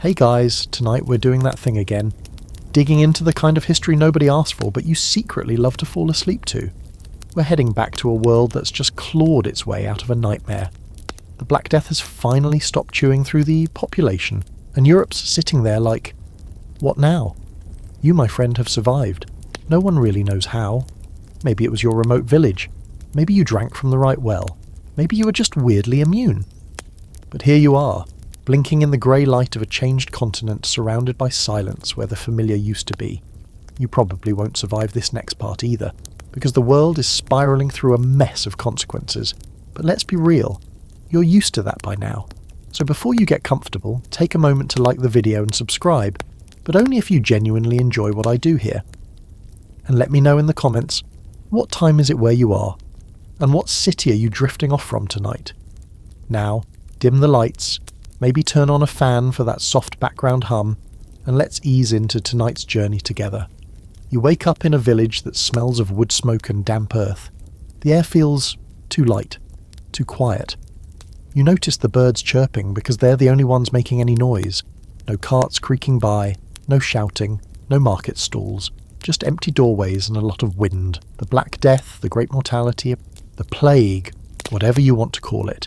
Hey guys, tonight we're doing that thing again. Digging into the kind of history nobody asked for, but you secretly love to fall asleep to. We're heading back to a world that's just clawed its way out of a nightmare. The Black Death has finally stopped chewing through the population, and Europe's sitting there like, what now? You, my friend, have survived. No one really knows how. Maybe it was your remote village. Maybe you drank from the right well. Maybe you were just weirdly immune. But here you are, blinking in the grey light of a changed continent surrounded by silence where the familiar used to be. You probably won't survive this next part either, because the world is spiralling through a mess of consequences. But let's be real, you're used to that by now. So before you get comfortable, take a moment to like the video and subscribe, but only if you genuinely enjoy what I do here. And let me know in the comments, what time is it where you are? And what city are you drifting off from tonight? Now, dim the lights, maybe turn on a fan for that soft background hum, and let's ease into tonight's journey together. You wake up in a village that smells of wood smoke and damp earth. The air feels too light, too quiet. You notice the birds chirping because they're the only ones making any noise. No carts creaking by, no shouting, no market stalls, just empty doorways and a lot of wind. The Black Death, the Great Mortality, the Plague, whatever you want to call it,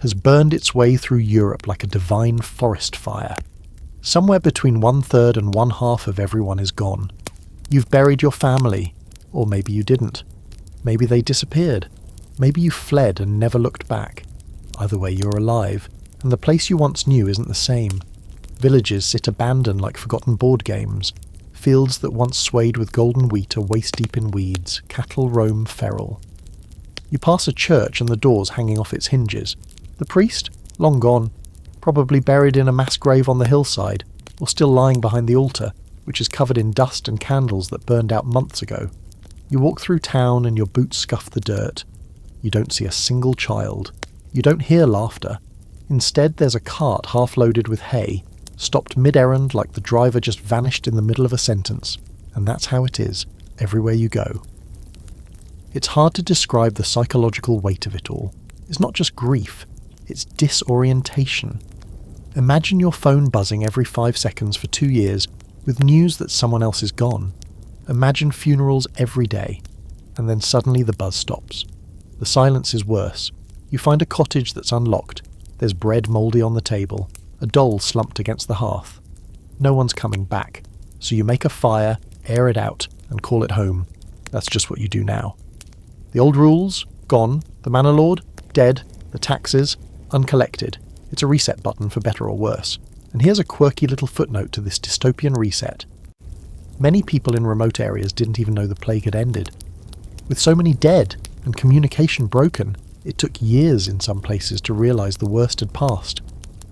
has burned its way through Europe like a divine forest fire. Somewhere between 1/3 and 1/2 of everyone is gone. You've buried your family, or maybe you didn't. Maybe they disappeared. Maybe you fled and never looked back. Either way, you're alive, and the place you once knew isn't the same. Villages sit abandoned like forgotten board games. Fields that once swayed with golden wheat are waist-deep in weeds. Cattle roam feral. You pass a church and the door's hanging off its hinges. The priest? Long gone. Probably buried in a mass grave on the hillside, or still lying behind the altar, which is covered in dust and candles that burned out months ago. You walk through town and your boots scuff the dirt. You don't see a single child. You don't hear laughter. Instead, there's a cart half-loaded with hay, stopped mid-errand like the driver just vanished in the middle of a sentence. And that's how it is, everywhere you go. It's hard to describe the psychological weight of it all. It's not just grief, it's disorientation. Imagine your phone buzzing every 5 seconds for 2 years with news that someone else is gone. Imagine funerals every day, and then suddenly the buzz stops. The silence is worse. You find a cottage that's unlocked. There's bread mouldy on the table, a doll slumped against the hearth. No one's coming back, so you make a fire, air it out, and call it home. That's just what you do now. The old rules? Gone. The manor lord? Dead. The taxes? Uncollected. It's a reset button for better or worse. And here's a quirky little footnote to this dystopian reset. Many people in remote areas didn't even know the plague had ended. With so many dead and communication broken, it took years in some places to realise the worst had passed.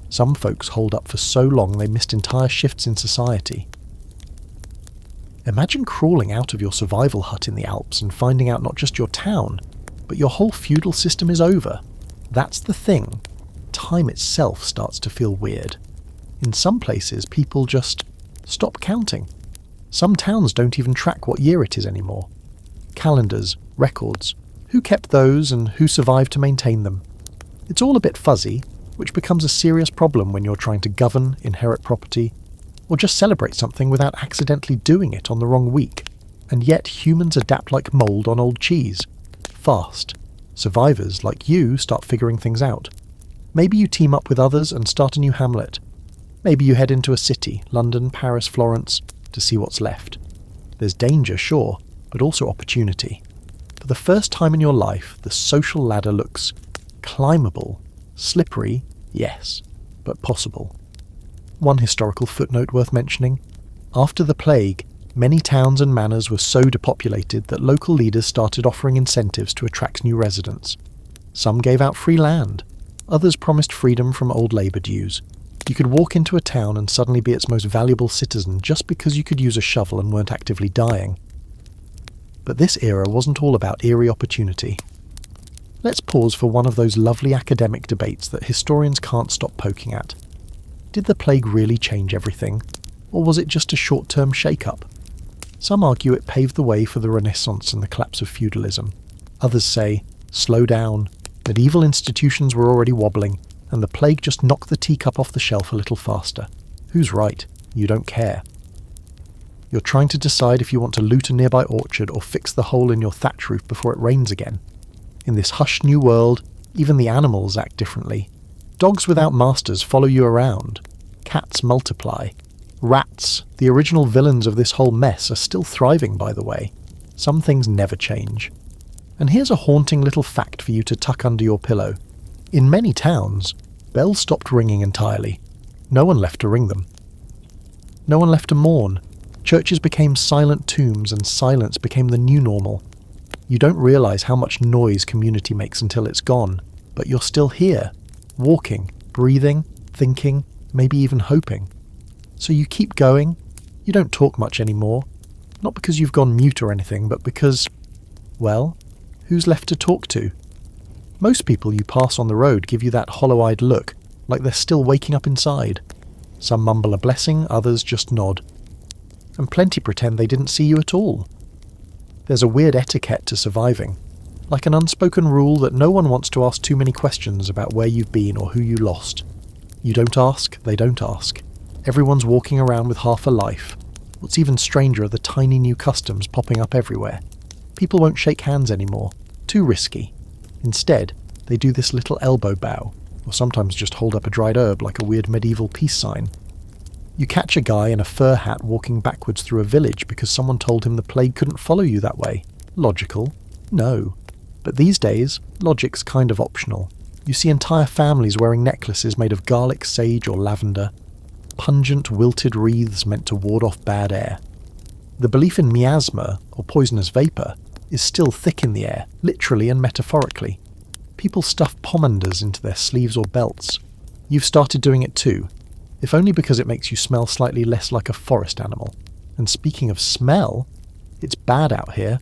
Some folks holed up for so long they missed entire shifts in society. Imagine crawling out of your survival hut in the Alps and finding out not just your town, but your whole feudal system is over. That's the thing. Time itself starts to feel weird. In some places, people just stop counting. Some towns don't even track what year it is anymore. Calendars, records, who kept those and who survived to maintain them? It's all a bit fuzzy, which becomes a serious problem when you're trying to govern, inherit property, or just celebrate something without accidentally doing it on the wrong week. And yet humans adapt like mould on old cheese. Fast. Survivors like you start figuring things out. Maybe you team up with others and start a new hamlet. Maybe you head into a city, London, Paris, Florence, to see what's left. There's danger, sure, but also opportunity. For the first time in your life, the social ladder looks climbable. Slippery, yes, but possible. One historical footnote worth mentioning. After the plague, many towns and manors were so depopulated that local leaders started offering incentives to attract new residents. Some gave out free land. Others promised freedom from old labour dues. You could walk into a town and suddenly be its most valuable citizen just because you could use a shovel and weren't actively dying. But this era wasn't all about eerie opportunity. Let's pause for one of those lovely academic debates that historians can't stop poking at. Did the plague really change everything? Or was it just a short-term shake-up? Some argue it paved the way for the Renaissance and the collapse of feudalism. Others say, slow down, medieval institutions were already wobbling, and the plague just knocked the teacup off the shelf a little faster. Who's right? You don't care. You're trying to decide if you want to loot a nearby orchard or fix the hole in your thatch roof before it rains again. In this hushed new world, even the animals act differently. Dogs without masters follow you around. Cats multiply. Rats, the original villains of this whole mess, are still thriving, by the way. Some things never change. And here's a haunting little fact for you to tuck under your pillow. In many towns, bells stopped ringing entirely. No one left to ring them. No one left to mourn. Churches became silent tombs, and silence became the new normal. You don't realise how much noise community makes until it's gone, but you're still here, walking, breathing, thinking, maybe even hoping. So you keep going. You don't talk much anymore. Not because you've gone mute or anything, but because, well, who's left to talk to? Most people you pass on the road give you that hollow-eyed look, like they're still waking up inside. Some mumble a blessing, others just nod. And plenty pretend they didn't see you at all. There's a weird etiquette to surviving, like an unspoken rule that no one wants to ask too many questions about where you've been or who you lost. You don't ask, they don't ask. Everyone's walking around with half a life. What's even stranger are the tiny new customs popping up everywhere. People won't shake hands anymore. Too risky. Instead, they do this little elbow bow, or sometimes just hold up a dried herb like a weird medieval peace sign. You catch a guy in a fur hat walking backwards through a village because someone told him the plague couldn't follow you that way. Logical? No. But these days, logic's kind of optional. You see entire families wearing necklaces made of garlic, sage or lavender. Pungent, wilted wreaths meant to ward off bad air. The belief in miasma, or poisonous vapour, is still thick in the air, literally and metaphorically. People stuff pomanders into their sleeves or belts. You've started doing it too, if only because it makes you smell slightly less like a forest animal. And speaking of smell, it's bad out here.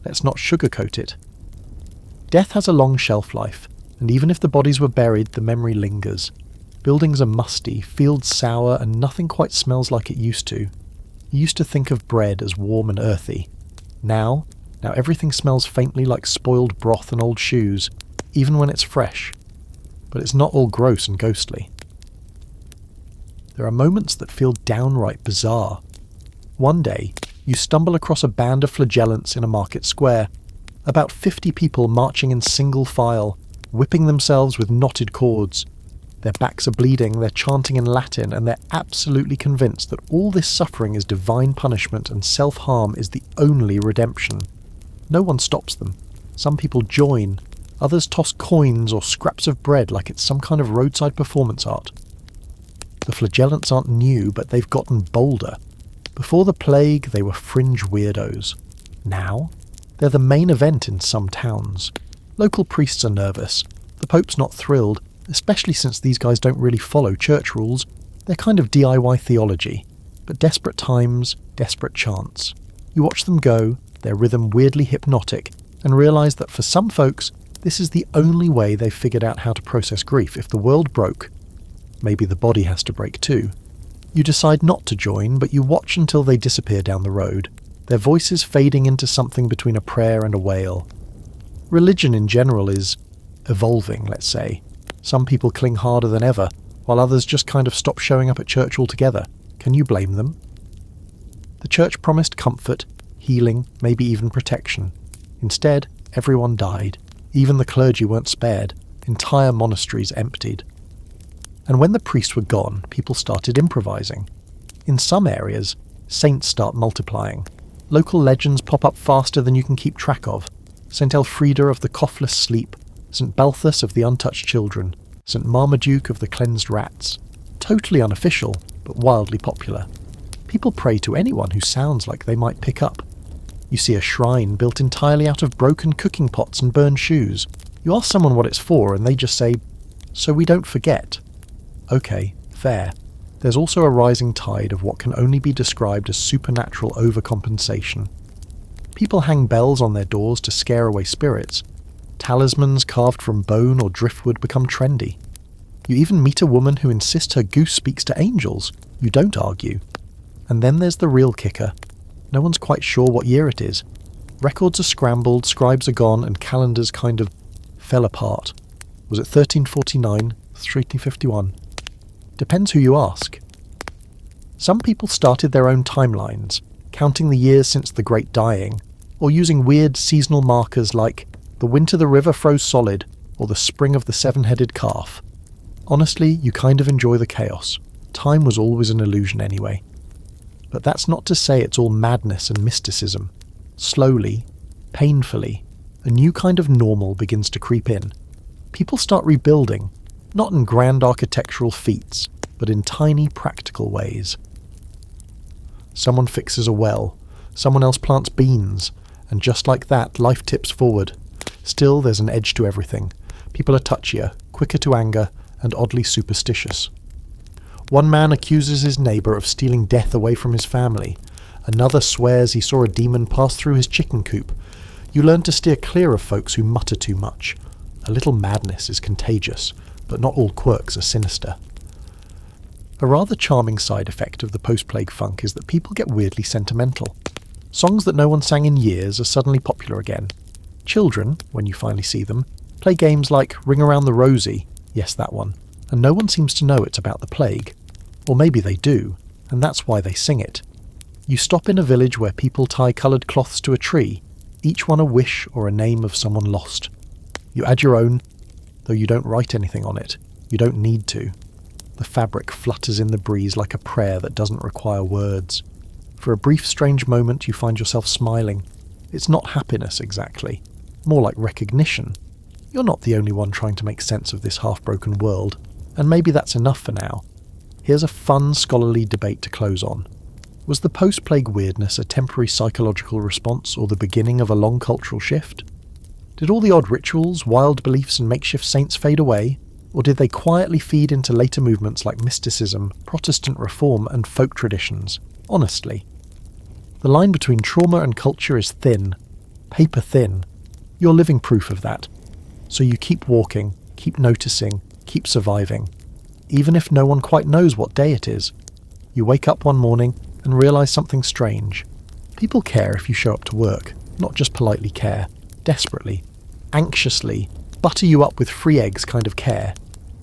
Let's not sugarcoat it. Death has a long shelf life, and even if the bodies were buried, the memory lingers. Buildings are musty, fields sour, and nothing quite smells like it used to. You used to think of bread as warm and earthy. Now everything smells faintly like spoiled broth and old shoes, even when it's fresh. But it's not all gross and ghostly. There are moments that feel downright bizarre. One day, you stumble across a band of flagellants in a market square. About 50 people marching in single file, whipping themselves with knotted cords. Their backs are bleeding, they're chanting in Latin, and they're absolutely convinced that all this suffering is divine punishment and self-harm is the only redemption. No one stops them. Some people join. Others toss coins or scraps of bread like it's some kind of roadside performance art. The flagellants aren't new, but they've gotten bolder. Before the plague, they were fringe weirdos. Now, they're the main event in some towns. Local priests are nervous. The Pope's not thrilled, especially since these guys don't really follow church rules. They're kind of DIY theology. But desperate times, desperate chants. You watch them go, their rhythm weirdly hypnotic, and realise that for some folks, this is the only way they've figured out how to process grief. If the world broke, maybe the body has to break too. You decide not to join, but you watch until they disappear down the road, their voices fading into something between a prayer and a wail. Religion in general is evolving, let's say. Some people cling harder than ever, while others just kind of stop showing up at church altogether. Can you blame them? The church promised comfort, healing, maybe even protection. Instead, everyone died. Even the clergy weren't spared. Entire monasteries emptied. And when the priests were gone, people started improvising. In some areas, saints start multiplying. Local legends pop up faster than you can keep track of. St. Elfrida of the coughless sleep, St. Balthus of the untouched children, St. Marmaduke of the cleansed rats. Totally unofficial, but wildly popular. People pray to anyone who sounds like they might pick up. You see a shrine built entirely out of broken cooking pots and burned shoes. You ask someone what it's for and they just say, "So we don't forget." Okay, fair. There's also a rising tide of what can only be described as supernatural overcompensation. People hang bells on their doors to scare away spirits. Talismans carved from bone or driftwood become trendy. You even meet a woman who insists her goose speaks to angels. You don't argue. And then there's the real kicker. No one's quite sure what year it is. Records are scrambled, scribes are gone, and calendars kind of fell apart. Was it 1349? 1351? Depends who you ask. Some people started their own timelines, counting the years since the Great Dying, or using weird seasonal markers like the winter the river froze solid or the spring of the seven-headed calf. Honestly, you kind of enjoy the chaos. Time was always an illusion anyway. But that's not to say it's all madness and mysticism. Slowly, painfully, a new kind of normal begins to creep in. People start rebuilding, not in grand architectural feats, but in tiny practical ways. Someone fixes a well, someone else plants beans, and just like that, life tips forward. Still, there's an edge to everything. People are touchier, quicker to anger, and oddly superstitious. One man accuses his neighbour of stealing death away from his family. Another swears he saw a demon pass through his chicken coop. You learn to steer clear of folks who mutter too much. A little madness is contagious, but not all quirks are sinister. A rather charming side effect of the post-plague funk is that people get weirdly sentimental. Songs that no one sang in years are suddenly popular again. Children, when you finally see them, play games like Ring Around the Rosie, yes that one, and no one seems to know it's about the plague. Or maybe they do, and that's why they sing it. You stop in a village where people tie coloured cloths to a tree, each one a wish or a name of someone lost. You add your own, though you don't write anything on it. You don't need to. The fabric flutters in the breeze like a prayer that doesn't require words. For a brief strange moment you find yourself smiling. It's not happiness exactly, more like recognition. You're not the only one trying to make sense of this half-broken world, and maybe that's enough for now. Here's a fun scholarly debate to close on. Was the post-plague weirdness a temporary psychological response or the beginning of a long cultural shift? Did all the odd rituals, wild beliefs and makeshift saints fade away? Or did they quietly feed into later movements like mysticism, Protestant reform and folk traditions? Honestly. The line between trauma and culture is thin. Paper thin. You're living proof of that. So you keep walking, keep noticing, keep surviving. Even if no one quite knows what day it is. You wake up one morning and realise something strange. People care if you show up to work, not just politely care. Desperately, anxiously, butter you up with free eggs kind of care.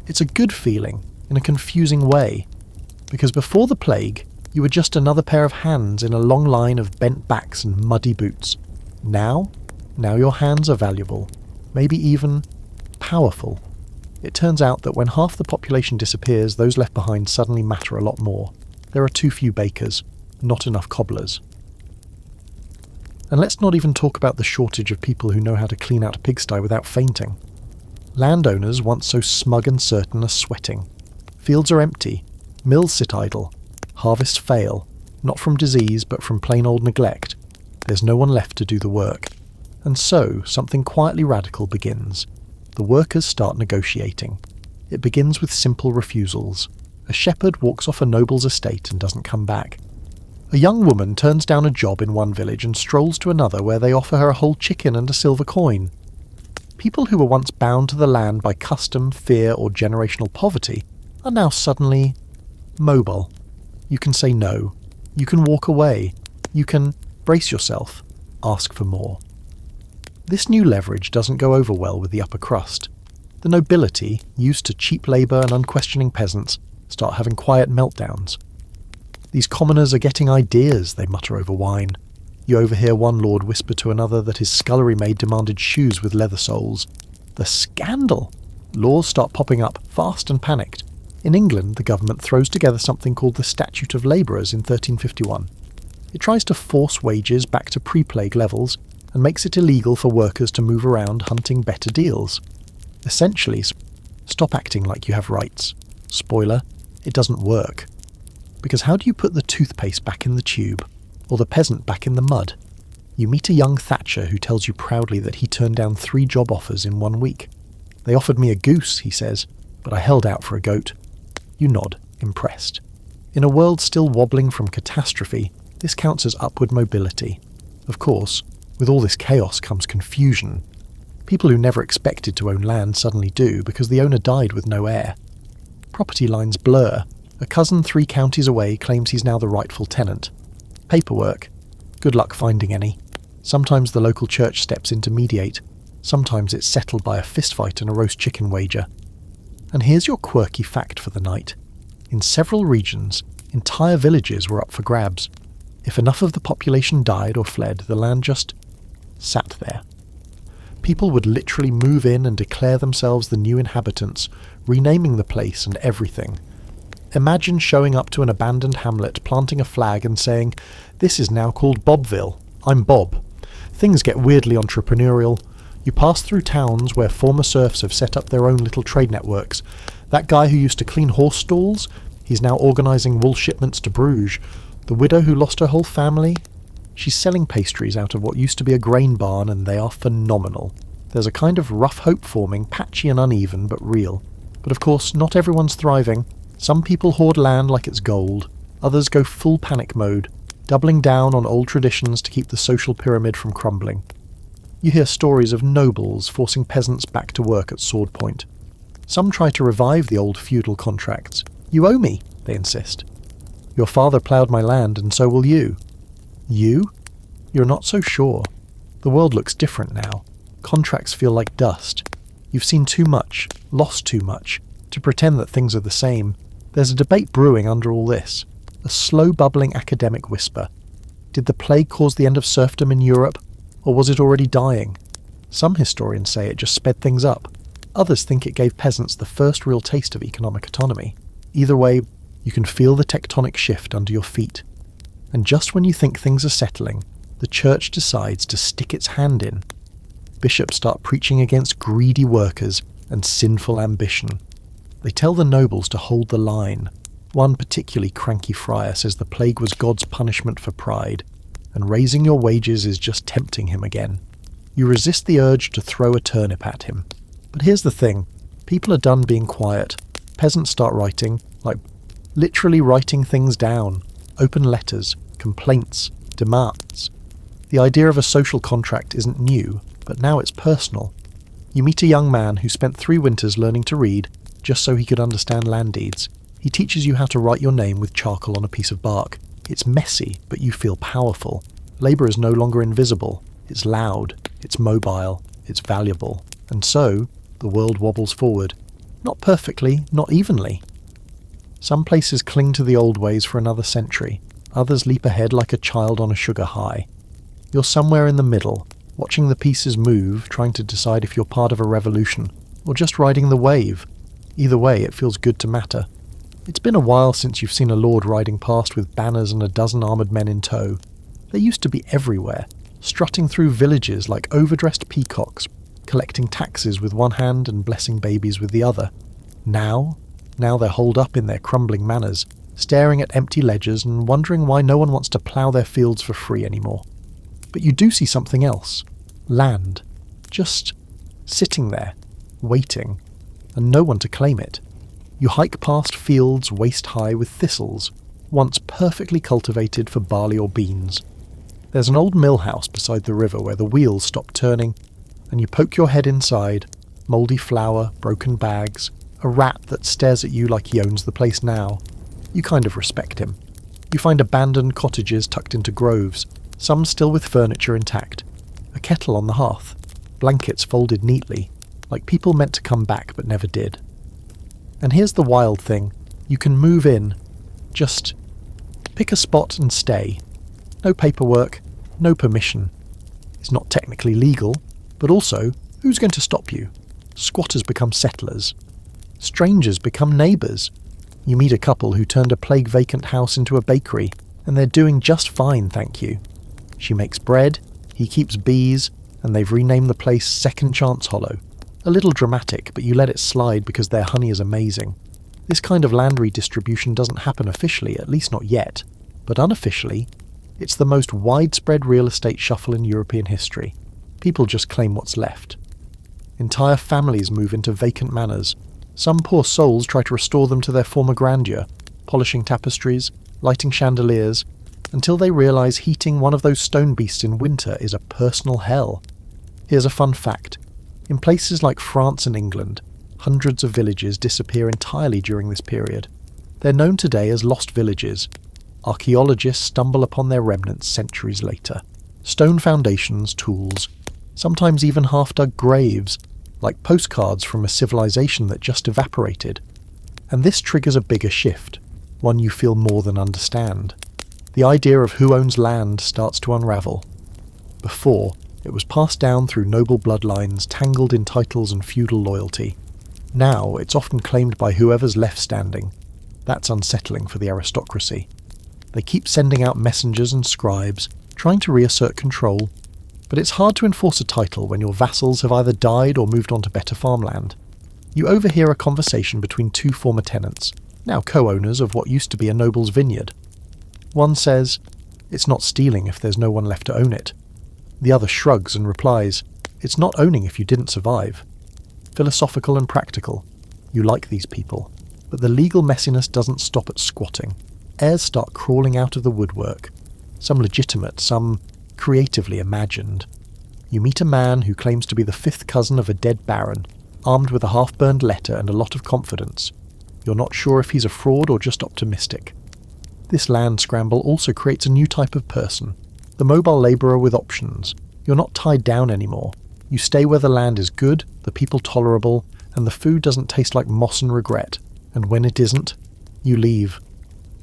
It's a good feeling, in a confusing way. Because before the plague, you were just another pair of hands in a long line of bent backs and muddy boots. Now your hands are valuable, maybe even powerful. It turns out that when half the population disappears, those left behind suddenly matter a lot more. There are too few bakers, not enough cobblers. And let's not even talk about the shortage of people who know how to clean out a pigsty without fainting. Landowners, once so smug and certain, are sweating. Fields are empty. Mills sit idle. Harvests fail, not from disease but from plain old neglect. There's no one left to do the work. And so, something quietly radical begins. The workers start negotiating. It begins with simple refusals. A shepherd walks off a noble's estate and doesn't come back. A young woman turns down a job in one village and strolls to another where they offer her a whole chicken and a silver coin. People who were once bound to the land by custom, fear or generational poverty are now suddenly mobile. You can say no. You can walk away. You can brace yourself. Ask for more. This new leverage doesn't go over well with the upper crust. The nobility, used to cheap labour and unquestioning peasants, start having quiet meltdowns. These commoners are getting ideas, they mutter over wine. You overhear one lord whisper to another that his scullery maid demanded shoes with leather soles. The scandal! Laws start popping up, fast and panicked. In England, the government throws together something called the Statute of Labourers in 1351. It tries to force wages back to pre-plague levels and makes it illegal for workers to move around hunting better deals. Essentially, stop acting like you have rights. Spoiler, it doesn't work. Because how do you put the toothpaste back in the tube, or the peasant back in the mud? You meet a young Thatcher who tells you proudly that he turned down 3 job offers in 1 week. They offered me a goose, he says, but I held out for a goat. You nod, impressed. In a world still wobbling from catastrophe, this counts as upward mobility. Of course, with all this chaos comes confusion. People who never expected to own land suddenly do because the owner died with no heir. Property lines blur. A cousin 3 counties away claims he's now the rightful tenant. Paperwork. Good luck finding any. Sometimes the local church steps in to mediate. Sometimes it's settled by a fistfight and a roast chicken wager. And here's your quirky fact for the night. In several regions, Entire villages were up for grabs. If enough of the population died or fled, the land just sat there. People would literally move in and declare themselves the new inhabitants, renaming the place and everything. Imagine showing up to an abandoned hamlet, planting a flag and saying, "This is now called Bobville. I'm Bob." Things get weirdly entrepreneurial. You pass through towns where former serfs have set up their own little trade networks. That guy who used to clean horse stalls, he's now organising wool shipments to Bruges. The widow who lost her whole family, she's selling pastries out of what used to be a grain barn, and they are phenomenal. There's a kind of rough hope forming, patchy and uneven, but real. But of course, not everyone's thriving. Some people hoard land like it's gold. Others go full panic mode, doubling down on old traditions to keep the social pyramid from crumbling. You hear stories of nobles forcing peasants back to work at sword point. Some try to revive the old feudal contracts. "You owe me," they insist. "Your father ploughed my land, and so will you." You? You're not so sure. The world looks different now. Contracts feel like dust. You've seen too much, lost too much, to pretend that things are the same. There's a debate brewing under all this. A slow bubbling academic whisper. Did the plague cause the end of serfdom in Europe, or was it already dying? Some historians say it just sped things up. Others think it gave peasants the first real taste of economic autonomy. Either way, you can feel the tectonic shift under your feet. And just when you think things are settling, the church decides to stick its hand in. Bishops start preaching against greedy workers and sinful ambition. They tell the nobles to hold the line. One particularly cranky friar says the plague was God's punishment for pride, and raising your wages is just tempting him again. You resist the urge to throw a turnip at him. But here's the thing, people are done being quiet. Peasants start writing, like literally writing things down. Open letters, complaints, demands. The idea of a social contract isn't new, but now it's personal. You meet a young man who spent 3 winters learning to read just so he could understand land deeds. He teaches you how to write your name with charcoal on a piece of bark. It's messy, but you feel powerful. Labour is no longer invisible. It's loud, it's mobile, it's valuable. And so, the world wobbles forward. Not perfectly, not evenly. Some places cling to the old ways for another century. Others leap ahead like a child on a sugar high. You're somewhere in the middle, watching the pieces move, trying to decide if you're part of a revolution, or just riding the wave. Either way, it feels good to matter. It's been a while since you've seen a lord riding past with banners and a dozen armoured men in tow. They used to be everywhere, strutting through villages like overdressed peacocks, collecting taxes with one hand and blessing babies with the other. Now they're holed up in their crumbling manors, staring at empty ledgers and wondering why no one wants to plough their fields for free anymore. But you do see something else. Land. Just sitting there, waiting, and no one to claim it. You hike past fields waist-high with thistles, once perfectly cultivated for barley or beans. There's an old mill house beside the river where the wheels stop turning, and you poke your head inside, mouldy flour, broken bags, a rat that stares at you like he owns the place now. You kind of respect him. You find abandoned cottages tucked into groves, some still with furniture intact, a kettle on the hearth, blankets folded neatly, like people meant to come back but never did. And here's the wild thing, you can move in, just pick a spot and stay. No paperwork, no permission. It's not technically legal, but also, who's going to stop you? Squatters become settlers. Strangers become neighbours. You meet a couple who turned a plague-vacant house into a bakery, and they're doing just fine, thank you. She makes bread, he keeps bees, and they've renamed the place Second Chance Hollow. A little dramatic, but you let it slide because their honey is amazing. This kind of land redistribution doesn't happen officially, at least not yet, but unofficially, it's the most widespread real estate shuffle in European history. People just claim what's left. Entire families move into vacant manors. Some poor souls try to restore them to their former grandeur, polishing tapestries, lighting chandeliers, until they realise heating one of those stone beasts in winter is a personal hell. Here's a fun fact. In places like France and England, hundreds of villages disappear entirely during this period. They're known today as lost villages. Archaeologists stumble upon their remnants centuries later. Stone foundations, tools, sometimes even half-dug graves, like postcards from a civilization that just evaporated. And this triggers a bigger shift. one you feel more than understand. The idea of who owns land starts to unravel. Before, it was passed down through noble bloodlines tangled in titles and feudal loyalty. Now, it's often claimed by whoever's left standing. That's unsettling for the aristocracy. They keep sending out messengers and scribes, trying to reassert control, but it's hard to enforce a title when your vassals have either died or moved on to better farmland. You overhear a conversation between two former tenants, now co-owners of what used to be a noble's vineyard. One says, "It's not stealing if there's no one left to own it." The other shrugs and replies, "It's not owning if you didn't survive." Philosophical and practical. You like these people. But the legal messiness doesn't stop at squatting. Heirs start crawling out of the woodwork. Some legitimate, some creatively imagined. You meet a man who claims to be the fifth cousin of a dead baron, armed with a half-burned letter and a lot of confidence. You're not sure if he's a fraud or just optimistic. This land scramble also creates a new type of person, the mobile labourer with options. You're not tied down anymore. You stay where the land is good, the people tolerable, and the food doesn't taste like moss and regret. And when it isn't, you leave.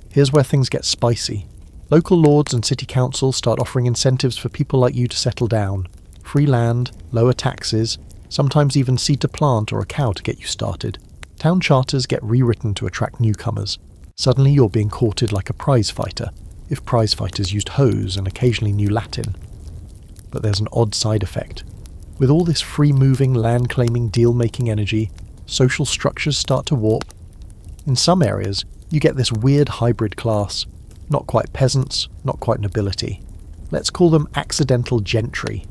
Here's where things get spicy. Local lords and city councils start offering incentives for people like you to settle down. Free land, lower taxes, sometimes even seed to plant or a cow to get you started. Town charters get rewritten to attract newcomers. Suddenly you're being courted like a prize fighter, if prize fighters used hose and occasionally knew Latin. But there's an odd side effect. With all this free-moving, land-claiming, deal-making energy, social structures start to warp. In some areas, you get this weird hybrid class. Not quite peasants, not quite nobility. Let's call them accidental gentry.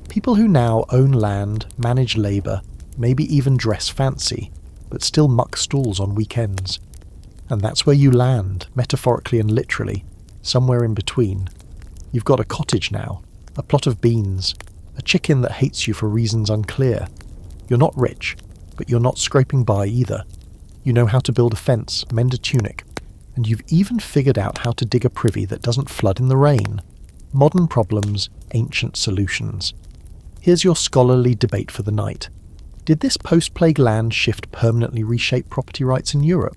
People who now own land, manage labour, maybe even dress fancy, but still muck stalls on weekends. And that's where you land, metaphorically and literally, somewhere in between. You've got a cottage now, a plot of beans, a chicken that hates you for reasons unclear. You're not rich, but you're not scraping by either. You know how to build a fence, mend a tunic, and you've even figured out how to dig a privy that doesn't flood in the rain. Modern problems, ancient solutions. Here's your scholarly debate for the night. Did this post-plague land shift permanently reshape property rights in Europe?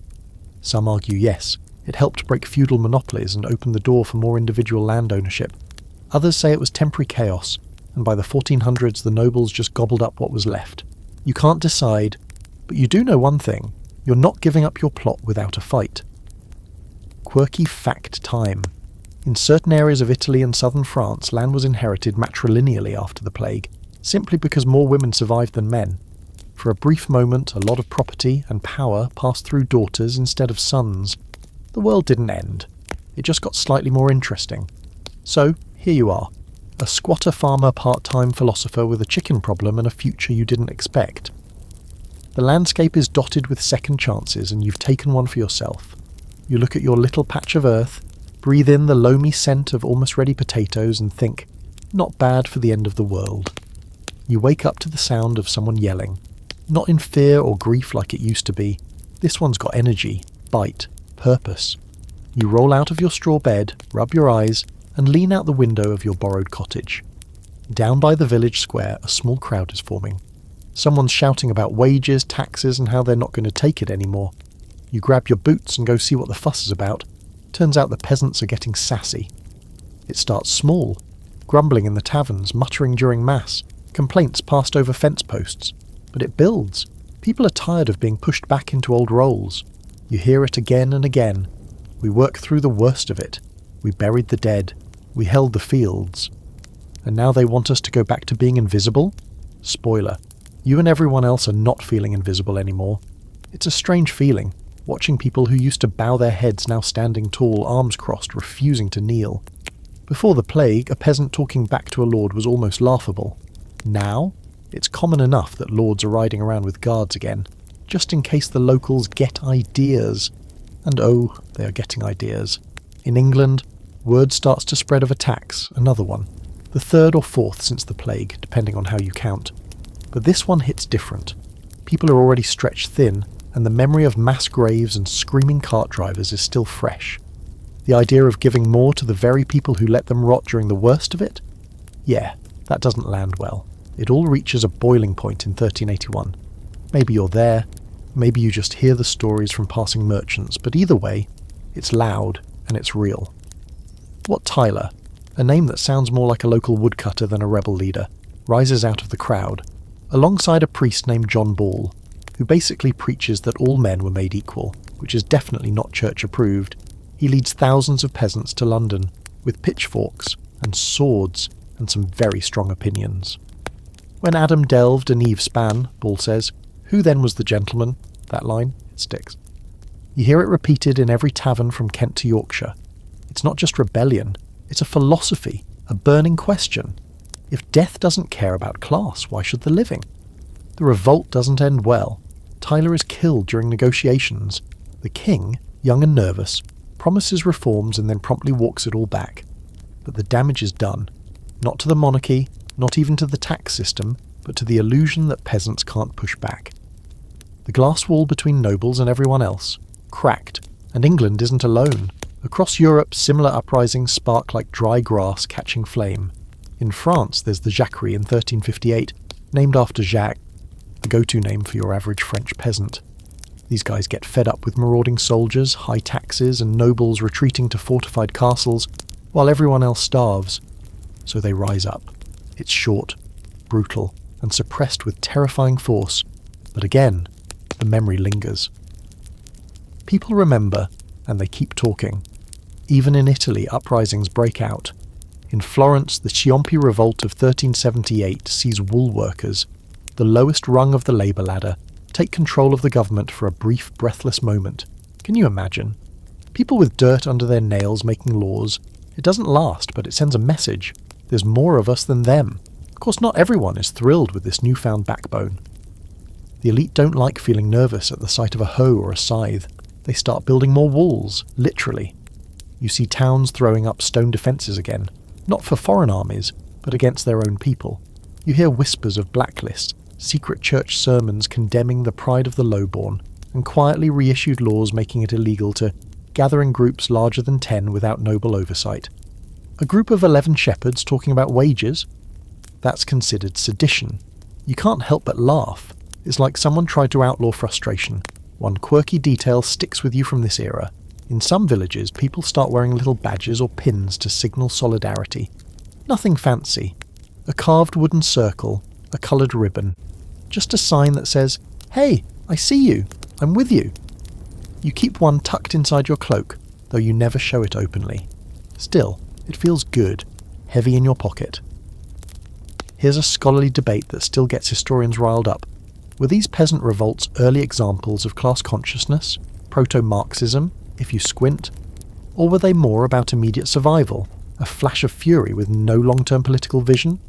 Some argue yes, it helped break feudal monopolies and open the door for more individual land ownership. Others say it was temporary chaos, and by the 1400s the nobles just gobbled up what was left. You can't decide, but you do know one thing. You're not giving up your plot without a fight. Quirky fact time. In certain areas of Italy and southern France, land was inherited matrilineally after the plague, simply because more women survived than men. For a brief moment, a lot of property and power passed through daughters instead of sons. The world didn't end. It just got slightly more interesting. So, here you are. A squatter farmer part-time philosopher with a chicken problem and a future you didn't expect. The landscape is dotted with second chances and you've taken one for yourself. You look at your little patch of earth, breathe in the loamy scent of almost ready potatoes and think, not bad for the end of the world. You wake up to the sound of someone yelling. Not in fear or grief like it used to be. This one's got energy, bite, purpose. You roll out of your straw bed, rub your eyes, and lean out the window of your borrowed cottage. Down by the village square, a small crowd is forming. Someone's shouting about wages, taxes, and how they're not going to take it anymore. You grab your boots and go see what the fuss is about. Turns out the peasants are getting sassy. It starts small, grumbling in the taverns, muttering during mass, complaints passed over fence posts. But it builds. People are tired of being pushed back into old roles. You hear it again and again. We work through the worst of it. We buried the dead. We held the fields. And now they want us to go back to being invisible? Spoiler. You and everyone else are not feeling invisible anymore. It's a strange feeling, watching people who used to bow their heads now standing tall, arms crossed, refusing to kneel. Before the plague, a peasant talking back to a lord was almost laughable. Now, it's common enough that lords are riding around with guards again, just in case the locals get ideas. And oh, they are getting ideas. In England, word starts to spread of attacks, another one. The third or fourth since the plague, depending on how you count. But this one hits different. People are already stretched thin, and the memory of mass graves and screaming cart drivers is still fresh. The idea of giving more to the very people who let them rot during the worst of it? Yeah, that doesn't land well. It all reaches a boiling point in 1381. Maybe you're there, maybe you just hear the stories from passing merchants, but either way, It's loud, and it's real. Wat Tyler, a name that sounds more like a local woodcutter than a rebel leader, rises out of the crowd, alongside a priest named John Ball, who basically preaches that all men were made equal, which is definitely not church approved. He leads thousands of peasants to London, with pitchforks and swords and some very strong opinions. When Adam delved and Eve span, Ball says, "Who then was the gentleman?" That line, it sticks. You hear it repeated in every tavern from Kent to Yorkshire. It's not just rebellion, it's a philosophy, a burning question. If death doesn't care about class, why should the living? The revolt doesn't end well. Tyler is killed during negotiations. The king, young and nervous, promises reforms and then promptly walks it all back. But the damage is done. Not to the monarchy, not even to the tax system, but to the illusion that peasants can't push back. The glass wall between nobles and everyone else, cracked, and England isn't alone. Across Europe, similar uprisings spark like dry grass catching flame. In France, there's the Jacquerie in 1358, named after Jacques, the go-to name for your average French peasant. These guys get fed up with marauding soldiers, high taxes, and nobles retreating to fortified castles, while everyone else starves. So they rise up. It's short, brutal, and suppressed with terrifying force. But again, the memory lingers. People remember, and they keep talking. Even in Italy, uprisings break out. In Florence, the Ciompi Revolt of 1378 sees wool workers, the lowest rung of the labour ladder, take control of the government for a brief, breathless moment. Can you imagine? People with dirt under their nails making laws. It doesn't last, but it sends a message. There's more of us than them. Of course, not everyone is thrilled with this newfound backbone. The elite don't like feeling nervous at the sight of a hoe or a scythe. They start building more walls, literally. You see towns throwing up stone defences again, not for foreign armies, but against their own people. You hear whispers of blacklists, secret church sermons condemning the pride of the lowborn, and quietly reissued laws making it illegal to gather in groups larger than 10 without noble oversight. A group of 11 shepherds talking about wages? That's considered sedition. You can't help but laugh. It's like someone tried to outlaw frustration. One quirky detail sticks with you from this era. In some villages, people start wearing little badges or pins to signal solidarity. Nothing fancy. A carved wooden circle, a coloured ribbon. Just a sign that says, "Hey, I see you. I'm with you." You keep one tucked inside your cloak, though you never show it openly. Still, it feels good, heavy in your pocket. Here's a scholarly debate that still gets historians riled up. Were these peasant revolts early examples of class consciousness, proto-Marxism, if you squint? Or were they more about immediate survival, a flash of fury with no long-term political vision?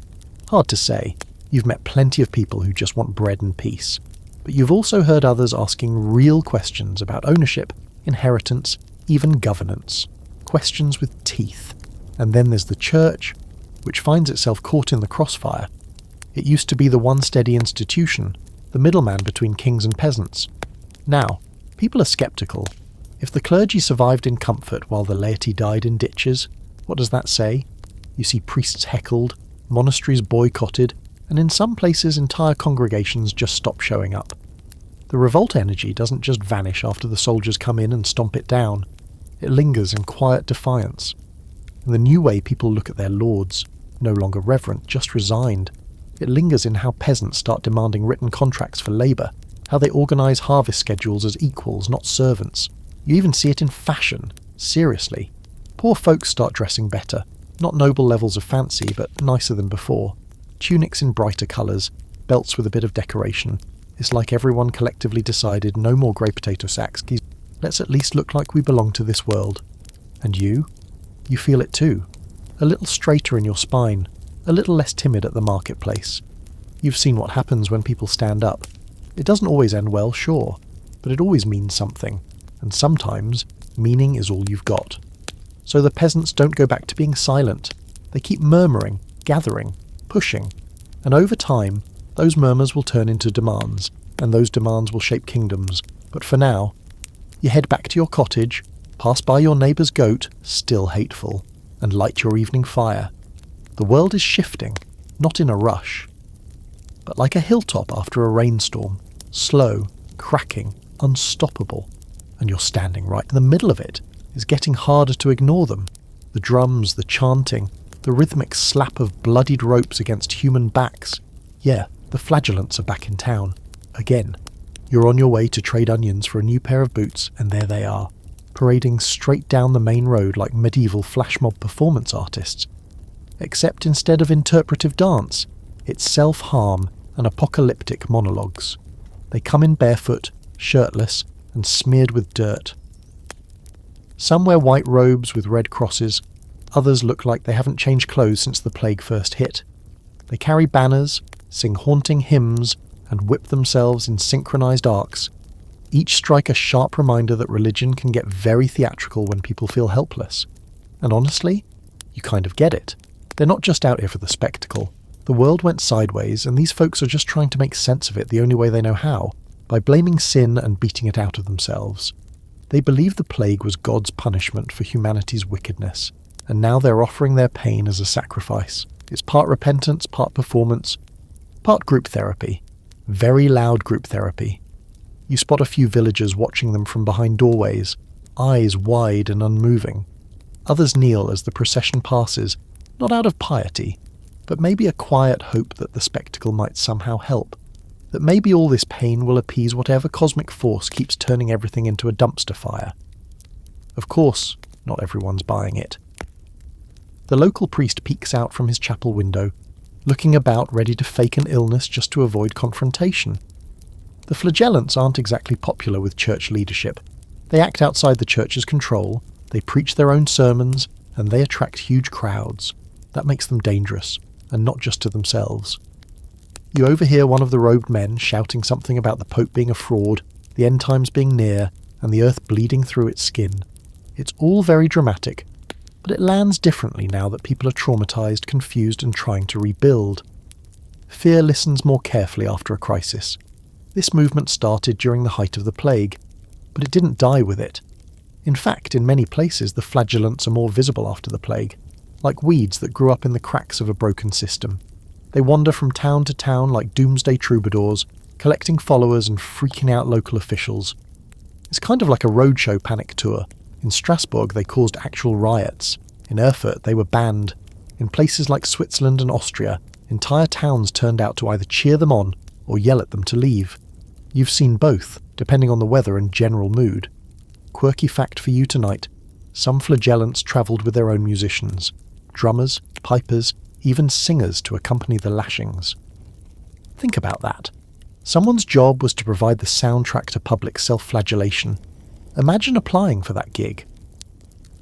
Hard to say. You've met plenty of people who just want bread and peace. But you've also heard others asking real questions about ownership, inheritance, even governance. Questions with teeth. And then there's the church, which finds itself caught in the crossfire. It used to be the one steady institution, the middleman between kings and peasants. Now, people are sceptical. If the clergy survived in comfort while the laity died in ditches, what does that say? You see priests heckled, monasteries boycotted, and in some places entire congregations just stop showing up. The revolt energy doesn't just vanish after the soldiers come in and stomp it down. It lingers in quiet defiance. And the new way people look at their lords, no longer reverent, just resigned. It lingers in how peasants start demanding written contracts for labour, how they organise harvest schedules as equals, not servants. You even see it in fashion, seriously. Poor folks start dressing better, not noble levels of fancy, but nicer than before. Tunics in brighter colours, belts with a bit of decoration. It's like everyone collectively decided no more grey potato sacks. Let's at least look like we belong to this world. And you? You feel it too. A little straighter in your spine, a little less timid at the marketplace. You've seen what happens when people stand up. It doesn't always end well, sure, but it always means something. And sometimes, meaning is all you've got. So the peasants don't go back to being silent. They keep murmuring, gathering, pushing. And over time, those murmurs will turn into demands, and those demands will shape kingdoms. But for now, you head back to your cottage, pass by your neighbour's goat, still hateful, and light your evening fire. The world is shifting, not in a rush, but like a hilltop after a rainstorm, slow, cracking, unstoppable, and you're standing right in the middle of it, It's getting harder to ignore them. The drums, the chanting, the rhythmic slap of bloodied ropes against human backs. Yeah, the flagellants are back in town. Again. You're on your way to trade onions for a new pair of boots, and there they are, parading straight down the main road like medieval flash mob performance artists. Except instead of interpretive dance, it's self-harm and apocalyptic monologues. They come in barefoot, shirtless, and smeared with dirt. Some wear white robes with red crosses, others look like they haven't changed clothes since the plague first hit. They carry banners, sing haunting hymns, and whip themselves in synchronized arcs. Each strike a sharp reminder that religion can get very theatrical when people feel helpless. And honestly, you kind of get it. They're not just out here for the spectacle. The world went sideways, and these folks are just trying to make sense of it the only way they know how, by blaming sin and beating it out of themselves. They believe the plague was God's punishment for humanity's wickedness, and now they're offering their pain as a sacrifice. It's part repentance, part performance, part group therapy. Very loud group therapy. You spot a few villagers watching them from behind doorways, eyes wide and unmoving. Others kneel as the procession passes, not out of piety, but maybe a quiet hope that the spectacle might somehow help, that maybe all this pain will appease whatever cosmic force keeps turning everything into a dumpster fire. Of course, not everyone's buying it. The local priest peeks out from his chapel window, looking about ready to fake an illness just to avoid confrontation. The flagellants aren't exactly popular with church leadership. They act outside the church's control, they preach their own sermons, and they attract huge crowds. That makes them dangerous, and not just to themselves. You overhear one of the robed men shouting something about the Pope being a fraud, the end times being near, and the earth bleeding through its skin. It's all very dramatic, but it lands differently now that people are traumatized, confused, and trying to rebuild. Fear listens more carefully after a crisis. This movement started during the height of the plague, but it didn't die with it. In fact, in many places the flagellants are more visible after the plague, like weeds that grew up in the cracks of a broken system. They wander from town to town like doomsday troubadours, collecting followers and freaking out local officials. It's kind of like a roadshow panic tour. In Strasbourg they caused actual riots. In Erfurt they were banned. In places like Switzerland and Austria, entire towns turned out to either cheer them on or yell at them to leave. You've seen both, depending on the weather and general mood. Quirky fact for you tonight: some flagellants travelled with their own musicians. Drummers, pipers, even singers to accompany the lashings. Think about that. Someone's job was to provide the soundtrack to public self-flagellation. Imagine applying for that gig.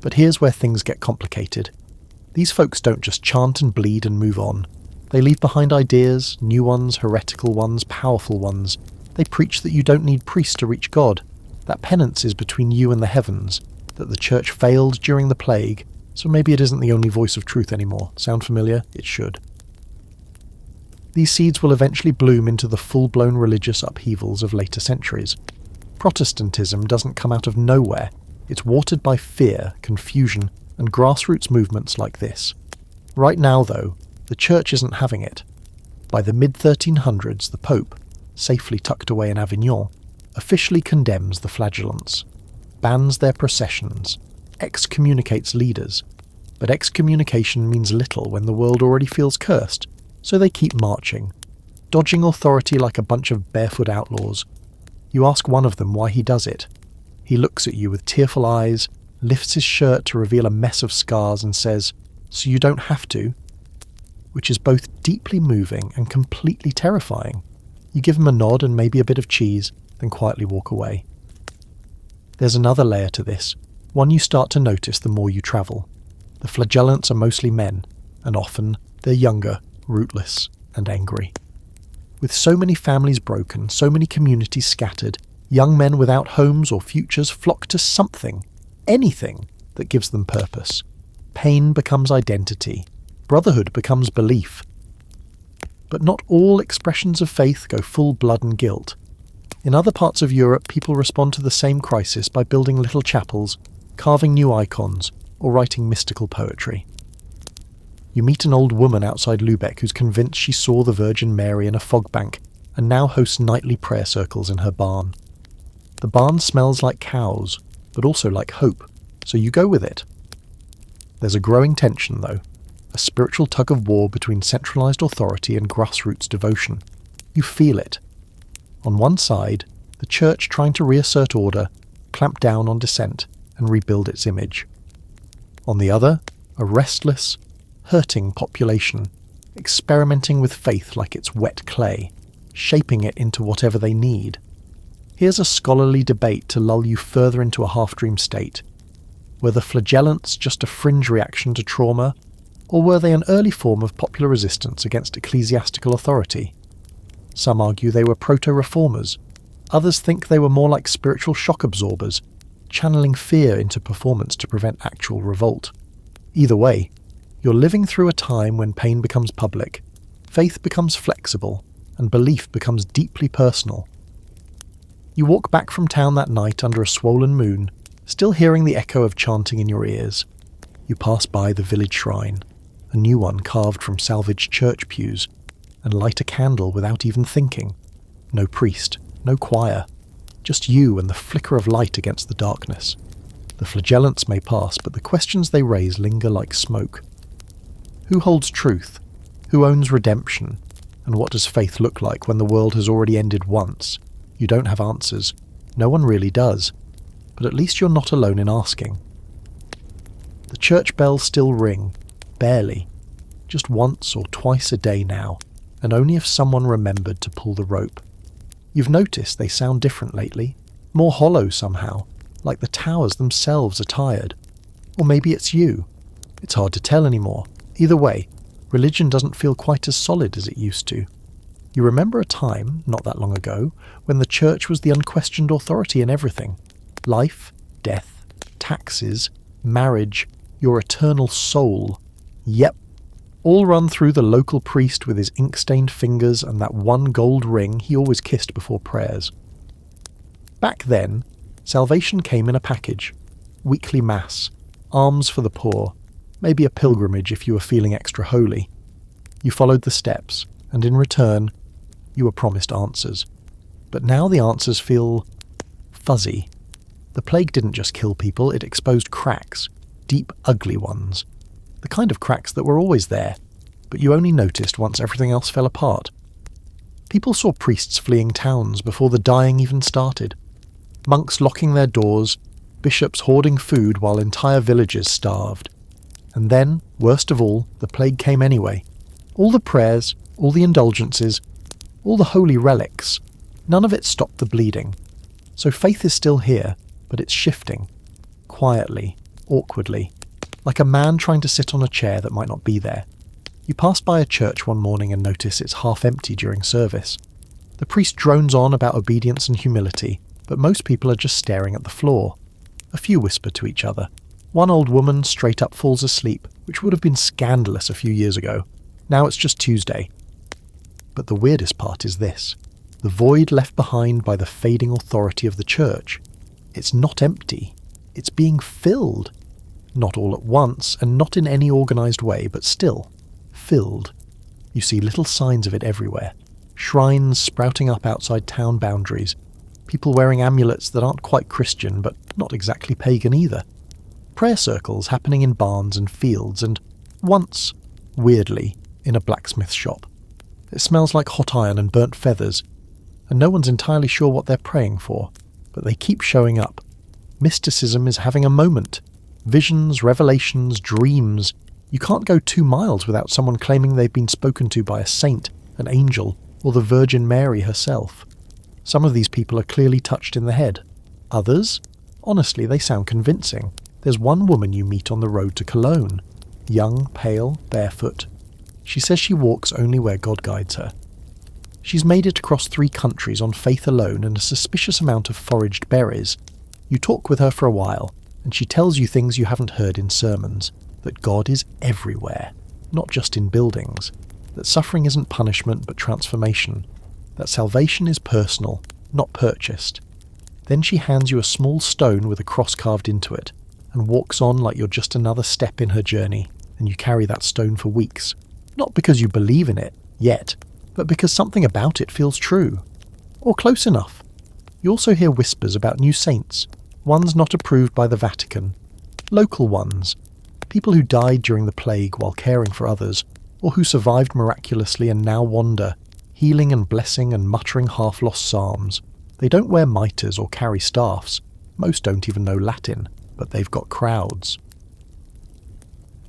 But here's where things get complicated. These folks don't just chant and bleed and move on. They leave behind ideas, new ones, heretical ones, powerful ones. They preach that you don't need priests to reach God, that penance is between you and the heavens, that the church failed during the plague, so maybe it isn't the only voice of truth anymore. Sound familiar? It should. These seeds will eventually bloom into the full-blown religious upheavals of later centuries. Protestantism doesn't come out of nowhere. It's watered by fear, confusion, and grassroots movements like this. Right now, though, the church isn't having it. By the mid-1300s, the Pope, safely tucked away in Avignon, officially condemns the flagellants, bans their processions, excommunicates leaders. But excommunication means little when the world already feels cursed, so they keep marching, dodging authority like a bunch of barefoot outlaws. You ask one of them why he does it. He looks at you with tearful eyes, lifts his shirt to reveal a mess of scars and says, "So you don't have to?" Which is both deeply moving and completely terrifying. You give him a nod and maybe a bit of cheese, then quietly walk away. There's another layer to this, one you start to notice the more you travel. The flagellants are mostly men, and often they're younger, rootless, and angry. With so many families broken, so many communities scattered, young men without homes or futures flock to something, anything, that gives them purpose. Pain becomes identity. Brotherhood becomes belief. But not all expressions of faith go full blood and guilt. In other parts of Europe, people respond to the same crisis by building little chapels, carving new icons, or writing mystical poetry. You meet an old woman outside Lübeck who's convinced she saw the Virgin Mary in a fog bank and now hosts nightly prayer circles in her barn. The barn smells like cows, but also like hope, so you go with it. There's a growing tension, though, a spiritual tug-of-war between centralised authority and grassroots devotion. You feel it. On one side, the church trying to reassert order, clamp down on dissent, and rebuild its image. On the other, a restless, hurting population, experimenting with faith like it's wet clay, shaping it into whatever they need. Here's a scholarly debate to lull you further into a half-dream state. Were the flagellants just a fringe reaction to trauma, or were they an early form of popular resistance against ecclesiastical authority? Some argue they were proto-reformers. Others think they were more like spiritual shock absorbers, channeling fear into performance to prevent actual revolt. Either way, you're living through a time when pain becomes public, faith becomes flexible, and belief becomes deeply personal. You walk back from town that night under a swollen moon, still hearing the echo of chanting in your ears. You pass by the village shrine, a new one carved from salvaged church pews, and light a candle without even thinking. No priest, no choir, just you and the flicker of light against the darkness. The flagellants may pass, but the questions they raise linger like smoke. Who holds truth? Who owns redemption? And what does faith look like when the world has already ended once? You don't have answers. No one really does. But at least you're not alone in asking. The church bells still ring, barely. Just once or twice a day now, and only if someone remembered to pull the rope. You've noticed they sound different lately, more hollow somehow, like the towers themselves are tired. Or maybe it's you. It's hard to tell anymore. Either way, religion doesn't feel quite as solid as it used to. You remember a time, not that long ago, when the church was the unquestioned authority in everything. Life, death, taxes, marriage, your eternal soul. Yep. All run through the local priest with his ink-stained fingers and that one gold ring he always kissed before prayers. Back then, salvation came in a package. Weekly mass, alms for the poor, maybe a pilgrimage if you were feeling extra holy. You followed the steps, and in return, you were promised answers. But now the answers feel fuzzy. The plague didn't just kill people, it exposed cracks, deep, ugly ones. The kind of cracks that were always there, but you only noticed once everything else fell apart. People saw priests fleeing towns before the dying even started. Monks locking their doors, bishops hoarding food while entire villages starved. And then, worst of all, the plague came anyway. All the prayers, all the indulgences, all the holy relics, none of it stopped the bleeding. So faith is still here, but it's shifting. Quietly, awkwardly, like a man trying to sit on a chair that might not be there. You pass by a church one morning and notice it's half empty during service. The priest drones on about obedience and humility, but most people are just staring at the floor. A few whisper to each other. One old woman straight up falls asleep, which would have been scandalous a few years ago. Now it's just Tuesday. But the weirdest part is this. The void left behind by the fading authority of the church. It's not empty. It's being filled. Not all at once, and not in any organised way, but still, filled. You see little signs of it everywhere. Shrines sprouting up outside town boundaries. People wearing amulets that aren't quite Christian, but not exactly pagan either. Prayer circles happening in barns and fields, and once, weirdly, in a blacksmith shop. It smells like hot iron and burnt feathers, and no one's entirely sure what they're praying for, but they keep showing up. Mysticism is having a moment. Visions, revelations, dreams. You can't go 2 miles without someone claiming they've been spoken to by a saint, an angel, or the Virgin Mary herself. Some of these people are clearly touched in the head. Others? Honestly, they sound convincing. There's one woman you meet on the road to Cologne. Young, pale, barefoot. She says she walks only where God guides her. She's made it across 3 countries on faith alone and a suspicious amount of foraged berries. You talk with her for a while, and she tells you things you haven't heard in sermons. That God is everywhere, not just in buildings. That suffering isn't punishment but transformation. That salvation is personal, not purchased. Then she hands you a small stone with a cross carved into it, and walks on like you're just another step in her journey, and you carry that stone for weeks. Not because you believe in it, yet, but because something about it feels true. Or close enough. You also hear whispers about new saints, ones not approved by the Vatican. Local ones. People who died during the plague while caring for others, or who survived miraculously and now wander, healing and blessing and muttering half-lost psalms. They don't wear mitres or carry staffs. Most don't even know Latin, but they've got crowds.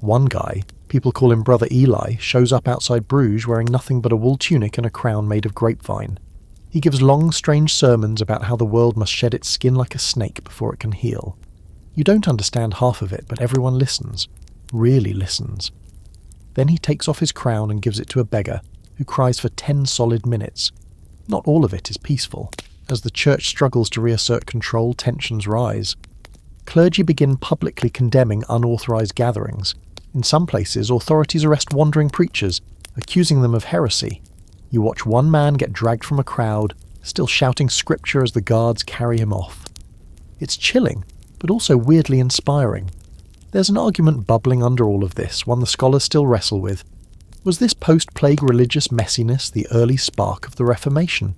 One guy, people call him Brother Eli, shows up outside Bruges wearing nothing but a wool tunic and a crown made of grapevine. He gives long, strange sermons about how the world must shed its skin like a snake before it can heal. You don't understand half of it, but everyone listens. Really listens. Then he takes off his crown and gives it to a beggar, who cries for 10 solid minutes. Not all of it is peaceful. As the church struggles to reassert control, tensions rise. Clergy begin publicly condemning unauthorized gatherings. In some places, authorities arrest wandering preachers, accusing them of heresy. You watch one man get dragged from a crowd, still shouting scripture as the guards carry him off. It's chilling, but also weirdly inspiring. There's an argument bubbling under all of this, one the scholars still wrestle with. Was this post-plague religious messiness the early spark of the Reformation?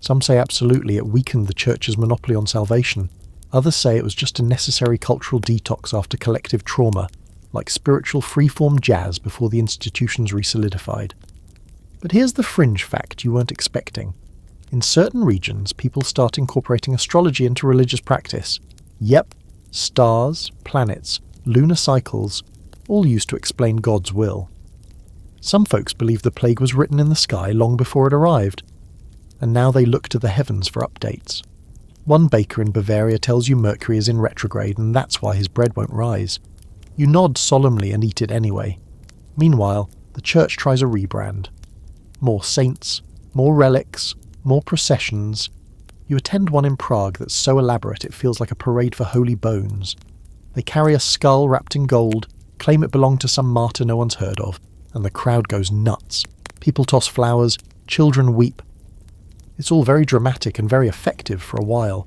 Some say absolutely it weakened the church's monopoly on salvation. Others say it was just a necessary cultural detox after collective trauma, like spiritual freeform jazz before the institutions re-solidified. But here's the fringe fact you weren't expecting. In certain regions, people start incorporating astrology into religious practice. Yep, stars, planets, lunar cycles, all used to explain God's will. Some folks believe the plague was written in the sky long before it arrived, and now they look to the heavens for updates. One baker in Bavaria tells you Mercury is in retrograde and that's why his bread won't rise. You nod solemnly and eat it anyway. Meanwhile, the church tries a rebrand. More saints, more relics, more processions. You attend one in Prague that's so elaborate it feels like a parade for holy bones. They carry a skull wrapped in gold, claim it belonged to some martyr no one's heard of, and the crowd goes nuts. People toss flowers, children weep. It's all very dramatic and very effective for a while.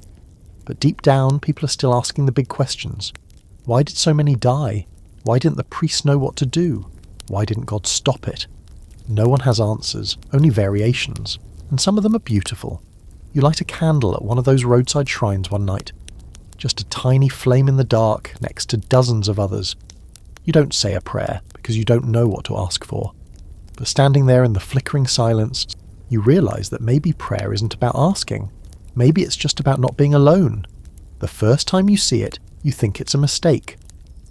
But deep down, people are still asking the big questions. Why did so many die? Why didn't the priests know what to do? Why didn't God stop it? No one has answers, only variations, and some of them are beautiful. You light a candle at one of those roadside shrines one night. Just a tiny flame in the dark next to dozens of others. You don't say a prayer because you don't know what to ask for. But standing there in the flickering silence, you realise that maybe prayer isn't about asking. Maybe it's just about not being alone. The first time you see it, you think it's a mistake.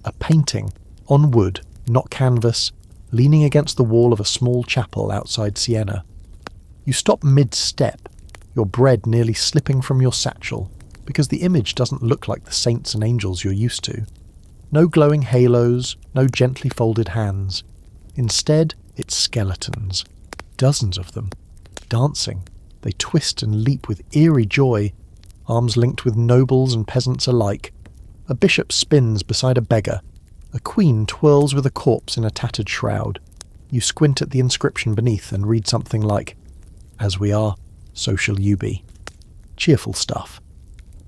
A painting, on wood, not canvas, leaning against the wall of a small chapel outside Siena. You stop mid-step, your bread nearly slipping from your satchel, because the image doesn't look like the saints and angels you're used to. No glowing halos, no gently folded hands. Instead, it's skeletons. Dozens of them. Dancing. They twist and leap with eerie joy, arms linked with nobles and peasants alike. A bishop spins beside a beggar. A queen twirls with a corpse in a tattered shroud. You squint at the inscription beneath and read something like, "As we are, so shall you be." Cheerful stuff.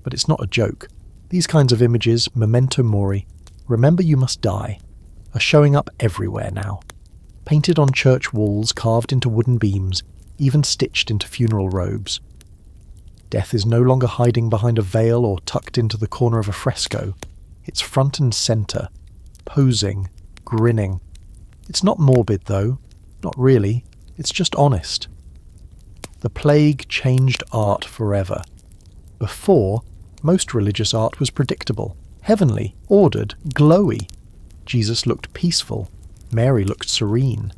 But it's not a joke. These kinds of images, memento mori, remember you must die, are showing up everywhere now. Painted on church walls, carved into wooden beams, even stitched into funeral robes. Death is no longer hiding behind a veil or tucked into the corner of a fresco. It's front and centre, posing, grinning. It's not morbid, though. Not really. It's just honest. The plague changed art forever. Before, most religious art was predictable, heavenly, ordered, glowy. Jesus looked peaceful. Mary looked serene.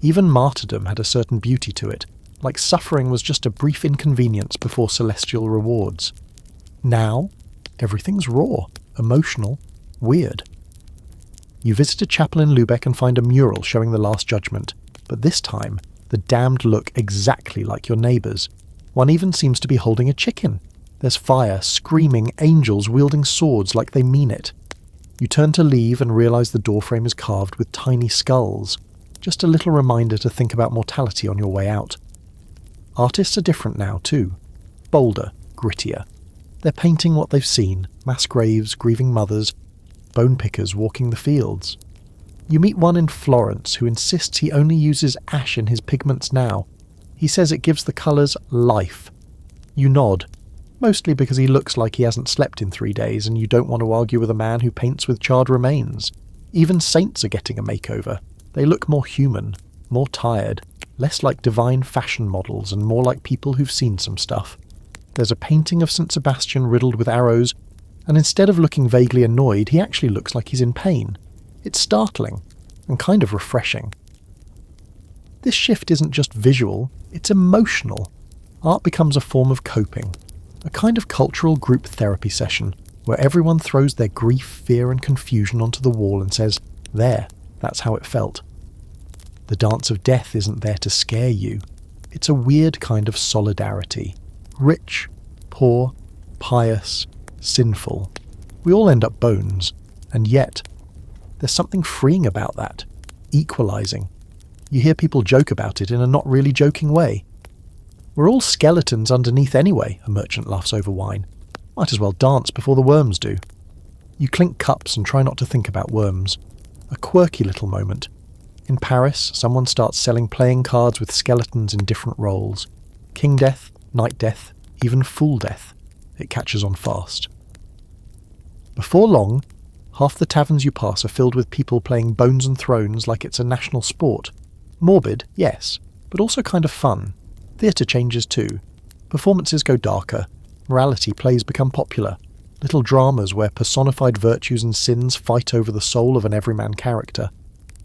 Even martyrdom had a certain beauty to it, like suffering was just a brief inconvenience before celestial rewards. Now, everything's raw, emotional, weird. You visit a chapel in Lübeck and find a mural showing the Last Judgment, but this time, the damned look exactly like your neighbours. One even seems to be holding a chicken. There's fire, screaming, angels wielding swords like they mean it. You turn to leave and realise the doorframe is carved with tiny skulls. Just a little reminder to think about mortality on your way out. Artists are different now too. Bolder, grittier. They're painting what they've seen, mass graves, grieving mothers, bone pickers walking the fields. You meet one in Florence who insists he only uses ash in his pigments now. He says it gives the colours life. You nod. Mostly because he looks like he hasn't slept in 3 days and you don't want to argue with a man who paints with charred remains. Even saints are getting a makeover. They look more human, more tired, less like divine fashion models and more like people who've seen some stuff. There's a painting of St. Sebastian riddled with arrows, and instead of looking vaguely annoyed, he actually looks like he's in pain. It's startling, and kind of refreshing. This shift isn't just visual, it's emotional. Art becomes a form of coping, a kind of cultural group therapy session, where everyone throws their grief, fear and confusion onto the wall and says, "There, that's how it felt." The dance of death isn't there to scare you. It's a weird kind of solidarity. Rich, poor, pious, sinful. We all end up bones, and yet there's something freeing about that, equalizing. You hear people joke about it in a not really joking way. "We're all skeletons underneath anyway," a merchant laughs over wine. "Might as well dance before the worms do." You clink cups and try not to think about worms. A quirky little moment. In Paris, someone starts selling playing cards with skeletons in different roles. King Death, Knight Death, even Fool Death. It catches on fast. Before long, half the taverns you pass are filled with people playing Bones and Thrones like it's a national sport. Morbid, yes, but also kind of fun. Theatre changes too. Performances go darker. Morality plays become popular. Little dramas where personified virtues and sins fight over the soul of an everyman character.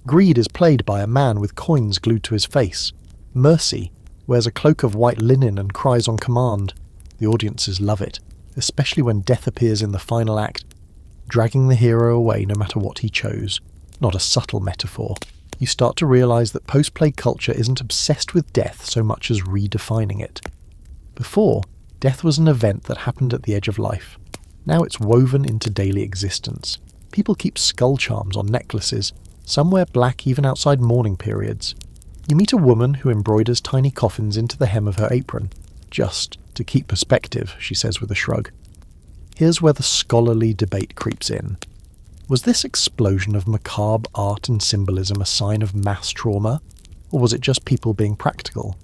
Greed is played by a man with coins glued to his face. Mercy wears a cloak of white linen and cries on command. The audiences love it, especially when death appears in the final act, dragging the hero away no matter what he chose. Not a subtle metaphor. You start to realise that post-play culture isn't obsessed with death so much as redefining it. Before, death was an event that happened at the edge of life. Now it's woven into daily existence. People keep skull charms on necklaces. Some wear black even outside mourning periods. You meet a woman who embroiders tiny coffins into the hem of her apron. Just to keep perspective, she says with a shrug. Here's where the scholarly debate creeps in. Was this explosion of macabre art and symbolism a sign of mass trauma? Or was it just people being practical?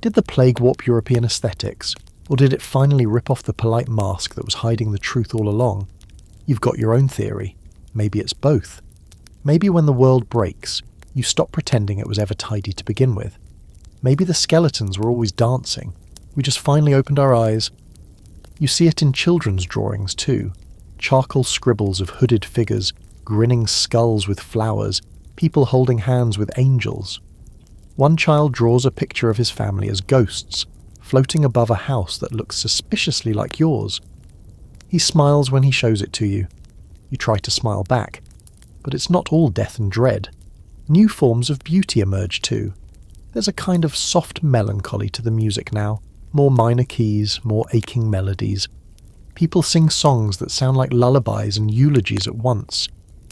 Did the plague warp European aesthetics? Or did it finally rip off the polite mask that was hiding the truth all along? You've got your own theory. Maybe it's both. Maybe when the world breaks, you stop pretending it was ever tidy to begin with. Maybe the skeletons were always dancing. We just finally opened our eyes. You see it in children's drawings too. Charcoal scribbles of hooded figures, grinning skulls with flowers, people holding hands with angels. One child draws a picture of his family as ghosts, floating above a house that looks suspiciously like yours. He smiles when he shows it to you. You try to smile back, but it's not all death and dread. New forms of beauty emerge too. There's a kind of soft melancholy to the music now, more minor keys, more aching melodies. People sing songs that sound like lullabies and eulogies at once.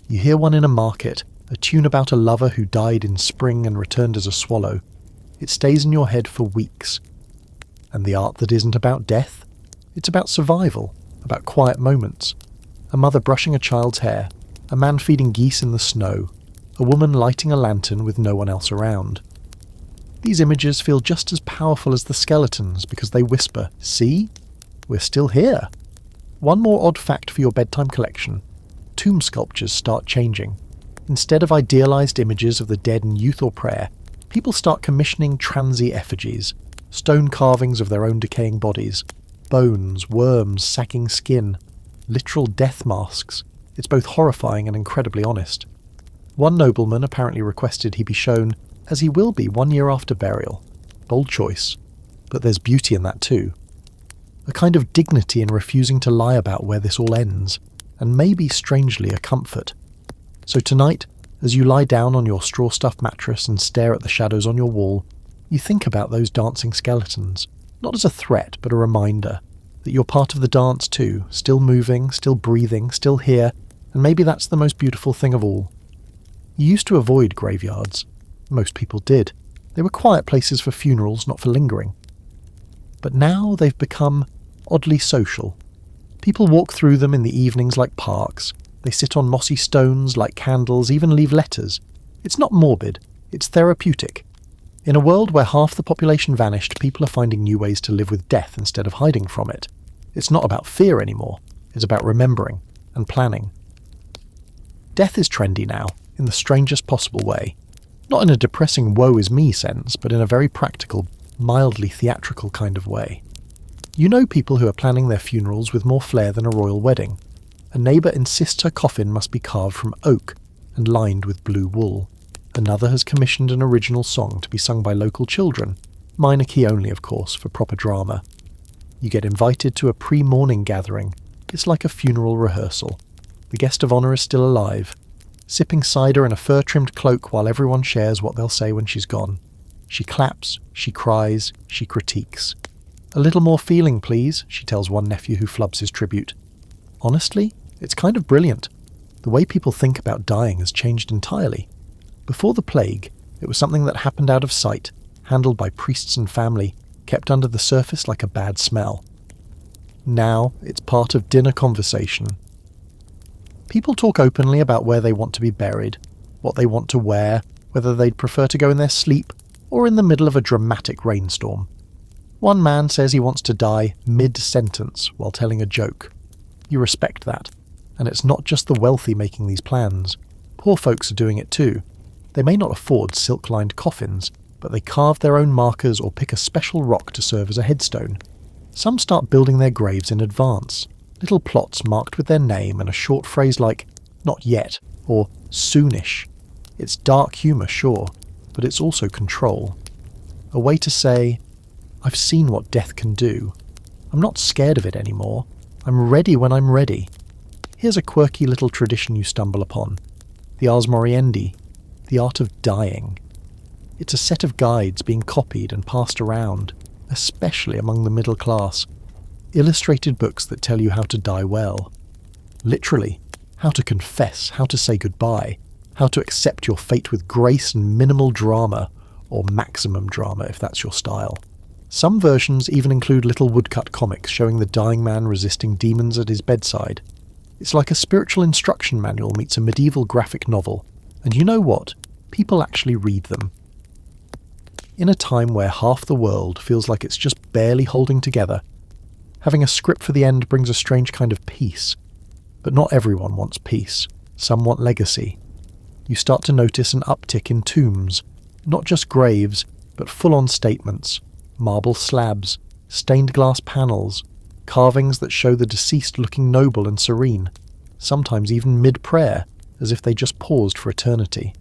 You hear one in a market, a tune about a lover who died in spring and returned as a swallow. It stays in your head for weeks. And the art that isn't about death? It's about survival, about quiet moments. A mother brushing a child's hair, a man feeding geese in the snow, a woman lighting a lantern with no one else around. These images feel just as powerful as the skeletons because they whisper, "See? We're still here." One more odd fact for your bedtime collection. Tomb sculptures start changing. Instead of idealised images of the dead in youth or prayer, people start commissioning transy effigies, stone carvings of their own decaying bodies, bones, worms, sagging skin, literal death masks. It's both horrifying and incredibly honest. One nobleman apparently requested he be shown as he will be 1 year after burial. Bold choice. But there's beauty in that too. A kind of dignity in refusing to lie about where this all ends, and maybe, strangely, a comfort. So tonight, as you lie down on your straw-stuffed mattress and stare at the shadows on your wall, you think about those dancing skeletons, not as a threat, but a reminder that you're part of the dance too, still moving, still breathing, still here, and maybe that's the most beautiful thing of all. You used to avoid graveyards. Most people did. They were quiet places for funerals, not for lingering. But now they've become oddly social. People walk through them in the evenings like parks. They sit on mossy stones, light candles, even leave letters. It's not morbid, it's therapeutic. In a world where half the population vanished, people are finding new ways to live with death instead of hiding from it. It's not about fear anymore, it's about remembering and planning. Death is trendy now, in the strangest possible way. Not in a depressing woe is me sense, but in a very practical, mildly theatrical kind of way. You know people who are planning their funerals with more flair than a royal wedding. A neighbour insists her coffin must be carved from oak and lined with blue wool. Another has commissioned an original song to be sung by local children, minor key only of course, for proper drama. You get invited to a pre-morning gathering. It's like a funeral rehearsal. The guest of honour is still alive, sipping cider in a fur-trimmed cloak while everyone shares what they'll say when she's gone. She claps, she cries, she critiques. "A little more feeling, please," she tells one nephew who flubs his tribute. Honestly, it's kind of brilliant. The way people think about dying has changed entirely. Before the plague, it was something that happened out of sight, handled by priests and family, kept under the surface like a bad smell. Now, it's part of dinner conversation. People talk openly about where they want to be buried, what they want to wear, whether they'd prefer to go in their sleep or in the middle of a dramatic rainstorm. One man says he wants to die mid-sentence while telling a joke. You respect that. And it's not just the wealthy making these plans. Poor folks are doing it too. They may not afford silk-lined coffins, but they carve their own markers or pick a special rock to serve as a headstone. Some start building their graves in advance. Little plots marked with their name and a short phrase like, "not yet," or "soonish." It's dark humour, sure, but it's also control. A way to say, I've seen what death can do. I'm not scared of it anymore. I'm ready when I'm ready. Here's a quirky little tradition you stumble upon. The Ars Moriendi, the art of dying. It's a set of guides being copied and passed around, especially among the middle class. Illustrated books that tell you how to die well. Literally, how to confess, how to say goodbye, how to accept your fate with grace and minimal drama, or maximum drama if that's your style. Some versions even include little woodcut comics showing the dying man resisting demons at his bedside. It's like a spiritual instruction manual meets a medieval graphic novel, and you know what? People actually read them. In a time where half the world feels like it's just barely holding together, having a script for the end brings a strange kind of peace. But not everyone wants peace. Some want legacy. You start to notice an uptick in tombs, not just graves, but full-on statements, marble slabs, stained glass panels, carvings that show the deceased looking noble and serene, sometimes even mid-prayer, as if they just paused for eternity.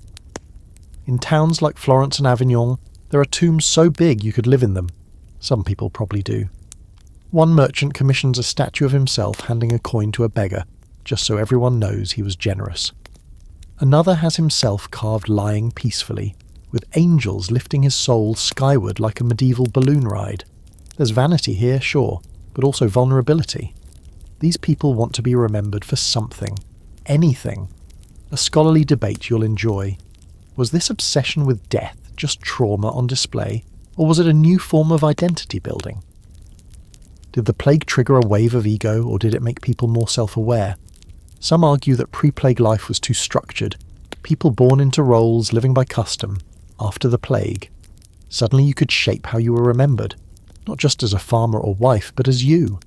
In towns like Florence and Avignon, there are tombs so big you could live in them. Some people probably do. One merchant commissions a statue of himself handing a coin to a beggar, just so everyone knows he was generous. Another has himself carved lying peacefully, with angels lifting his soul skyward like a medieval balloon ride. There's vanity here, sure, but also vulnerability. These people want to be remembered for something, anything. A scholarly debate you'll enjoy. Was this obsession with death just trauma on display, or was it a new form of identity building? Did the plague trigger a wave of ego, or did it make people more self-aware? Some argue that pre-plague life was too structured, people born into roles living by custom. After the plague, suddenly you could shape how you were remembered, not just as a farmer or wife, but as you.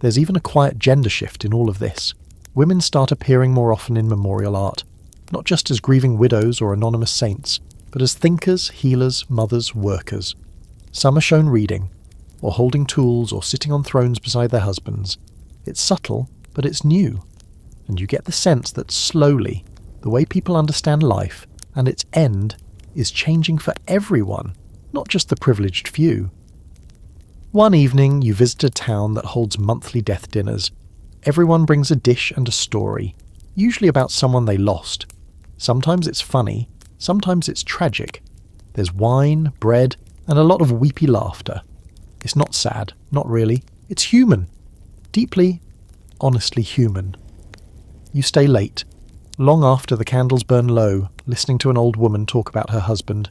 There's even a quiet gender shift in all of this. Women start appearing more often in memorial art, not just as grieving widows or anonymous saints, but as thinkers, healers, mothers, workers. Some are shown reading, or holding tools, or sitting on thrones beside their husbands. It's subtle, but it's new. And you get the sense that slowly, the way people understand life and its end is changing for everyone, not just the privileged few. One evening, you visit a town that holds monthly death dinners. Everyone brings a dish and a story, usually about someone they lost. Sometimes it's funny, sometimes it's tragic. There's wine, bread, and a lot of weepy laughter. It's not sad, not really. It's human. Deeply, honestly human. You stay late, long after the candles burn low, listening to an old woman talk about her husband.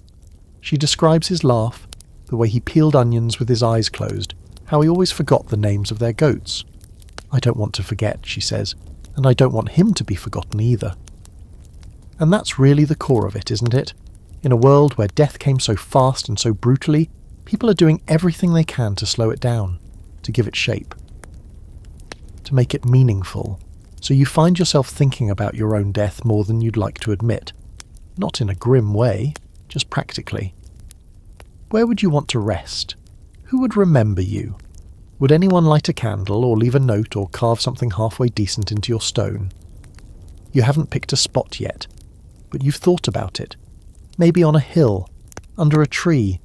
She describes his laugh, the way he peeled onions with his eyes closed, how he always forgot the names of their goats. "I don't want to forget," she says, "and I don't want him to be forgotten either." And that's really the core of it, isn't it? In a world where death came so fast and so brutally, people are doing everything they can to slow it down, to give it shape. to make it meaningful, so you find yourself thinking about your own death more than you'd like to admit. Not in a grim way, just practically. Where would you want to rest? Who would remember you? Would anyone light a candle or leave a note or carve something halfway decent into your stone? You haven't picked a spot yet, but you've thought about it. Maybe on a hill, under a tree,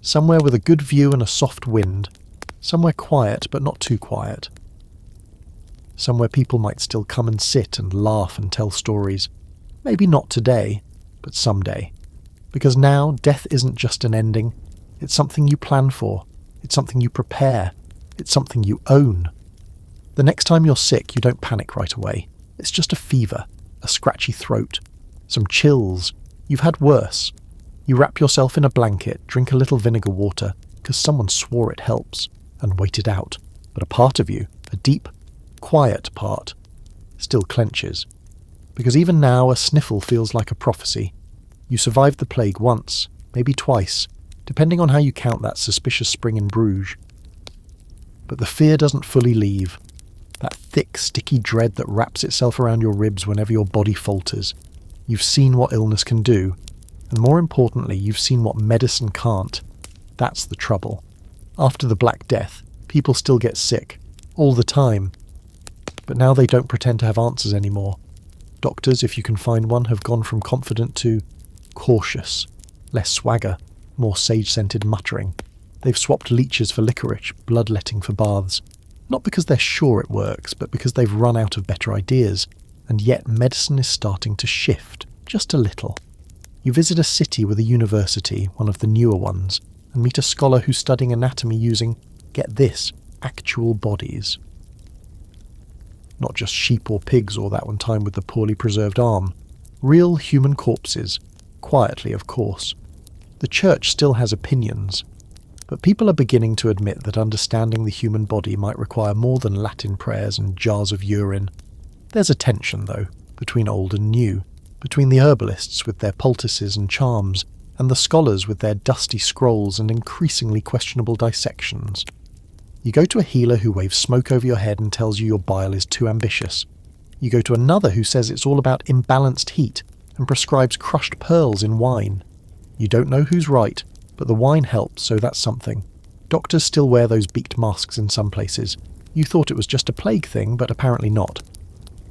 somewhere with a good view and a soft wind, somewhere quiet but not too quiet. Somewhere people might still come and sit and laugh and tell stories. Maybe not today, but someday. Because now, death isn't just an ending. It's something you plan for. It's something you prepare. It's something you own. The next time you're sick, you don't panic right away. It's just a fever, a scratchy throat, some chills. You've had worse. You wrap yourself in a blanket, drink a little vinegar water, because someone swore it helps, and wait it out. But a part of you, a deep, quiet part, still clenches. Because even now, a sniffle feels like a prophecy. You survived the plague once, maybe twice, depending on how you count that suspicious spring in Bruges. But the fear doesn't fully leave. That thick, sticky dread that wraps itself around your ribs whenever your body falters. You've seen what illness can do, and more importantly, you've seen what medicine can't. That's the trouble. After the Black Death, people still get sick, all the time. But now they don't pretend to have answers anymore. Doctors, if you can find one, have gone from confident to cautious, less swagger, more sage-scented muttering. They've swapped leeches for licorice, bloodletting for baths. Not because they're sure it works, but because they've run out of better ideas. And yet medicine is starting to shift, just a little. You visit a city with a university, one of the newer ones, and meet a scholar who's studying anatomy using, get this, actual bodies. Not just sheep or pigs or that one time with the poorly preserved arm. Real human corpses. Quietly, of course. The church still has opinions. But people are beginning to admit that understanding the human body might require more than Latin prayers and jars of urine. There's a tension, though, between old and new, between the herbalists with their poultices and charms, and the scholars with their dusty scrolls and increasingly questionable dissections. You go to a healer who waves smoke over your head and tells you your bile is too ambitious. You go to another who says it's all about imbalanced heat and prescribes crushed pearls in wine. You don't know who's right, but the wine helps, so that's something. Doctors still wear those beaked masks in some places. You thought it was just a plague thing, but apparently not.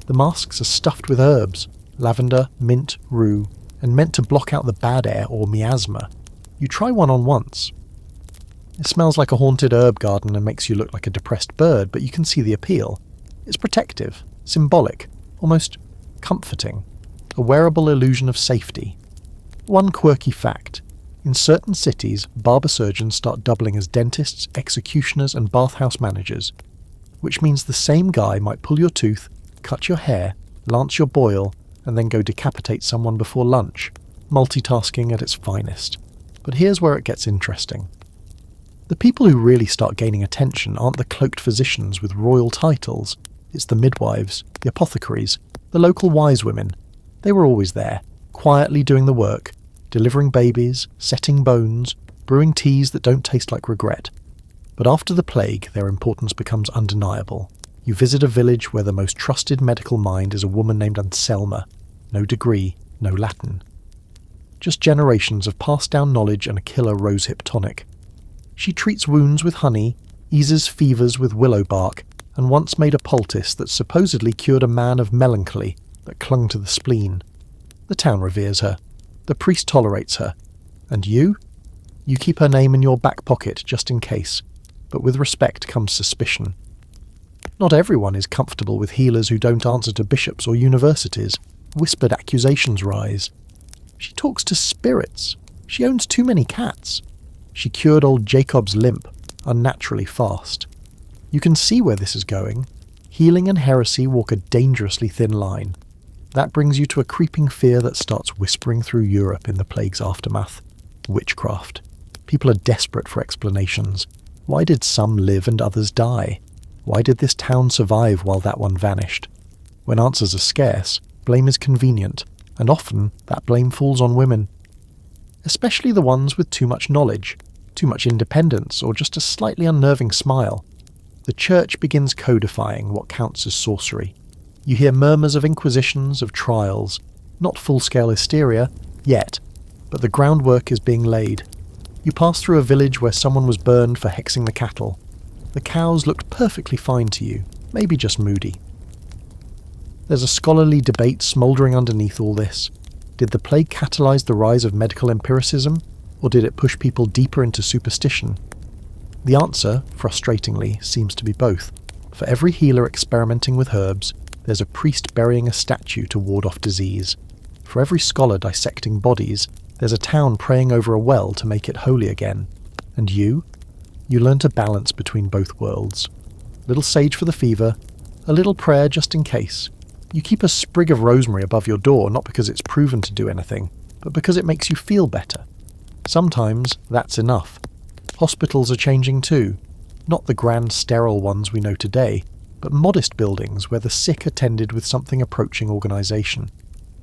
The masks are stuffed with herbs, lavender, mint, rue, and meant to block out the bad air or miasma. You try one on once. It smells like a haunted herb garden and makes you look like a depressed bird, but you can see the appeal. It's protective, symbolic, almost comforting. A wearable illusion of safety. One quirky fact. In certain cities, barber surgeons start doubling as dentists, executioners and bathhouse managers, which means the same guy might pull your tooth, cut your hair, lance your boil, and then go decapitate someone before lunch. Multitasking at its finest. But here's where it gets interesting. The people who really start gaining attention aren't the cloaked physicians with royal titles. It's the midwives, the apothecaries, the local wise women. They were always there, quietly doing the work, delivering babies, setting bones, brewing teas that don't taste like regret. But after the plague, their importance becomes undeniable. You visit a village where the most trusted medical mind is a woman named Anselma. No degree, no Latin. Just generations of passed-down knowledge and a killer rosehip tonic. She treats wounds with honey, eases fevers with willow bark, and once made a poultice that supposedly cured a man of melancholy that clung to the spleen. The town reveres her. The priest tolerates her. And you? You keep her name in your back pocket just in case. But with respect comes suspicion. Not everyone is comfortable with healers who don't answer to bishops or universities. Whispered accusations rise. She talks to spirits. She owns too many cats. She cured old Jacob's limp, unnaturally fast. You can see where this is going. Healing and heresy walk a dangerously thin line. That brings you to a creeping fear that starts whispering through Europe in the plague's aftermath. Witchcraft. People are desperate for explanations. Why did some live and others die? Why did this town survive while that one vanished? When answers are scarce, blame is convenient, and often that blame falls on women. Especially the ones with too much knowledge, too much independence, or just a slightly unnerving smile. The church begins codifying what counts as sorcery. You hear murmurs of inquisitions, of trials, not full-scale hysteria, yet, but the groundwork is being laid. You pass through a village where someone was burned for hexing the cattle. The cows looked perfectly fine to you, maybe just moody. There's a scholarly debate smouldering underneath all this. Did the plague catalyse the rise of medical empiricism, or did it push people deeper into superstition? The answer, frustratingly, seems to be both. For every healer experimenting with herbs, there's a priest burying a statue to ward off disease. For every scholar dissecting bodies, there's a town praying over a well to make it holy again. And you? You learn to balance between both worlds. Little sage for the fever, a little prayer just in case. You keep a sprig of rosemary above your door not because it's proven to do anything, but because it makes you feel better. Sometimes that's enough. Hospitals are changing too. Not the grand sterile ones we know today, but modest buildings where the sick are tended with something approaching organisation.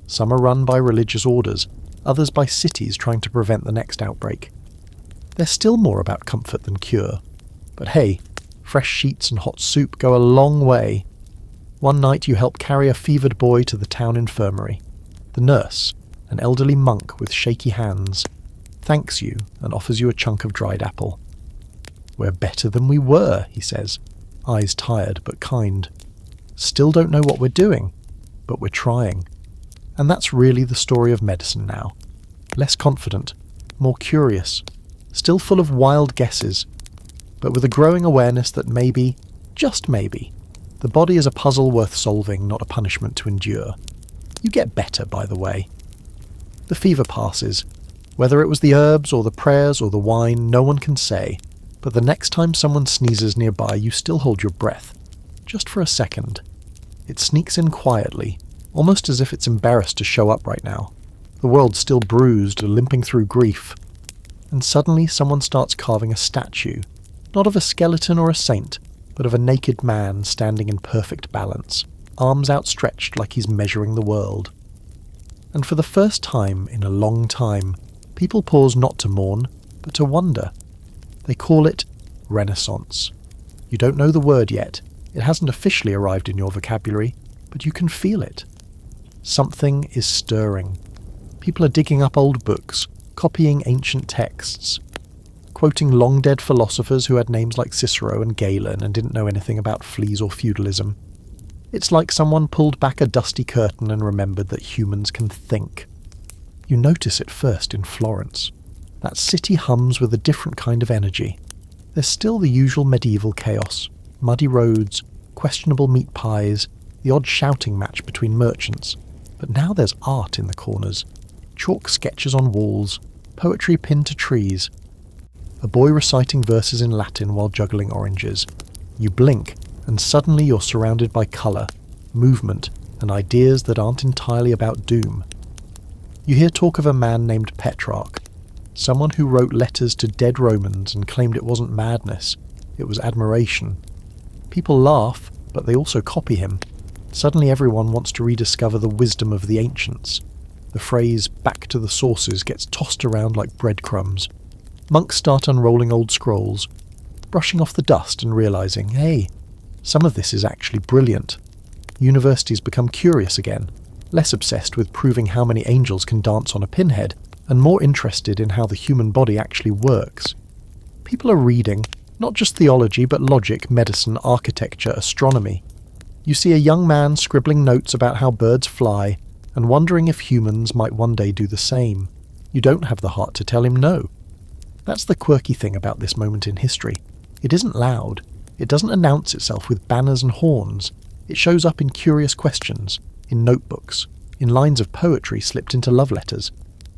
Some are run by religious orders, others by cities trying to prevent the next outbreak. They're still more about comfort than cure. But hey, fresh sheets and hot soup go a long way. One night you help carry a fevered boy to the town infirmary. The nurse, an elderly monk with shaky hands, thanks you and offers you a chunk of dried apple. "We're better than we were," he says, eyes tired but kind. "Still don't know what we're doing, but we're trying." And that's really the story of medicine now. Less confident, more curious, still full of wild guesses, but with a growing awareness that maybe, just maybe, the body is a puzzle worth solving, not a punishment to endure. You get better, by the way. The fever passes. Whether it was the herbs or the prayers or the wine, no one can say, but the next time someone sneezes nearby, you still hold your breath, just for a second. It sneaks in quietly, almost as if it's embarrassed to show up right now. The world's still bruised, limping through grief. And suddenly someone starts carving a statue, not of a skeleton or a saint, but of a naked man standing in perfect balance, arms outstretched like he's measuring the world. And for the first time in a long time, people pause not to mourn, but to wonder. They call it Renaissance. You don't know the word yet. It hasn't officially arrived in your vocabulary, but you can feel it. Something is stirring. People are digging up old books, copying ancient texts, quoting long-dead philosophers who had names like Cicero and Galen and didn't know anything about fleas or feudalism. It's like someone pulled back a dusty curtain and remembered that humans can think. You notice it first in Florence. That city hums with a different kind of energy. There's still the usual medieval chaos, muddy roads, questionable meat pies, the odd shouting match between merchants. But now there's art in the corners. Chalk sketches on walls, poetry pinned to trees. A boy reciting verses in Latin while juggling oranges. You blink, and suddenly you're surrounded by colour, movement, and ideas that aren't entirely about doom. You hear talk of a man named Petrarch, someone who wrote letters to dead Romans and claimed it wasn't madness, it was admiration. People laugh, but they also copy him. Suddenly everyone wants to rediscover the wisdom of the ancients. The phrase "back to the sources" gets tossed around like breadcrumbs. Monks start unrolling old scrolls, brushing off the dust and realising, hey, some of this is actually brilliant. Universities become curious again, less obsessed with proving how many angels can dance on a pinhead, and more interested in how the human body actually works. People are reading, not just theology but logic, medicine, architecture, astronomy. You see a young man scribbling notes about how birds fly, and wondering if humans might one day do the same. You don't have the heart to tell him no. That's the quirky thing about this moment in history. It isn't loud. It doesn't announce itself with banners and horns. It shows up in curious questions, in notebooks, in lines of poetry slipped into love letters.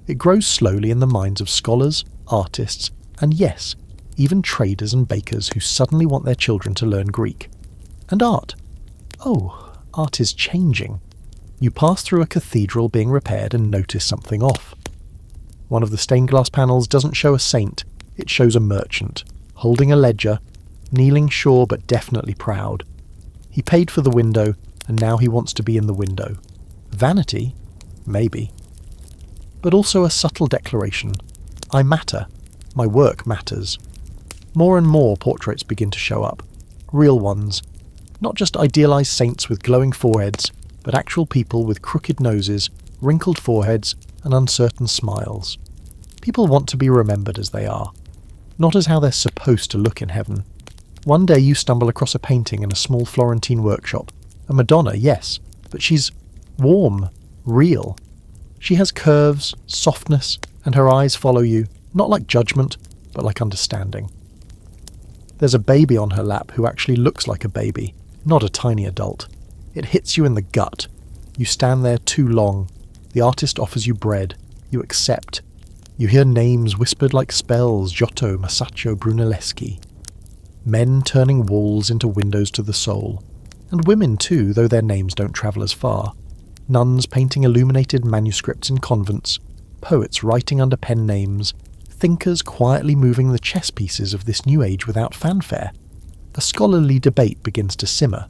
It grows slowly in the minds of scholars, artists, and yes, even traders and bakers who suddenly want their children to learn Greek. And art. Oh, art is changing. You pass through a cathedral being repaired and notice something off. One of the stained glass panels doesn't show a saint, it shows a merchant, holding a ledger, kneeling sure but definitely proud. He paid for the window, and now he wants to be in the window. Vanity? Maybe. But also a subtle declaration. I matter. My work matters. More and more portraits begin to show up. Real ones. Not just idealised saints with glowing foreheads, but actual people with crooked noses, wrinkled foreheads, and uncertain smiles. People want to be remembered as they are, not as how they're supposed to look in heaven. One day you stumble across a painting in a small Florentine workshop. A Madonna, yes, but she's warm, real. She has curves, softness, and her eyes follow you, not like judgment, but like understanding. There's a baby on her lap who actually looks like a baby, not a tiny adult. It hits you in the gut. You stand there too long. The artist offers you bread. You accept. You hear names whispered like spells: Giotto, Masaccio, Brunelleschi. Men turning walls into windows to the soul. And women too, though their names don't travel as far. Nuns painting illuminated manuscripts in convents. Poets writing under pen names. Thinkers quietly moving the chess pieces of this new age without fanfare. A scholarly debate begins to simmer.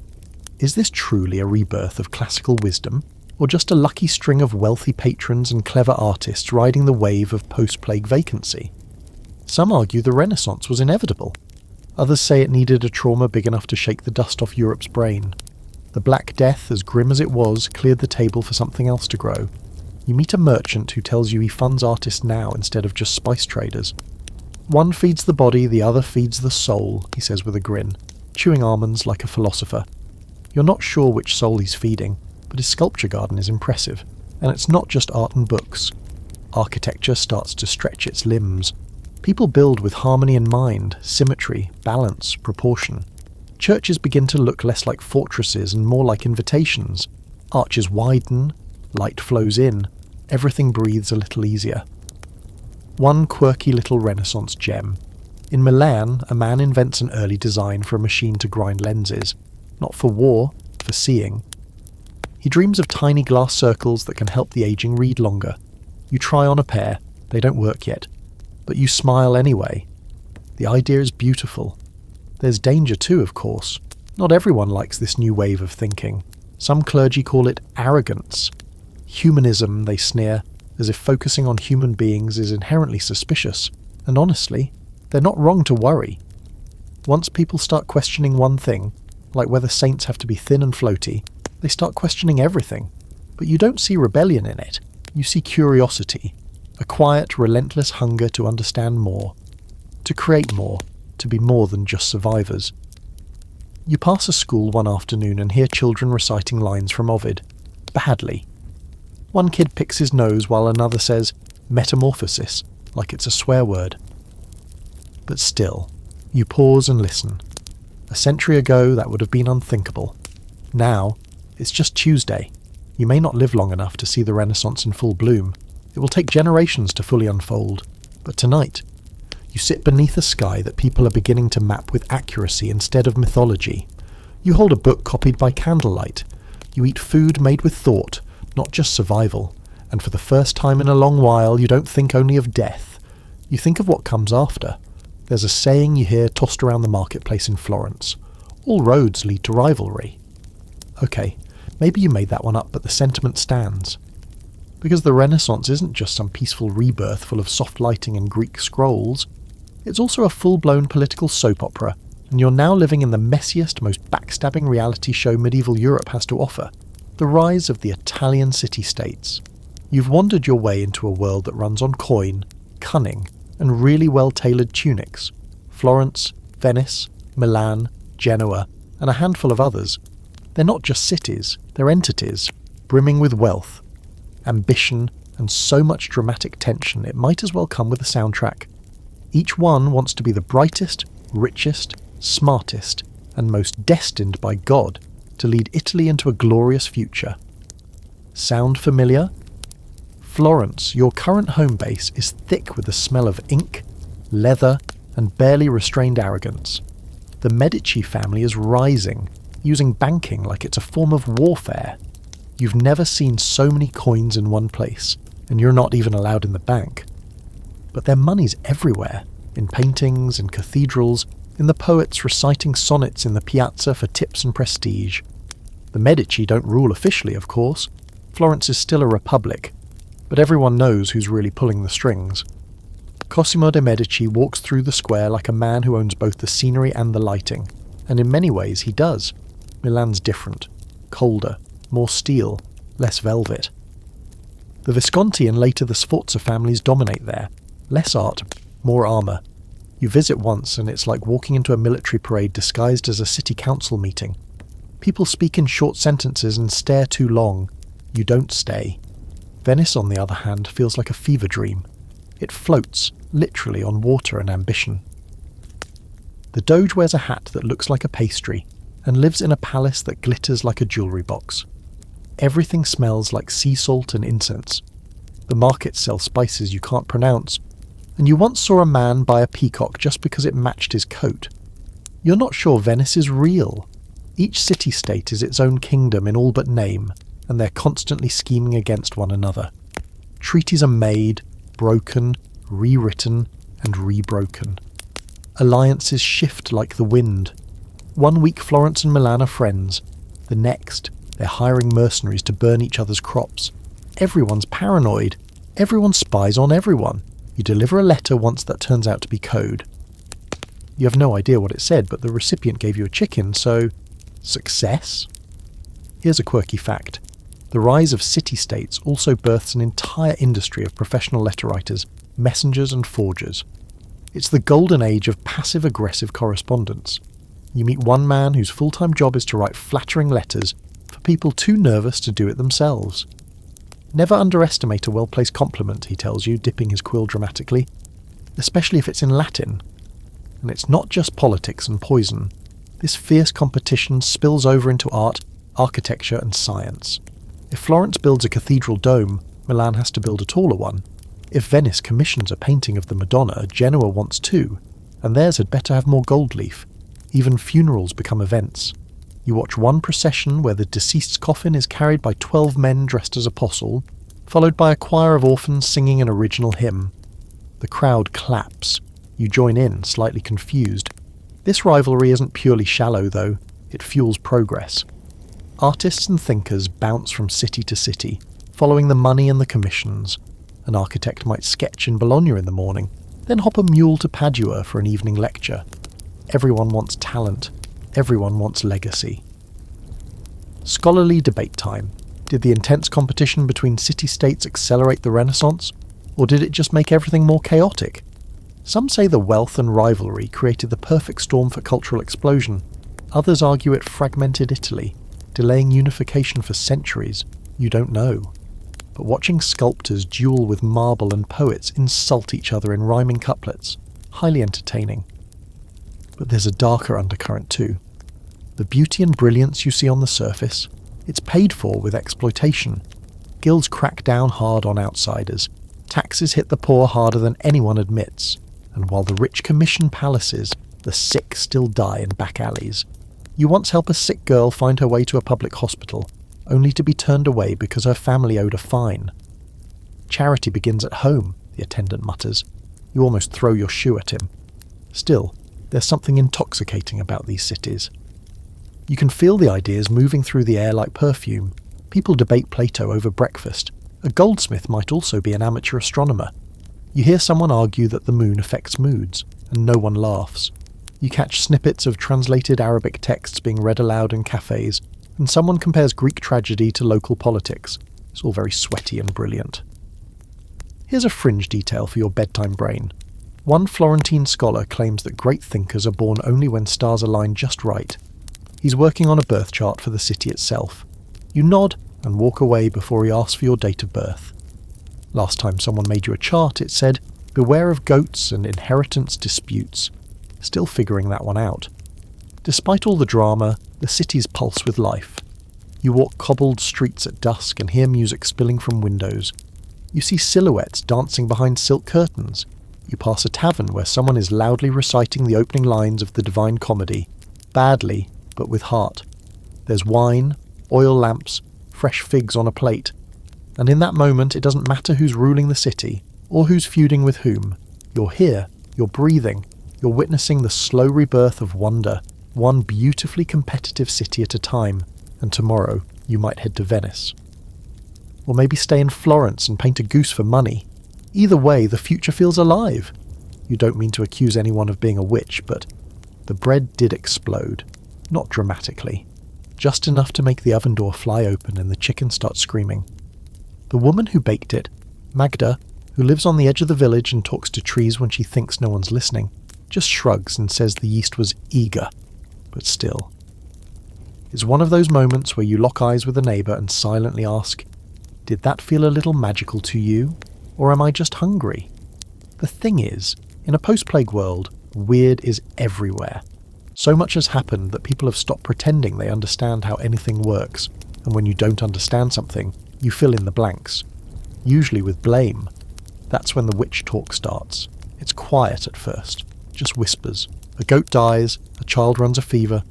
Is this truly a rebirth of classical wisdom, or just a lucky string of wealthy patrons and clever artists riding the wave of post-plague vacancy? Some argue the Renaissance was inevitable. Others say it needed a trauma big enough to shake the dust off Europe's brain. The Black Death, as grim as it was, cleared the table for something else to grow. You meet a merchant who tells you he funds artists now instead of just spice traders. One feeds the body, the other feeds the soul, he says with a grin, chewing almonds like a philosopher. You're not sure which soul he's feeding, but his sculpture garden is impressive, and it's not just art and books. Architecture starts to stretch its limbs. People build with harmony in mind, symmetry, balance, proportion. Churches begin to look less like fortresses and more like invitations. Arches widen, light flows in, everything breathes a little easier. One quirky little Renaissance gem. In Milan, a man invents an early design for a machine to grind lenses. Not for war, for seeing. He dreams of tiny glass circles that can help the aging read longer. You try on a pair, they don't work yet. But you smile anyway. The idea is beautiful. There's danger too, of course. Not everyone likes this new wave of thinking. Some clergy call it arrogance. Humanism, they sneer, as if focusing on human beings is inherently suspicious. And honestly, they're not wrong to worry. Once people start questioning one thing, like whether saints have to be thin and floaty, they start questioning everything. But you don't see rebellion in it. You see curiosity. A quiet, relentless hunger to understand more. To create more. To be more than just survivors. You pass a school one afternoon and hear children reciting lines from Ovid. Badly. One kid picks his nose while another says, metamorphosis, like it's a swear word. But still, you pause and listen. A century ago, that would have been unthinkable. Now, it's just Tuesday. You may not live long enough to see the Renaissance in full bloom. It will take generations to fully unfold. But tonight, you sit beneath a sky that people are beginning to map with accuracy instead of mythology. You hold a book copied by candlelight. You eat food made with thought, not just survival. And for the first time in a long while, you don't think only of death. You think of what comes after. There's a saying you hear tossed around the marketplace in Florence. All roads lead to rivalry. Okay, maybe you made that one up, but the sentiment stands. Because the Renaissance isn't just some peaceful rebirth full of soft lighting and Greek scrolls. It's also a full-blown political soap opera, and you're now living in the messiest, most backstabbing reality show medieval Europe has to offer. The rise of the Italian city-states. You've wandered your way into a world that runs on coin, cunning, and really well-tailored tunics. Florence, Venice, Milan, Genoa, and a handful of others. They're not just cities, they're entities, brimming with wealth, ambition, and so much dramatic tension it might as well come with a soundtrack. Each one wants to be the brightest, richest, smartest, and most destined by God to lead Italy into a glorious future. Sound familiar? Florence, your current home base, is thick with the smell of ink, leather, and barely restrained arrogance. The Medici family is rising, using banking like it's a form of warfare. You've never seen so many coins in one place, and you're not even allowed in the bank. But their money's everywhere, in paintings, in cathedrals, in the poets reciting sonnets in the piazza for tips and prestige. The Medici don't rule officially, of course. Florence is still a republic, but everyone knows who's really pulling the strings. Cosimo de' Medici walks through the square like a man who owns both the scenery and the lighting. And in many ways he does. Milan's different, colder, more steel, less velvet. The Visconti and later the Sforza families dominate there. Less art, more armour. You visit once and it's like walking into a military parade disguised as a city council meeting. People speak in short sentences and stare too long. You don't stay. Venice, on the other hand, feels like a fever dream. It floats, literally, on water and ambition. The Doge wears a hat that looks like a pastry and lives in a palace that glitters like a jewellery box. Everything smells like sea salt and incense. The markets sell spices you can't pronounce, and you once saw a man buy a peacock just because it matched his coat. You're not sure Venice is real. Each city-state is its own kingdom in all but name, and they're constantly scheming against one another. Treaties are made, broken, rewritten, and rebroken. Alliances shift like the wind. One week Florence and Milan are friends. The next, they're hiring mercenaries to burn each other's crops. Everyone's paranoid. Everyone spies on everyone. You deliver a letter once that turns out to be code. You have no idea what it said, but the recipient gave you a chicken, so... success? Here's a quirky fact. The rise of city-states also births an entire industry of professional letter writers, messengers and forgers. It's the golden age of passive-aggressive correspondence. You meet one man whose full-time job is to write flattering letters for people too nervous to do it themselves. Never underestimate a well-placed compliment, he tells you, dipping his quill dramatically, especially if it's in Latin. And it's not just politics and poison. This fierce competition spills over into art, architecture and science. If Florence builds a cathedral dome, Milan has to build a taller one. If Venice commissions a painting of the Madonna, Genoa wants two, and theirs had better have more gold leaf. Even funerals become events. You watch one procession where the deceased's coffin is carried by 12 men dressed as apostle, followed by a choir of orphans singing an original hymn. The crowd claps. You join in, slightly confused. This rivalry isn't purely shallow, though. It fuels progress. Artists and thinkers bounce from city to city, following the money and the commissions. An architect might sketch in Bologna in the morning, then hop a mule to Padua for an evening lecture. Everyone wants talent. Everyone wants legacy. Scholarly debate time. Did the intense competition between city-states accelerate the Renaissance, or did it just make everything more chaotic? Some say the wealth and rivalry created the perfect storm for cultural explosion. Others argue it fragmented Italy, delaying unification for centuries. You don't know. But watching sculptors duel with marble and poets insult each other in rhyming couplets, highly entertaining. But there's a darker undercurrent too. The beauty and brilliance you see on the surface, it's paid for with exploitation. Guilds crack down hard on outsiders. Taxes hit the poor harder than anyone admits. And while the rich commission palaces, the sick still die in back alleys. You once help a sick girl find her way to a public hospital, only to be turned away because her family owed a fine. Charity begins at home, the attendant mutters. You almost throw your shoe at him. Still, there's something intoxicating about these cities. You can feel the ideas moving through the air like perfume. People debate Plato over breakfast. A goldsmith might also be an amateur astronomer. You hear someone argue that the moon affects moods, and no one laughs. You catch snippets of translated Arabic texts being read aloud in cafes, and someone compares Greek tragedy to local politics. It's all very sweaty and brilliant. Here's a fringe detail for your bedtime brain. One Florentine scholar claims that great thinkers are born only when stars align just right. He's working on a birth chart for the city itself. You nod and walk away before he asks for your date of birth. Last time someone made you a chart, it said, "Beware of goats and inheritance disputes." Still figuring that one out. Despite all the drama, the cities pulse with life. You walk cobbled streets at dusk and hear music spilling from windows. You see silhouettes dancing behind silk curtains. You pass a tavern where someone is loudly reciting the opening lines of the Divine Comedy. Badly, but with heart. There's wine, oil lamps, fresh figs on a plate. And in that moment, it doesn't matter who's ruling the city, or who's feuding with whom. You're here, you're breathing, you're witnessing the slow rebirth of wonder, one beautifully competitive city at a time, and tomorrow you might head to Venice. Or maybe stay in Florence and paint a goose for money. Either way, the future feels alive. You don't mean to accuse anyone of being a witch, but The bread did explode, not dramatically, just enough to make the oven door fly open and the chicken start screaming. The woman who baked it, Magda, who lives on the edge of the village and talks to trees when she thinks no one's listening, just shrugs and says the yeast was eager, but still. It's one of those moments where you lock eyes with a neighbour and silently ask, did that feel a little magical to you, or am I just hungry? The thing is, in a post-plague world, weird is everywhere. So much has happened that people have stopped pretending they understand how anything works, and when you don't understand something, you fill in the blanks. Usually with blame. That's when the witch talk starts. It's quiet at first, just whispers. A goat dies, a child runs a fever,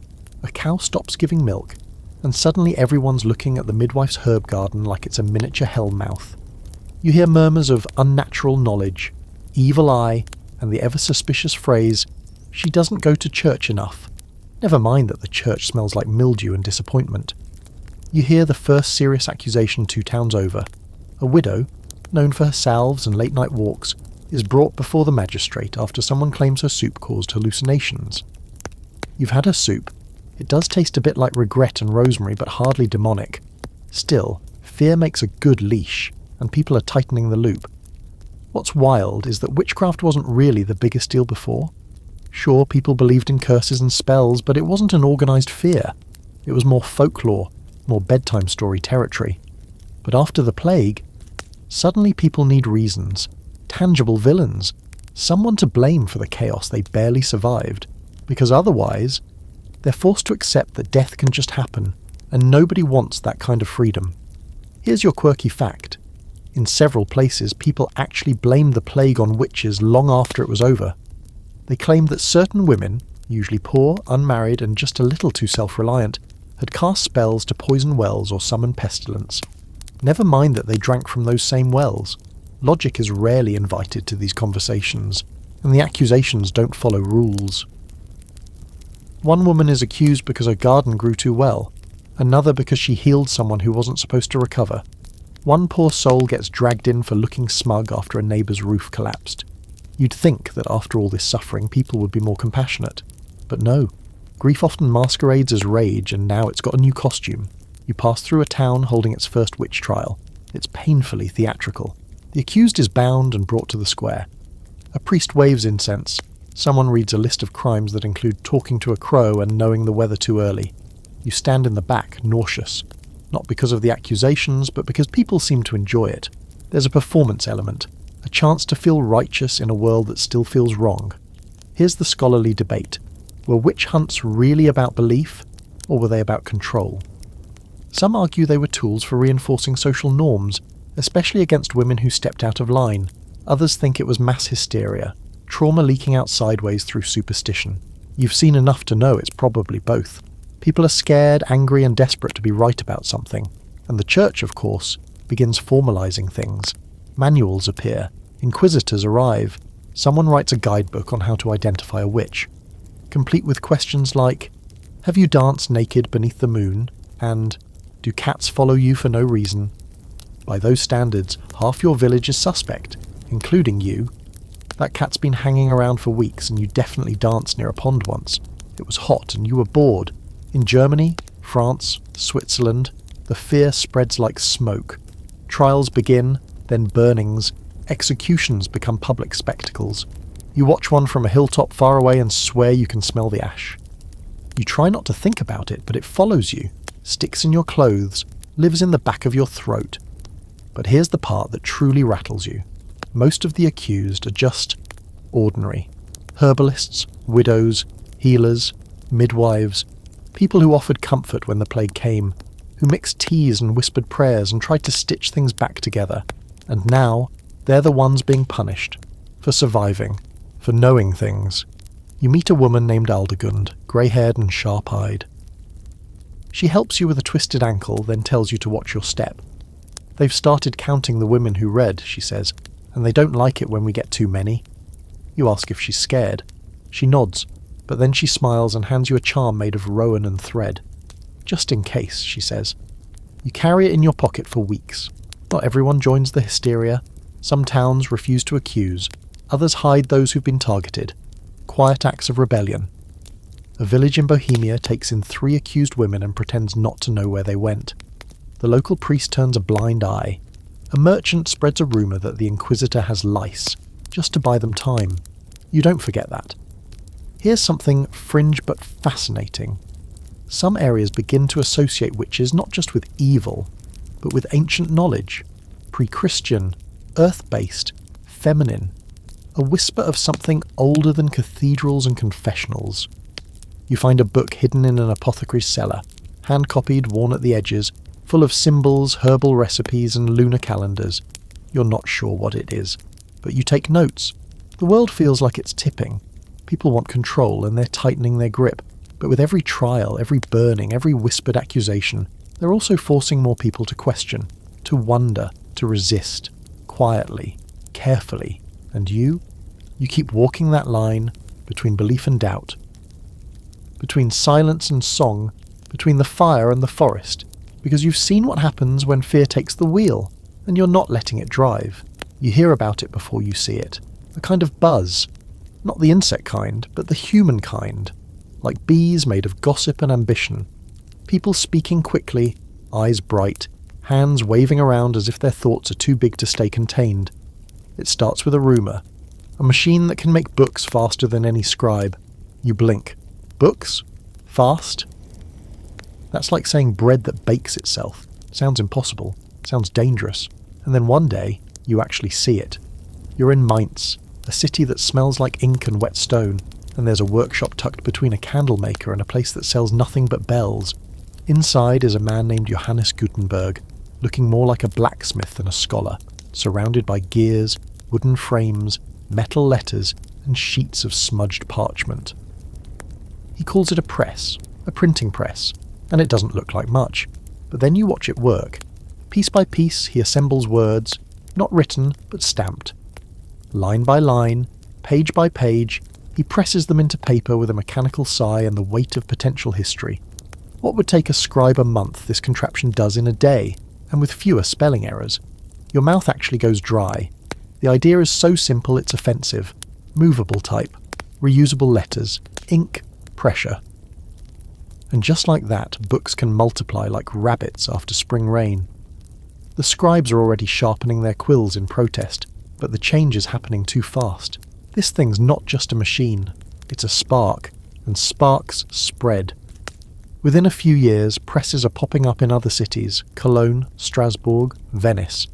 a cow stops giving milk, and suddenly everyone's looking at the midwife's herb garden like it's a miniature hellmouth. You hear murmurs of unnatural knowledge, evil eye, and the ever-suspicious phrase, she doesn't go to church enough. Never mind that the church smells like mildew and disappointment. You hear the first serious accusation 2 towns over. A widow, known for her salves and late-night walks, is brought before the magistrate after someone claims her soup caused hallucinations. You've had her soup. It does taste a bit like regret and rosemary, but hardly demonic. Still, fear makes a good leash, and people are tightening the loop. What's wild is that witchcraft wasn't really the biggest deal before. Sure, people believed in curses and spells, but it wasn't an organised fear. It was more folklore, more bedtime story territory. But after the plague, suddenly people need reasons, tangible villains, someone to blame for the chaos they barely survived, because otherwise, they're forced to accept that death can just happen, and nobody wants that kind of freedom. Here's your quirky fact. In several places, people actually blamed the plague on witches long after it was over. They claimed that certain women, usually poor, unmarried, and just a little too self-reliant, had cast spells to poison wells or summon pestilence. Never mind that they drank from those same wells. Logic is rarely invited to these conversations, and the accusations don't follow rules. One woman is accused because her garden grew too well, another because she healed someone who wasn't supposed to recover. One poor soul gets dragged in for looking smug after a neighbour's roof collapsed. You'd think that after all this suffering people would be more compassionate. But no. Grief often masquerades as rage, and now it's got a new costume. You pass through a town holding its first witch trial. It's painfully theatrical. The accused is bound and brought to the square. A priest waves incense. Someone reads a list of crimes that include talking to a crow and knowing the weather too early. You stand in the back, nauseous. Not because of the accusations, but because people seem to enjoy it. There's a performance element, a chance to feel righteous in a world that still feels wrong. Here's the scholarly debate. Were witch hunts really about belief, or were they about control? Some argue they were tools for reinforcing social norms, especially against women who stepped out of line. Others think it was mass hysteria, trauma leaking out sideways through superstition. You've seen enough to know it's probably both. People are scared, angry, and desperate to be right about something. And the church, of course, begins formalising things. Manuals appear. Inquisitors arrive. Someone writes a guidebook on how to identify a witch, complete with questions like, have you danced naked beneath the moon? And, do cats follow you for no reason? By those standards, half your village is suspect, including you. That cat's been hanging around for weeks and you definitely danced near a pond once. It was hot and you were bored. In Germany, France, Switzerland, the fear spreads like smoke. Trials begin, then burnings, executions become public spectacles. You watch one from a hilltop far away and swear you can smell the ash. You try not to think about it, but it follows you, sticks in your clothes, lives in the back of your throat. But here's the part that truly rattles you. Most of the accused are just ordinary. Herbalists, widows, healers, midwives, people who offered comfort when the plague came, who mixed teas and whispered prayers and tried to stitch things back together. And now, they're the ones being punished. For surviving. For knowing things. You meet a woman named Aldegund, grey-haired and sharp-eyed. She helps you with a twisted ankle, then tells you to watch your step. They've started counting the women who read, she says, and they don't like it when we get too many. You ask if she's scared. She nods, but then she smiles and hands you a charm made of rowan and thread. Just in case, she says. You carry it in your pocket for weeks. Not everyone joins the hysteria. Some towns refuse to accuse. Others hide those who've been targeted. Quiet acts of rebellion. A village in Bohemia takes in 3 accused women and pretends not to know where they went. The local priest turns a blind eye. A merchant spreads a rumour that the Inquisitor has lice, just to buy them time. You don't forget that. Here's something fringe but fascinating. Some areas begin to associate witches not just with evil, but with ancient knowledge, pre-Christian, earth-based, feminine, a whisper of something older than cathedrals and confessionals. You find a book hidden in an apothecary's cellar, hand-copied, worn at the edges, full of symbols, herbal recipes and lunar calendars. You're not sure what it is, but you take notes. The world feels like it's tipping. People want control and they're tightening their grip, but with every trial, every burning, every whispered accusation, they're also forcing more people to question, to wonder, to resist, quietly, carefully. And you keep walking that line between belief and doubt, between silence and song, between the fire and the forest, because you've seen what happens when fear takes the wheel, and you're not letting it drive. You hear about it before you see it. A kind of buzz. Not the insect kind, but the human kind. Like bees made of gossip and ambition. People speaking quickly, eyes bright, hands waving around as if their thoughts are too big to stay contained. It starts with a rumour. A machine that can make books faster than any scribe. You blink. Books? Fast? That's like saying bread that bakes itself. Sounds impossible. Sounds dangerous. And then one day, you actually see it. You're in Mainz, a city that smells like ink and wet stone, and there's a workshop tucked between a candle maker and a place that sells nothing but bells. Inside is a man named Johannes Gutenberg, looking more like a blacksmith than a scholar, surrounded by gears, wooden frames, metal letters, and sheets of smudged parchment. He calls it a press, a printing press, and it doesn't look like much. But then you watch it work. Piece by piece, he assembles words, not written, but stamped. Line by line, page by page, he presses them into paper with a mechanical sigh and the weight of potential history. What would take a scribe a month, this contraption does in a day, and with fewer spelling errors. Your mouth actually goes dry. The idea is so simple it's offensive. Movable type, reusable letters, ink, pressure. And just like that, books can multiply like rabbits after spring rain. The scribes are already sharpening their quills in protest, but the change is happening too fast. This thing's not just a machine, it's a spark, and sparks spread. Within a few years, presses are popping up in other cities, Cologne, Strasbourg, Venice.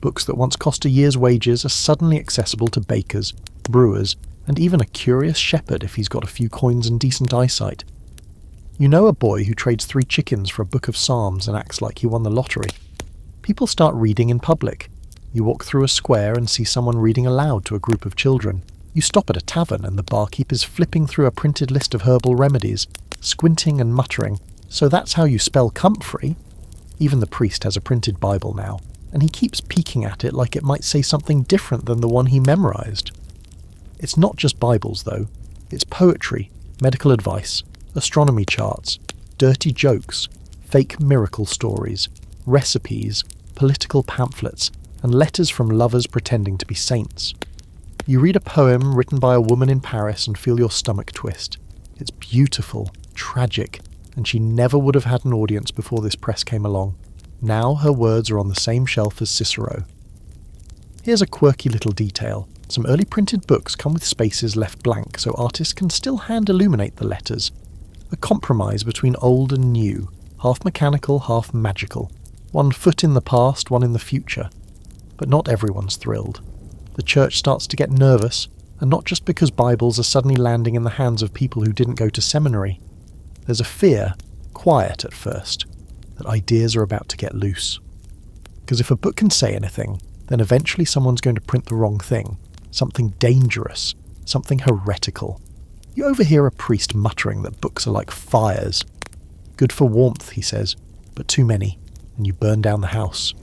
Books that once cost a year's wages are suddenly accessible to bakers, brewers, and even a curious shepherd if he's got a few coins and decent eyesight. You know a boy who trades 3 chickens for a book of psalms and acts like he won the lottery. People start reading in public. You walk through a square and see someone reading aloud to a group of children. You stop at a tavern and the barkeep is flipping through a printed list of herbal remedies, squinting and muttering, "So that's how you spell comfrey?" Even the priest has a printed Bible now, and he keeps peeking at it like it might say something different than the one he memorized. It's not just Bibles, though. It's poetry, medical advice, astronomy charts, dirty jokes, fake miracle stories, recipes, political pamphlets, and letters from lovers pretending to be saints. You read a poem written by a woman in Paris and feel your stomach twist. It's beautiful, tragic, and she never would have had an audience before this press came along. Now her words are on the same shelf as Cicero. Here's a quirky little detail. Some early printed books come with spaces left blank so artists can still hand-illuminate the letters. A compromise between old and new, half mechanical, half magical. One foot in the past, one in the future. But not everyone's thrilled. The church starts to get nervous, and not just because Bibles are suddenly landing in the hands of people who didn't go to seminary. There's a fear, quiet at first, that ideas are about to get loose. Because if a book can say anything, then eventually someone's going to print the wrong thing. Something dangerous, something heretical. You overhear a priest muttering that books are like fires. Good for warmth, he says, but too many, and you burn down the house.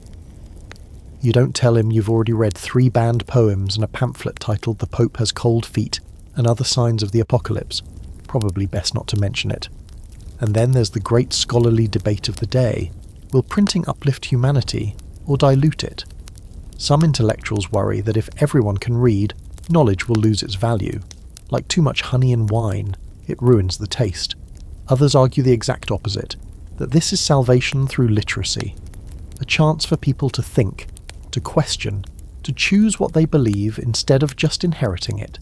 You don't tell him you've already read 3 banned poems and a pamphlet titled "The Pope Has Cold Feet" and other signs of the apocalypse. Probably best not to mention it. And then there's the great scholarly debate of the day. Will printing uplift humanity or dilute it? Some intellectuals worry that if everyone can read, knowledge will lose its value, like too much honey in wine. It ruins the taste. Others argue the exact opposite, that this is salvation through literacy, a chance for people to think, to question, to choose what they believe instead of just inheriting it.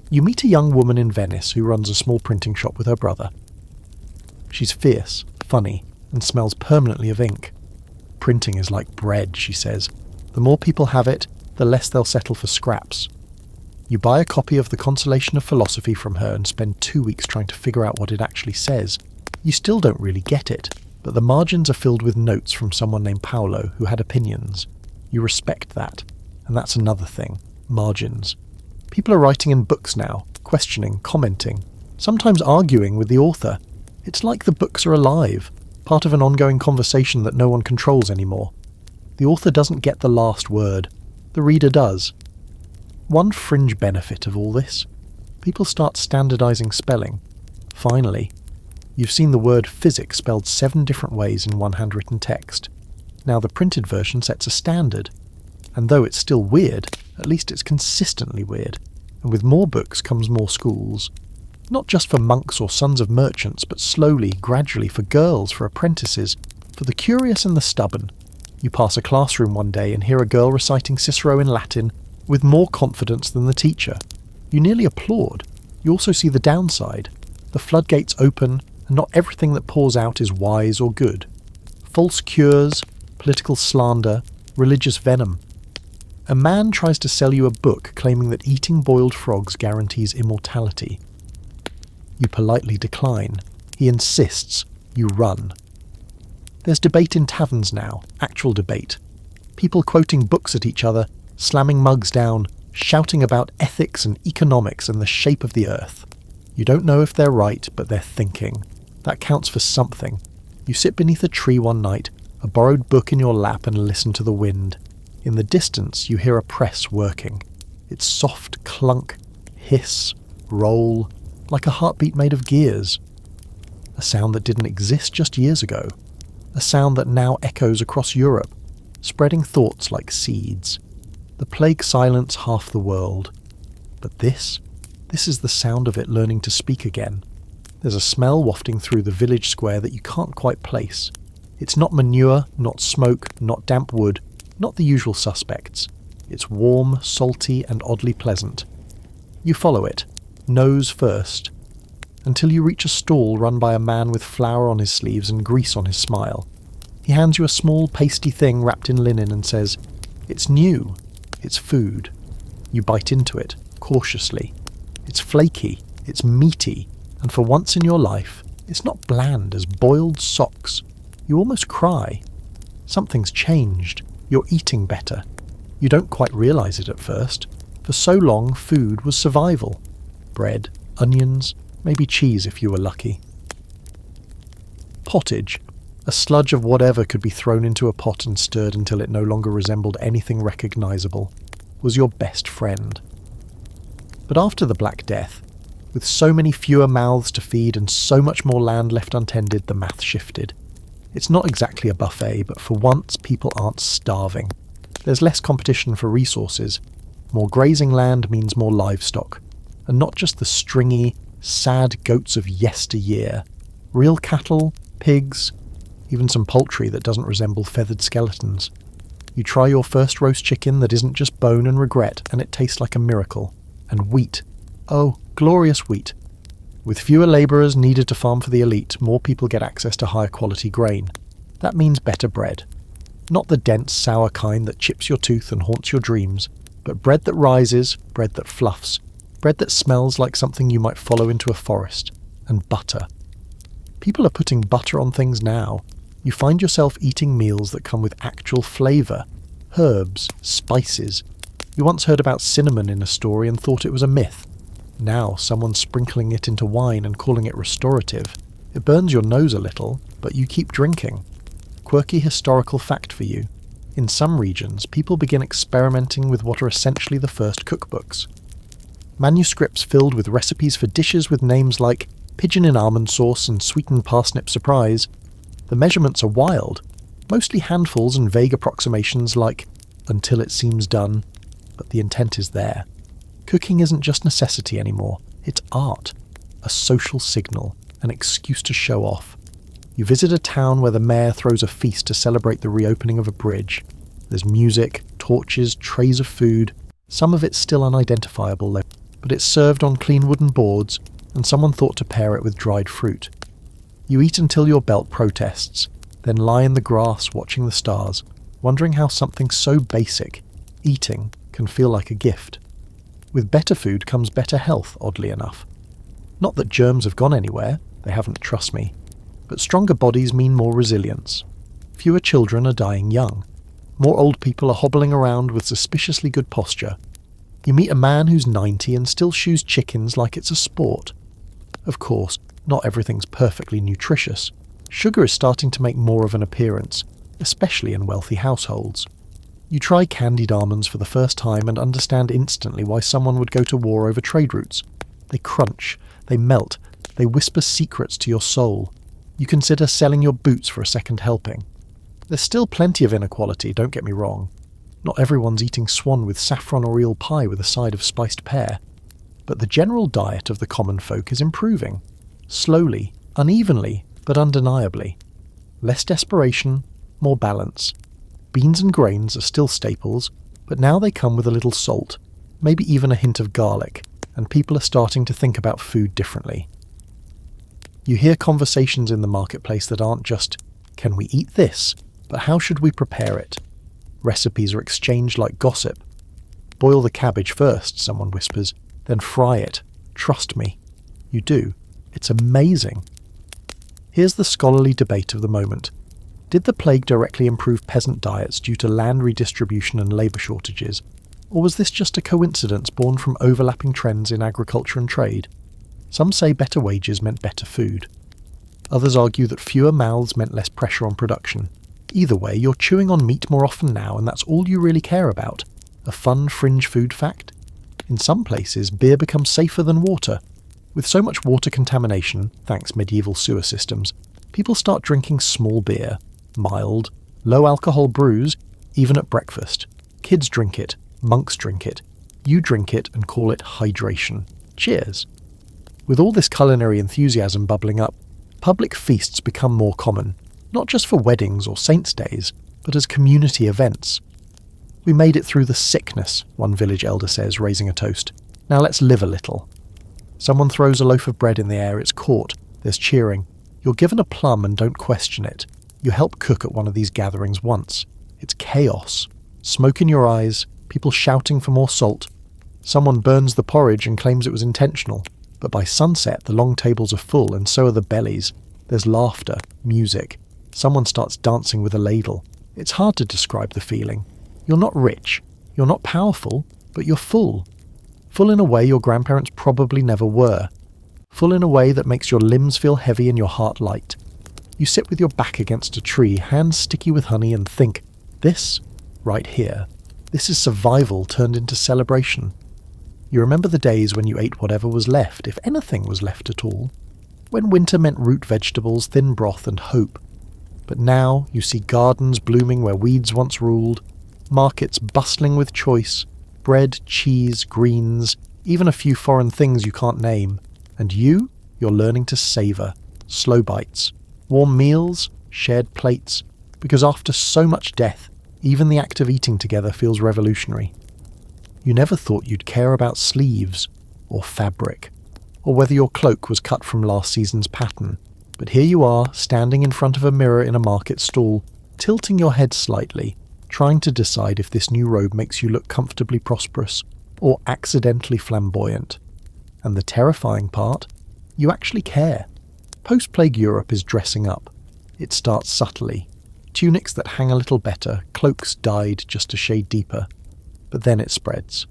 You meet a young woman in Venice who runs a small printing shop with her brother. She's fierce, funny, and smells permanently of ink. Printing is like bread, she says. The more people have it, the less they'll settle for scraps. You buy a copy of The Consolation of Philosophy from her and spend 2 weeks trying to figure out what it actually says. You still don't really get it, but the margins are filled with notes from someone named Paolo who had opinions. You respect that. And that's another thing. Margins. People are writing in books now, questioning, commenting, sometimes arguing with the author. It's like the books are alive, part of an ongoing conversation that no one controls anymore. The author doesn't get the last word. The reader does. One fringe benefit of all this: people start standardizing spelling. Finally. You've seen the word physics spelled 7 different ways in one handwritten text. Now the printed version sets a standard. And though it's still weird, at least it's consistently weird. And with more books comes more schools. Not just for monks or sons of merchants, but slowly, gradually for girls, for apprentices, for the curious and the stubborn. You pass a classroom one day and hear a girl reciting Cicero in Latin with more confidence than the teacher. You nearly applaud. You also see the downside. The floodgates open, and not everything that pours out is wise or good. False cures, political slander, religious venom. A man tries to sell you a book claiming that eating boiled frogs guarantees immortality. You politely decline. He insists. You run. There's debate in taverns now, actual debate. People quoting books at each other, slamming mugs down, shouting about ethics and economics and the shape of the earth. You don't know if they're right, but they're thinking. That counts for something. You sit beneath a tree one night, a borrowed book in your lap, and listen to the wind. In the distance, you hear a press working. Its soft clunk, hiss, roll, like a heartbeat made of gears. A sound that didn't exist just years ago. A sound that now echoes across Europe, spreading thoughts like seeds. The plague silence half the world. But this is the sound of it learning to speak again. There's a smell wafting through the village square that you can't quite place. It's not manure, not smoke, not damp wood, not the usual suspects. It's warm, salty, and oddly pleasant. You follow it, nose first, until you reach a stall run by a man with flour on his sleeves and grease on his smile. He hands you a small pasty thing wrapped in linen and says, "It's new. It's food." You bite into it, cautiously. It's flaky, it's meaty, and for once in your life, it's not bland as boiled socks. You almost cry. Something's changed. You're eating better. You don't quite realize it at first. For so long, food was survival. Bread, onions, maybe cheese if you were lucky. Pottage, a sludge of whatever could be thrown into a pot and stirred until it no longer resembled anything recognizable, was your best friend. But after the Black Death, with so many fewer mouths to feed and so much more land left untended, the math shifted. It's not exactly a buffet, but for once people aren't starving. There's less competition for resources. More grazing land means more livestock. And not just the stringy, sad goats of yesteryear. Real cattle, pigs, even some poultry that doesn't resemble feathered skeletons. You try your first roast chicken that isn't just bone and regret, and it tastes like a miracle. And wheat. Oh, glorious wheat. With fewer labourers needed to farm for the elite, more people get access to higher quality grain. That means better bread. Not the dense, sour kind that chips your tooth and haunts your dreams, but bread that rises, bread that fluffs, bread that smells like something you might follow into a forest. And butter. People are putting butter on things now. You find yourself eating meals that come with actual flavour. Herbs, spices. You once heard about cinnamon in a story and thought it was a myth. Now someone's sprinkling it into wine and calling it restorative. It burns your nose a little, but you keep drinking. Quirky historical fact for you. In some regions, people begin experimenting with what are essentially the first cookbooks. Manuscripts filled with recipes for dishes with names like pigeon in almond sauce and sweetened parsnip surprise. The measurements are wild, mostly handfuls and vague approximations like until it seems done, but the intent is there. Cooking isn't just necessity anymore, it's art. a social signal, an excuse to show off. You visit a town where the mayor throws a feast to celebrate the reopening of a bridge. There's music, torches, trays of food, some of it's still unidentifiable though, but it's served on clean wooden boards, and someone thought to pair it with dried fruit. You eat until your belt protests, then lie in the grass watching the stars, wondering how something so basic, eating, can feel like a gift. With better food comes better health, oddly enough. Not that germs have gone anywhere, they haven't, trust me, but stronger bodies mean more resilience. Fewer children are dying young. More old people are hobbling around with suspiciously good posture. You meet a man who's 90 and still shoes chickens like it's a sport. Of course, not everything's perfectly nutritious. Sugar is starting to make more of an appearance, especially in wealthy households. You try candied almonds for the first time and understand instantly why someone would go to war over trade routes. They crunch, they melt, they whisper secrets to your soul. You consider selling your boots for a second helping. There's still plenty of inequality, don't get me wrong. Not everyone's eating swan with saffron or eel pie with a side of spiced pear. But the general diet of the common folk is improving. Slowly, unevenly, but undeniably. Less desperation, more balance. Beans and grains are still staples, but now they come with a little salt, maybe even a hint of garlic, and people are starting to think about food differently. You hear conversations in the marketplace that aren't just, can we eat this, but how should we prepare it? Recipes are exchanged like gossip. Boil the cabbage first, someone whispers, then fry it. Trust me. You do. It's amazing. Here's the scholarly debate of the moment. Did the plague directly improve peasant diets due to land redistribution and labour shortages, or was this just a coincidence born from overlapping trends in agriculture and trade? Some say better wages meant better food. Others argue that fewer mouths meant less pressure on production. Either way, you're chewing on meat more often now, and that's all you really care about. A fun fringe food fact? In some places, beer becomes safer than water. With so much water contamination, thanks medieval sewer systems, people start drinking small beer, mild, low-alcohol brews, even at breakfast. Kids drink it, monks drink it. You drink it and call it hydration. Cheers. With all this culinary enthusiasm bubbling up, public feasts become more common, not just for weddings or saints' days, but as community events. We made it through the sickness, one village elder says, raising a toast. Now let's live a little. Someone throws a loaf of bread in the air, it's caught, there's cheering. You're given a plum and don't question it. You help cook at one of these gatherings once. It's chaos. Smoke in your eyes, people shouting for more salt. Someone burns the porridge and claims it was intentional. But by sunset, the long tables are full, and so are the bellies. There's laughter, music. Someone starts dancing with a ladle. It's hard to describe the feeling. You're not rich, you're not powerful, but you're full. Full in a way your grandparents probably never were. Full in a way that makes your limbs feel heavy and your heart light. You sit with your back against a tree, hands sticky with honey, and think, this, right here, this is survival turned into celebration. You remember the days when you ate whatever was left, if anything was left at all. When winter meant root vegetables, thin broth, and hope. But now you see gardens blooming where weeds once ruled, markets bustling with choice, bread, cheese, greens, even a few foreign things you can't name. And you're learning to savour. Slow bites. Warm meals, shared plates. Because after so much death, even the act of eating together feels revolutionary. You never thought you'd care about sleeves, or fabric, or whether your cloak was cut from last season's pattern. But here you are, standing in front of a mirror in a market stall, tilting your head slightly, trying to decide if this new robe makes you look comfortably prosperous, or accidentally flamboyant. And the terrifying part? You actually care. Post-plague Europe is dressing up. It starts subtly. Tunics that hang a little better, cloaks dyed just a shade deeper. But then it spreads.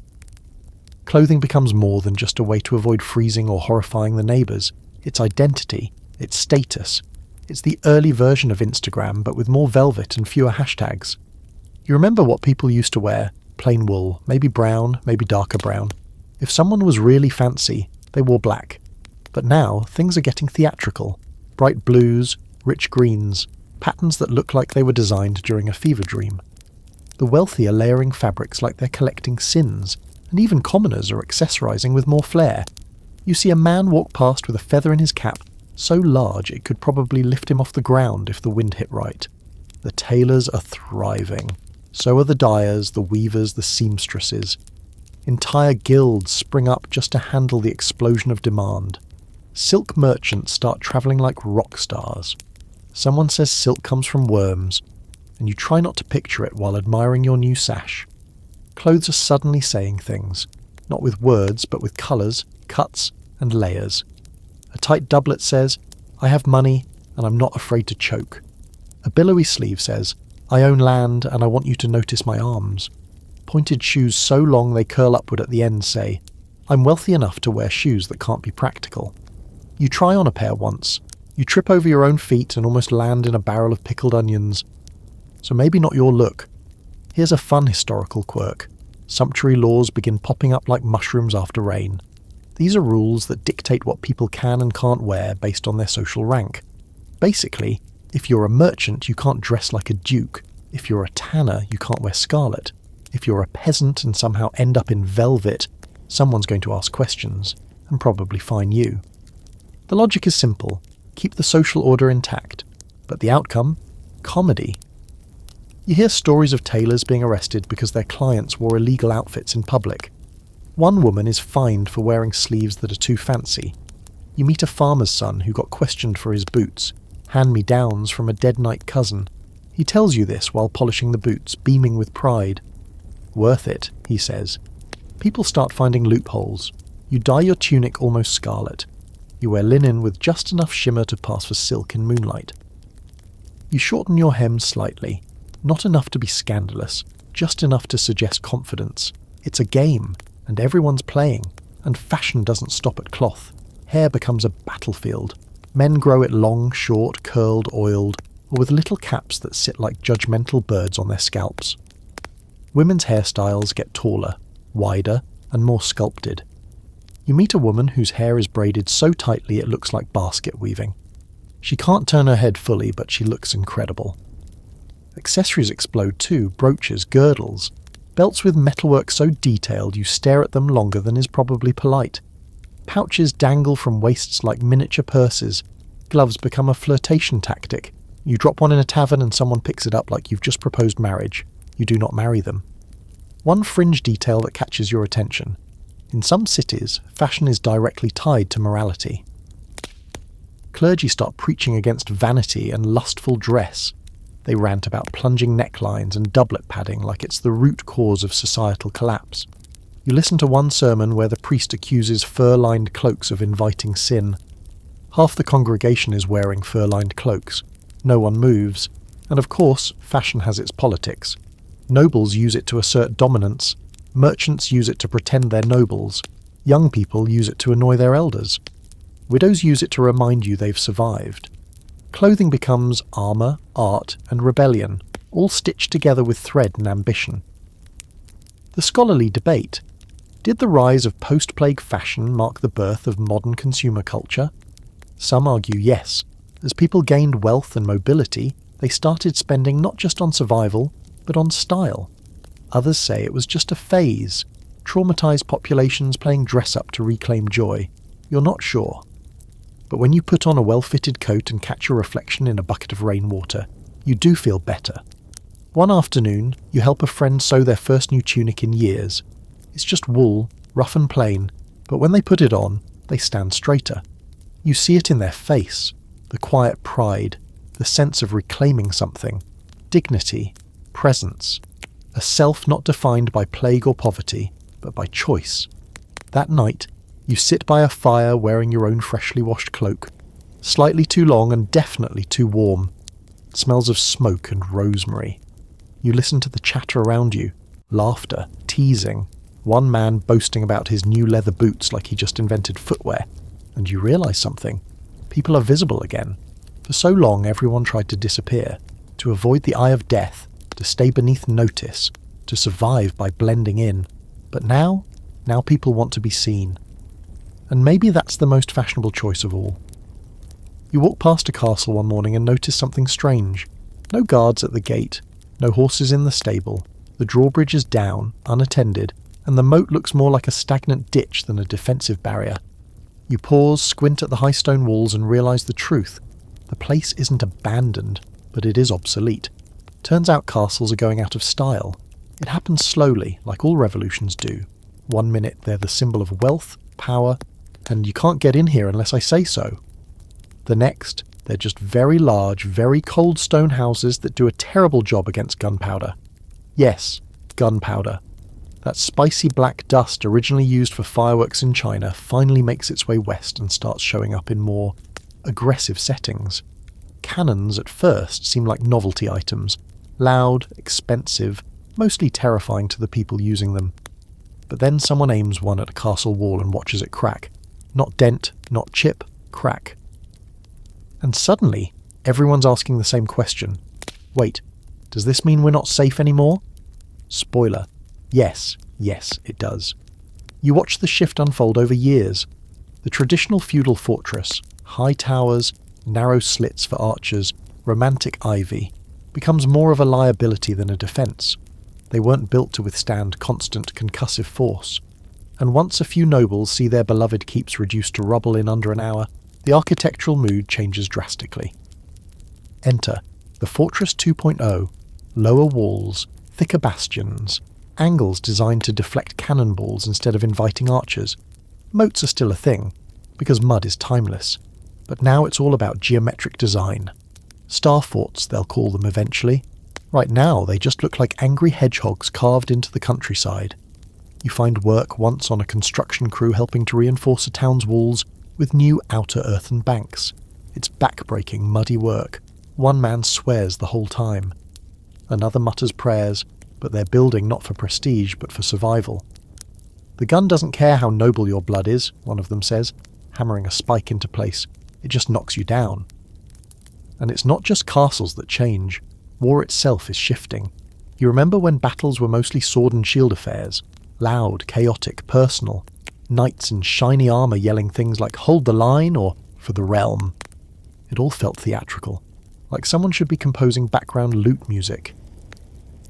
Clothing becomes more than just a way to avoid freezing or horrifying the neighbours. It's identity. It's status. It's the early version of Instagram, but with more velvet and fewer hashtags. You remember what people used to wear? Plain wool, maybe brown, maybe darker brown. If someone was really fancy, they wore black. But now, things are getting theatrical. Bright blues, rich greens, patterns that look like they were designed during a fever dream. The wealthy are layering fabrics like they're collecting sins, and even commoners are accessorising with more flair. You see a man walk past with a feather in his cap so large it could probably lift him off the ground if the wind hit right. The tailors are thriving. So are the dyers, the weavers, the seamstresses. Entire guilds spring up just to handle the explosion of demand. Silk merchants start travelling like rock stars. Someone says silk comes from worms, and you try not to picture it while admiring your new sash. Clothes are suddenly saying things, not with words but with colours, cuts and layers. A tight doublet says, "I have money and I'm not afraid to choke." A billowy sleeve says, "I own land and I want you to notice my arms." Pointed shoes so long they curl upward at the end say, "I'm wealthy enough to wear shoes that can't be practical." You try on a pair once. You trip over your own feet and almost land in a barrel of pickled onions. So maybe not your look. Here's a fun historical quirk. Sumptuary laws begin popping up like mushrooms after rain. These are rules that dictate what people can and can't wear based on their social rank. Basically, if you're a merchant, you can't dress like a duke. If you're a tanner, you can't wear scarlet. If you're a peasant and somehow end up in velvet, someone's going to ask questions, and probably fine you. The logic is simple. Keep the social order intact. But the outcome? Comedy. You hear stories of tailors being arrested because their clients wore illegal outfits in public. One woman is fined for wearing sleeves that are too fancy. You meet a farmer's son who got questioned for his boots, hand-me-downs from a dead knight cousin. He tells you this while polishing the boots, beaming with pride. "Worth it," he says. People start finding loopholes. You dye your tunic almost scarlet. You wear linen with just enough shimmer to pass for silk in moonlight. You shorten your hem slightly. Not enough to be scandalous, just enough to suggest confidence. It's a game, and everyone's playing, and fashion doesn't stop at cloth. Hair becomes a battlefield. Men grow it long, short, curled, oiled, or with little caps that sit like judgmental birds on their scalps. Women's hairstyles get taller, wider, and more sculpted. You meet a woman whose hair is braided so tightly it looks like basket weaving. She can't turn her head fully, but she looks incredible. Accessories explode too, brooches, girdles. Belts with metalwork so detailed you stare at them longer than is probably polite. Pouches dangle from waists like miniature purses. Gloves become a flirtation tactic. You drop one in a tavern and someone picks it up like you've just proposed marriage. You do not marry them. One fringe detail that catches your attention. In some cities, fashion is directly tied to morality. Clergy start preaching against vanity and lustful dress. They rant about plunging necklines and doublet padding like it's the root cause of societal collapse. You listen to one sermon where the priest accuses fur-lined cloaks of inviting sin. Half the congregation is wearing fur-lined cloaks. No one moves. And of course, fashion has its politics. Nobles use it to assert dominance. Merchants use it to pretend they're nobles. Young people use it to annoy their elders. Widows use it to remind you they've survived. Clothing becomes armour, art, and rebellion, all stitched together with thread and ambition. The scholarly debate. Did the rise of post-plague fashion mark the birth of modern consumer culture? Some argue yes. As people gained wealth and mobility, they started spending not just on survival, but on style. Others say it was just a phase, traumatised populations playing dress-up to reclaim joy. You're not sure. But when you put on a well-fitted coat and catch your reflection in a bucket of rainwater, you do feel better. One afternoon, you help a friend sew their first new tunic in years. It's just wool, rough and plain, but when they put it on, they stand straighter. You see it in their face, the quiet pride, the sense of reclaiming something, dignity, presence, a self not defined by plague or poverty, but by choice. That night, you sit by a fire wearing your own freshly washed cloak, slightly too long and definitely too warm. It smells of smoke and rosemary. You listen to the chatter around you, laughter, teasing, one man boasting about his new leather boots like he just invented footwear, and you realise something. People are visible again. For so long everyone tried to disappear, to avoid the eye of death, to stay beneath notice, to survive by blending in. But now people want to be seen. And maybe that's the most fashionable choice of all. You walk past a castle one morning and notice something strange. No guards at the gate, no horses in the stable, the drawbridge is down, unattended, and the moat looks more like a stagnant ditch than a defensive barrier. You pause, squint at the high stone walls and realise the truth. The place isn't abandoned, but it is obsolete. Turns out castles are going out of style. It happens slowly, like all revolutions do. One minute they're the symbol of wealth, power, and you can't get in here unless I say so. The next, they're just very large, very cold stone houses that do a terrible job against gunpowder. Yes, gunpowder. That spicy black dust originally used for fireworks in China finally makes its way west and starts showing up in more aggressive settings. Cannons at first seem like novelty items, loud, expensive, mostly terrifying to the people using them. But then someone aims one at a castle wall and watches it crack. Not dent, not chip, crack. And suddenly, everyone's asking the same question. Wait, does this mean we're not safe anymore? Spoiler. Yes, it does. You watch the shift unfold over years. The traditional feudal fortress, high towers, narrow slits for archers, romantic ivy, becomes more of a liability than a defence. They weren't built to withstand constant concussive force. And once a few nobles see their beloved keeps reduced to rubble in under an hour, the architectural mood changes drastically. Enter the Fortress 2.0, lower walls, thicker bastions, angles designed to deflect cannonballs instead of inviting archers. Moats are still a thing, because mud is timeless, but now it's all about geometric design. Star forts, they'll call them eventually. Right now, they just look like angry hedgehogs carved into the countryside. You find work once on a construction crew helping to reinforce a town's walls with new outer earthen banks. It's back-breaking, muddy work. One man swears the whole time. Another mutters prayers, but they're building not for prestige, but for survival. The gun doesn't care how noble your blood is, one of them says, hammering a spike into place. It just knocks you down. And it's not just castles that change. War itself is shifting. You remember when battles were mostly sword and shield affairs? Loud, chaotic, personal. Knights in shiny armour yelling things like "Hold the line" or "For the realm." It all felt theatrical, like someone should be composing background lute music.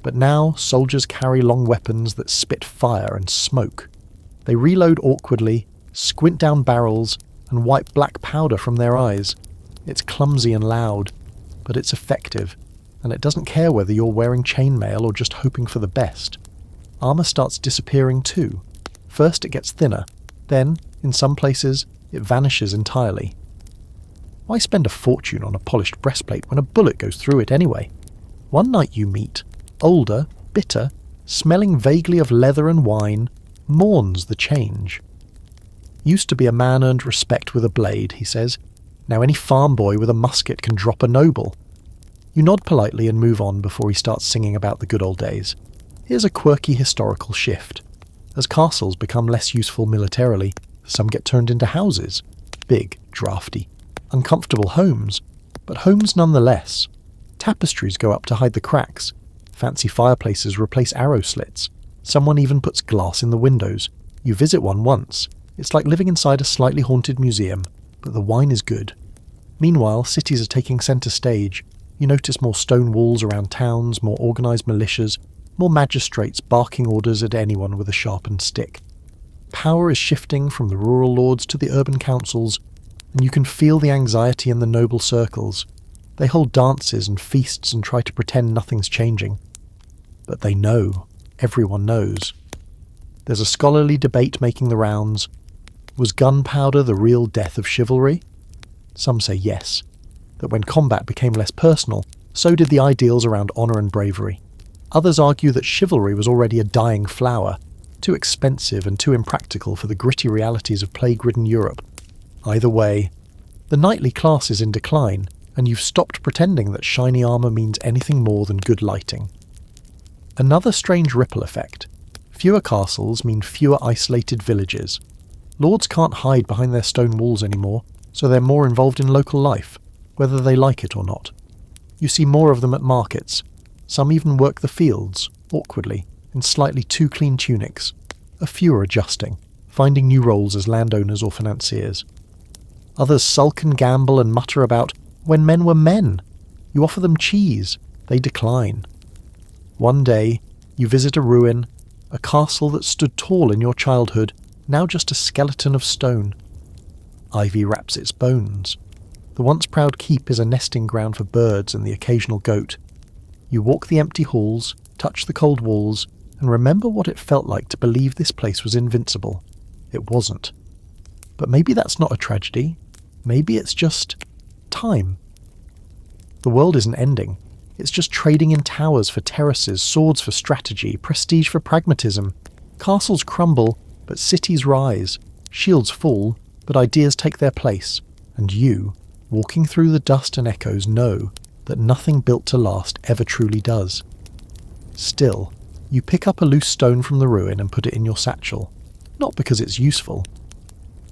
But now soldiers carry long weapons that spit fire and smoke. They reload awkwardly, squint down barrels, and wipe black powder from their eyes. It's clumsy and loud, but it's effective, and it doesn't care whether you're wearing chainmail or just hoping for the best. Armour starts disappearing too. First it gets thinner, then, in some places, it vanishes entirely. Why spend a fortune on a polished breastplate when a bullet goes through it anyway? One knight you meet, older, bitter, smelling vaguely of leather and wine, mourns the change. Used to be a man earned respect with a blade, he says. Now any farm boy with a musket can drop a noble. You nod politely and move on before he starts singing about the good old days. Here's a quirky historical shift. As castles become less useful militarily, some get turned into houses. Big, drafty, uncomfortable homes, but homes nonetheless. Tapestries go up to hide the cracks. Fancy fireplaces replace arrow slits. Someone even puts glass in the windows. You visit one once. It's like living inside a slightly haunted museum, but the wine is good. Meanwhile, cities are taking centre stage. You notice more stone walls around towns, more organised militias, more magistrates barking orders at anyone with a sharpened stick. Power is shifting from the rural lords to the urban councils, and you can feel the anxiety in the noble circles. They hold dances and feasts and try to pretend nothing's changing. But they know. Everyone knows. There's a scholarly debate making the rounds. Was gunpowder the real death of chivalry? Some say yes. That when combat became less personal, so did the ideals around honour and bravery. Others argue that chivalry was already a dying flower, too expensive and too impractical for the gritty realities of plague-ridden Europe. Either way, the knightly class is in decline, and you've stopped pretending that shiny armour means anything more than good lighting. Another strange ripple effect. Fewer castles mean fewer isolated villages. Lords can't hide behind their stone walls anymore, so they're more involved in local life, whether they like it or not. You see more of them at markets. Some even work the fields, awkwardly, in slightly too clean tunics. A few are adjusting, finding new roles as landowners or financiers. Others sulk and gamble and mutter about when men were men. You offer them cheese, they decline. One day, you visit a ruin, a castle that stood tall in your childhood, now just a skeleton of stone. ivy wraps its bones. The once proud keep is a nesting ground for birds and the occasional goat. You walk the empty halls, touch the cold walls, and remember what it felt like to believe this place was invincible. It wasn't. But maybe that's not a tragedy. Maybe it's just time. The world isn't ending. It's just trading in towers for terraces, swords for strategy, prestige for pragmatism. Castles crumble, but cities rise. Shields fall, but ideas take their place. And you, walking through the dust and echoes, know that nothing built to last ever truly does. Still, you pick up a loose stone from the ruin and put it in your satchel. Not because it's useful,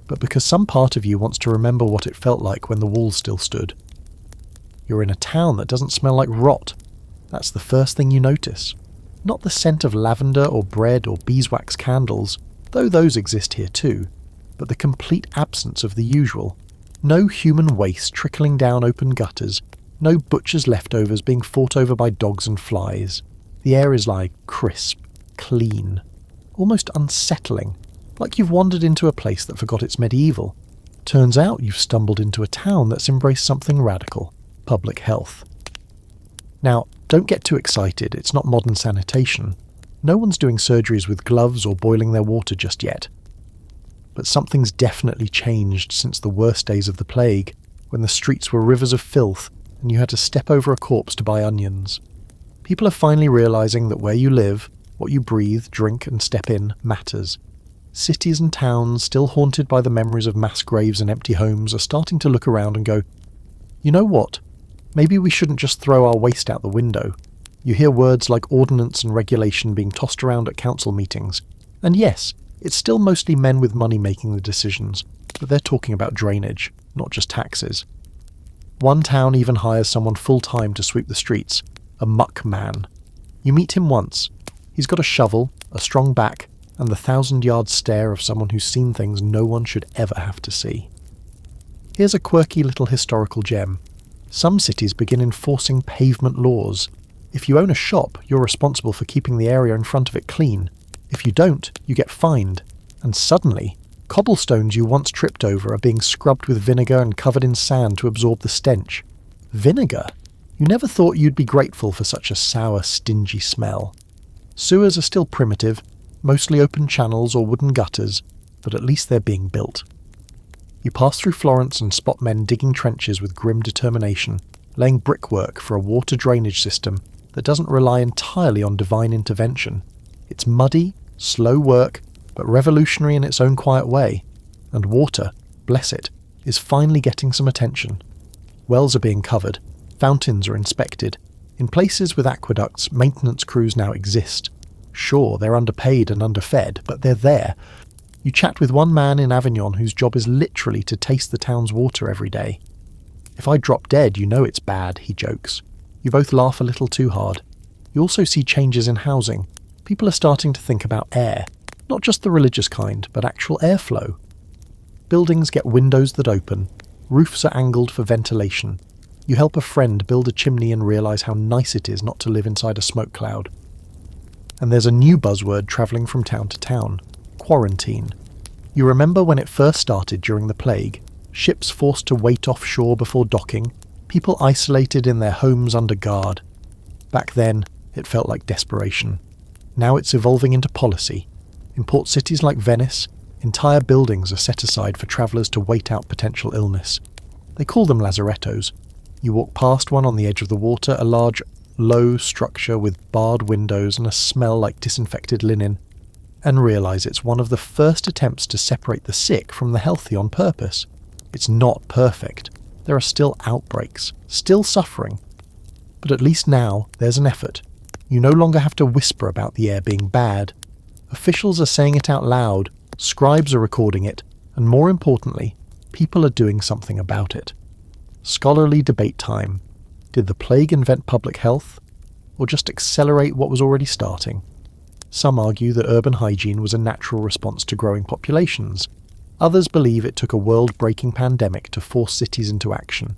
but because some part of you wants to remember what it felt like when the walls still stood. You're in a town that doesn't smell like rot. That's the first thing you notice. Not the scent of lavender or bread or beeswax candles, though those exist here too, but the complete absence of the usual. No human waste trickling down open gutters, no butcher's leftovers being fought over by dogs and flies. The air is like crisp, clean, almost unsettling, like you've wandered into a place that forgot it's medieval. Turns out you've stumbled into a town that's embraced something radical. Public health. Now, don't get too excited, it's not modern sanitation. No one's doing surgeries with gloves or boiling their water just yet. But something's definitely changed since the worst days of the plague, when the streets were rivers of filth and you had to step over a corpse to buy onions. People are finally realising that where you live, what you breathe, drink and step in, matters. Cities and towns, still haunted by the memories of mass graves and empty homes, are starting to look around and go, you know what? Maybe we shouldn't just throw our waste out the window. You hear words like ordinance and regulation being tossed around at council meetings. And yes, it's still mostly men with money making the decisions, but they're talking about drainage, not just taxes. One town even hires someone full-time to sweep the streets, a muck man. You meet him once. He's got a shovel, a strong back, and the 1,000-yard stare of someone who's seen things no one should ever have to see. Here's a quirky little historical gem. Some cities begin enforcing pavement laws. If you own a shop, you're responsible for keeping the area in front of it clean. If you don't, you get fined. And suddenly, cobblestones you once tripped over are being scrubbed with vinegar and covered in sand to absorb the stench. Vinegar? You never thought you'd be grateful for such a sour, stingy smell. Sewers are still primitive, mostly open channels or wooden gutters, but at least they're being built. You pass through Florence and spot men digging trenches with grim determination, laying brickwork for a water drainage system that doesn't rely entirely on divine intervention. It's muddy, slow work, but revolutionary in its own quiet way. And water, bless it, is finally getting some attention. Wells are being covered, fountains are inspected. In places with aqueducts, maintenance crews now exist. Sure, they're underpaid and underfed, but they're there. You chat with one man in Avignon whose job is literally to taste the town's water every day. If I drop dead, you know it's bad, he jokes. You both laugh a little too hard. You also see changes in housing. People are starting to think about air. Not just the religious kind, but actual airflow. Buildings get windows that open. Roofs are angled for ventilation. You help a friend build a chimney and realise how nice it is not to live inside a smoke cloud. And there's a new buzzword travelling from town to town. Quarantine. You remember when it first started during the plague? Ships forced to wait offshore before docking, people isolated in their homes under guard. Back then, it felt like desperation. Now it's evolving into policy. In port cities like Venice, entire buildings are set aside for travellers to wait out potential illness. They call them lazarettos. You walk past one on the edge of the water, a large, low structure with barred windows and a smell like disinfected linen, and realise it's one of the first attempts to separate the sick from the healthy on purpose. It's not perfect. There are still outbreaks, still suffering. But at least now there's an effort. You no longer have to whisper about the air being bad. Officials are saying it out loud, scribes are recording it, and more importantly, people are doing something about it. Scholarly debate time. Did the plague invent public health, or just accelerate what was already starting? Some argue that urban hygiene was a natural response to growing populations. Others believe it took a world-breaking pandemic to force cities into action.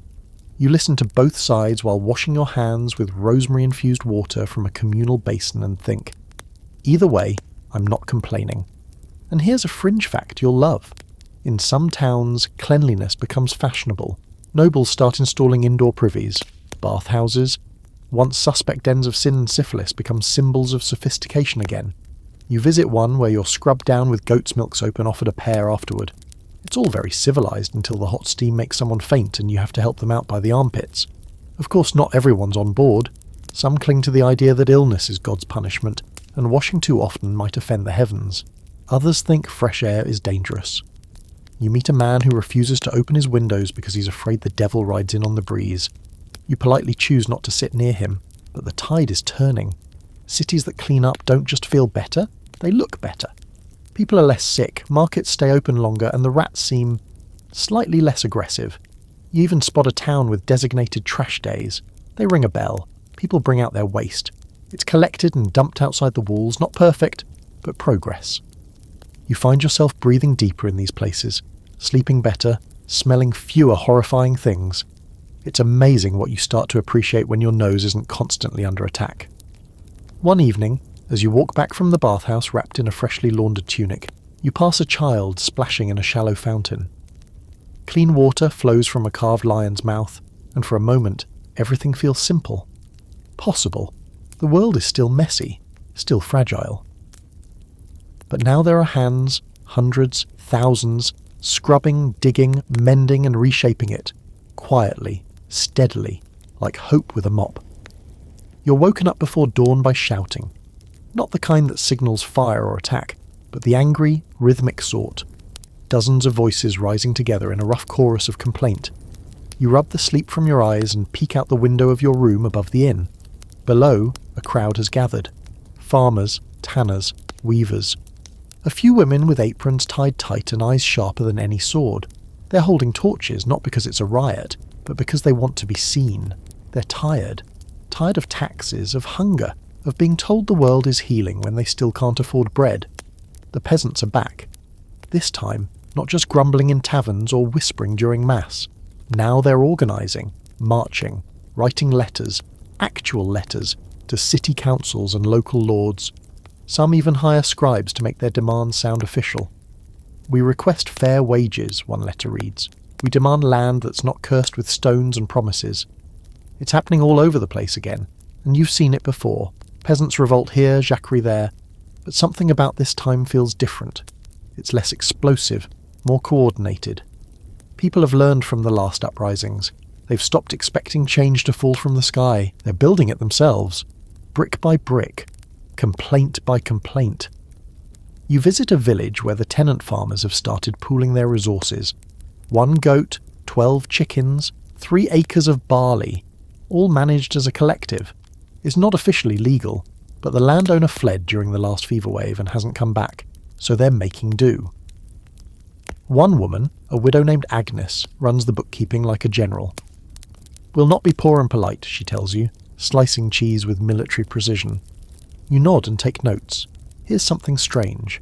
You listen to both sides while washing your hands with rosemary-infused water from a communal basin and think, either way, I'm not complaining. And here's a fringe fact you'll love. In some towns, cleanliness becomes fashionable. Nobles start installing indoor privies, bathhouses. Once suspect dens of sin and syphilis become symbols of sophistication again. You visit one where you're scrubbed down with goat's milk soap and offered a pear afterward. It's all very civilised until the hot steam makes someone faint and you have to help them out by the armpits. Of course, not everyone's on board. Some cling to the idea that illness is God's punishment, and washing too often might offend the heavens. Others think fresh air is dangerous. You meet a man who refuses to open his windows because he's afraid the devil rides in on the breeze. You politely choose not to sit near him, but the tide is turning. Cities that clean up don't just feel better, they look better. People are less sick, markets stay open longer, and the rats seem slightly less aggressive. You even spot a town with designated trash days. They ring a bell. People bring out their waste. It's collected and dumped outside the walls, not perfect, but progress. You find yourself breathing deeper in these places, sleeping better, smelling fewer horrifying things. It's amazing what you start to appreciate when your nose isn't constantly under attack. One evening, as you walk back from the bathhouse wrapped in a freshly laundered tunic, you pass a child splashing in a shallow fountain. Clean water flows from a carved lion's mouth, and for a moment, everything feels simple. Possible. The world is still messy, still fragile. But now there are hands, hundreds, thousands, scrubbing, digging, mending and reshaping it, quietly, steadily, like hope with a mop. You're woken up before dawn by shouting. Not the kind that signals fire or attack, but the angry, rhythmic sort. Dozens of voices rising together in a rough chorus of complaint. You rub the sleep from your eyes and peek out the window of your room above the inn. Below, a crowd has gathered. Farmers, tanners, weavers. A few women with aprons tied tight and eyes sharper than any sword. They're holding torches not because it's a riot, but because they want to be seen. They're tired. Tired of taxes, of hunger, of being told the world is healing when they still can't afford bread. The peasants are back. This time, not just grumbling in taverns or whispering during mass. Now they're organising, marching, writing letters, actual letters, to city councils and local lords. Some even hire scribes to make their demands sound official. We request fair wages, one letter reads. We demand land that's not cursed with stones and promises. It's happening all over the place again, and you've seen it before. Peasants revolt here, Jacquerie there, but something about this time feels different. It's less explosive, more coordinated. People have learned from the last uprisings. They've stopped expecting change to fall from the sky. They're building it themselves, brick by brick, complaint by complaint. You visit a village where the tenant farmers have started pooling their resources. 1 goat, 12 chickens, 3 acres of barley, all managed as a collective. It's not officially legal, but the landowner fled during the last fever wave and hasn't come back, so they're making do. One woman, a widow named Agnes, runs the bookkeeping like a general. We'll not be poor and polite, she tells you, slicing cheese with military precision. You nod and take notes. Here's something strange.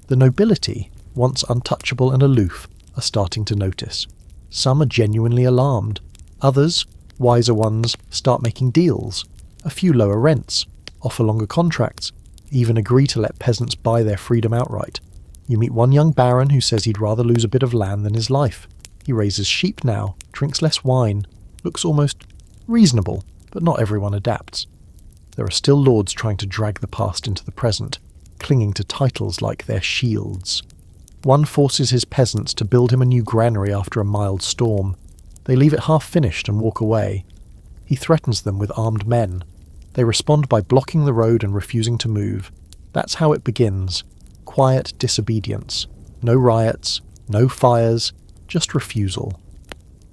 The nobility, once untouchable and aloof, are starting to notice. Some are genuinely alarmed. Others, wiser ones, start making deals. A few lower rents, offer longer contracts, even agree to let peasants buy their freedom outright. You meet one young baron who says he'd rather lose a bit of land than his life. He raises sheep now, drinks less wine, looks almost reasonable, but not everyone adapts. There are still lords trying to drag the past into the present, clinging to titles like their shields. One forces his peasants to build him a new granary after a mild storm. They leave it half-finished and walk away. He threatens them with armed men. They respond by blocking the road and refusing to move. That's how it begins. Quiet disobedience. No riots, no fires, just refusal.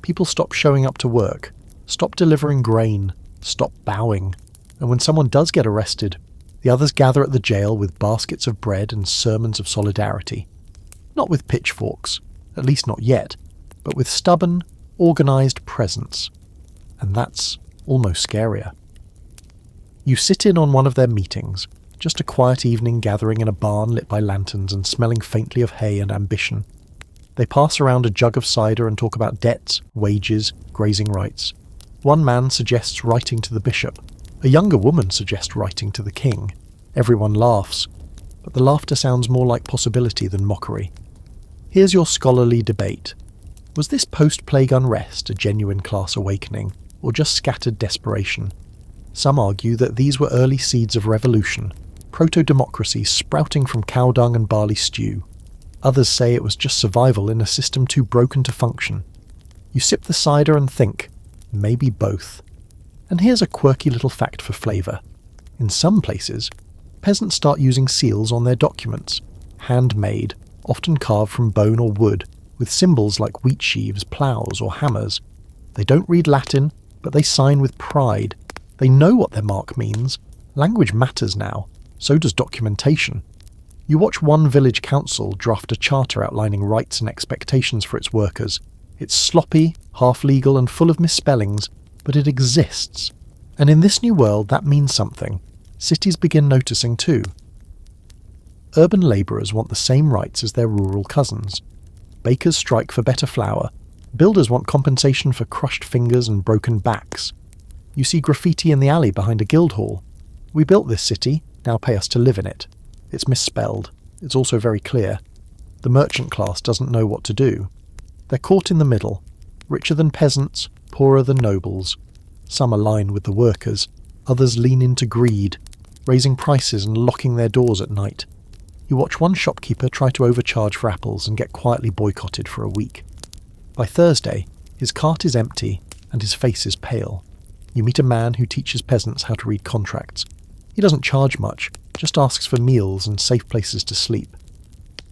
People stop showing up to work, stop delivering grain, stop bowing. And when someone does get arrested, the others gather at the jail with baskets of bread and sermons of solidarity. Not with pitchforks, at least not yet, but with stubborn, organised presence. And that's almost scarier. You sit in on one of their meetings, just a quiet evening gathering in a barn lit by lanterns and smelling faintly of hay and ambition. They pass around a jug of cider and talk about debts, wages, grazing rights. One man suggests writing to the bishop. A younger woman suggests writing to the king. Everyone laughs, but the laughter sounds more like possibility than mockery. Here's your scholarly debate. Was this post-plague unrest a genuine class awakening, or just scattered desperation? Some argue that these were early seeds of revolution, proto-democracy sprouting from cow dung and barley stew. Others say it was just survival in a system too broken to function. You sip the cider and think, maybe both. And here's a quirky little fact for flavour. In some places, peasants start using seals on their documents, handmade, often carved from bone or wood, with symbols like wheat sheaves, ploughs or hammers. They don't read Latin, but they sign with pride. They know what their mark means. Language matters now, so does documentation. You watch one village council draft a charter outlining rights and expectations for its workers. It's sloppy, half-legal and full of misspellings, but it exists. And in this new world, that means something. Cities begin noticing too. Urban labourers want the same rights as their rural cousins. Bakers strike for better flour. Builders want compensation for crushed fingers and broken backs. You see graffiti in the alley behind a guild hall. We built this city, now pay us to live in it. It's misspelled. It's also very clear. The merchant class doesn't know what to do. They're caught in the middle, richer than peasants, poorer than nobles. Some align with the workers, others lean into greed, raising prices and locking their doors at night. You watch one shopkeeper try to overcharge for apples and get quietly boycotted for a week. By Thursday, his cart is empty and his face is pale. You meet a man who teaches peasants how to read contracts. He doesn't charge much, just asks for meals and safe places to sleep.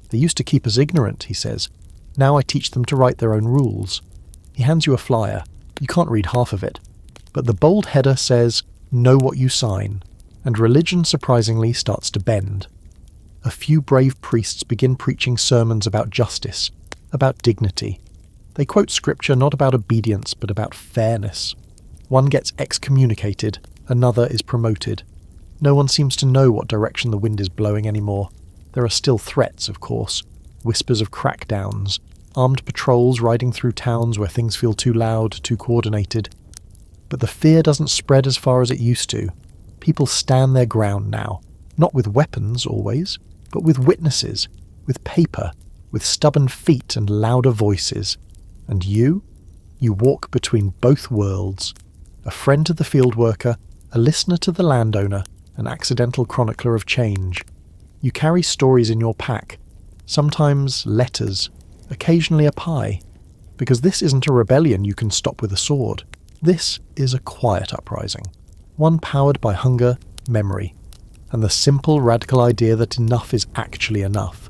They used to keep us ignorant, he says. Now I teach them to write their own rules. He hands you a flyer. You can't read half of it. But the bold header says, know what you sign. And religion surprisingly starts to bend. A few brave priests begin preaching sermons about justice, about dignity. They quote scripture not about obedience but about fairness. One gets excommunicated, another is promoted. No one seems to know what direction the wind is blowing anymore. There are still threats, of course. Whispers of crackdowns, armed patrols riding through towns where things feel too loud, too coordinated. But the fear doesn't spread as far as it used to. People stand their ground now, not with weapons always, but with witnesses, with paper, with stubborn feet and louder voices. And you walk between both worlds, a friend to the field worker, a listener to the landowner, an accidental chronicler of change. You carry stories in your pack, sometimes letters, occasionally a pie, because this isn't a rebellion you can stop with a sword. This is a quiet uprising, one powered by hunger, memory, and the simple radical idea that enough is actually enough.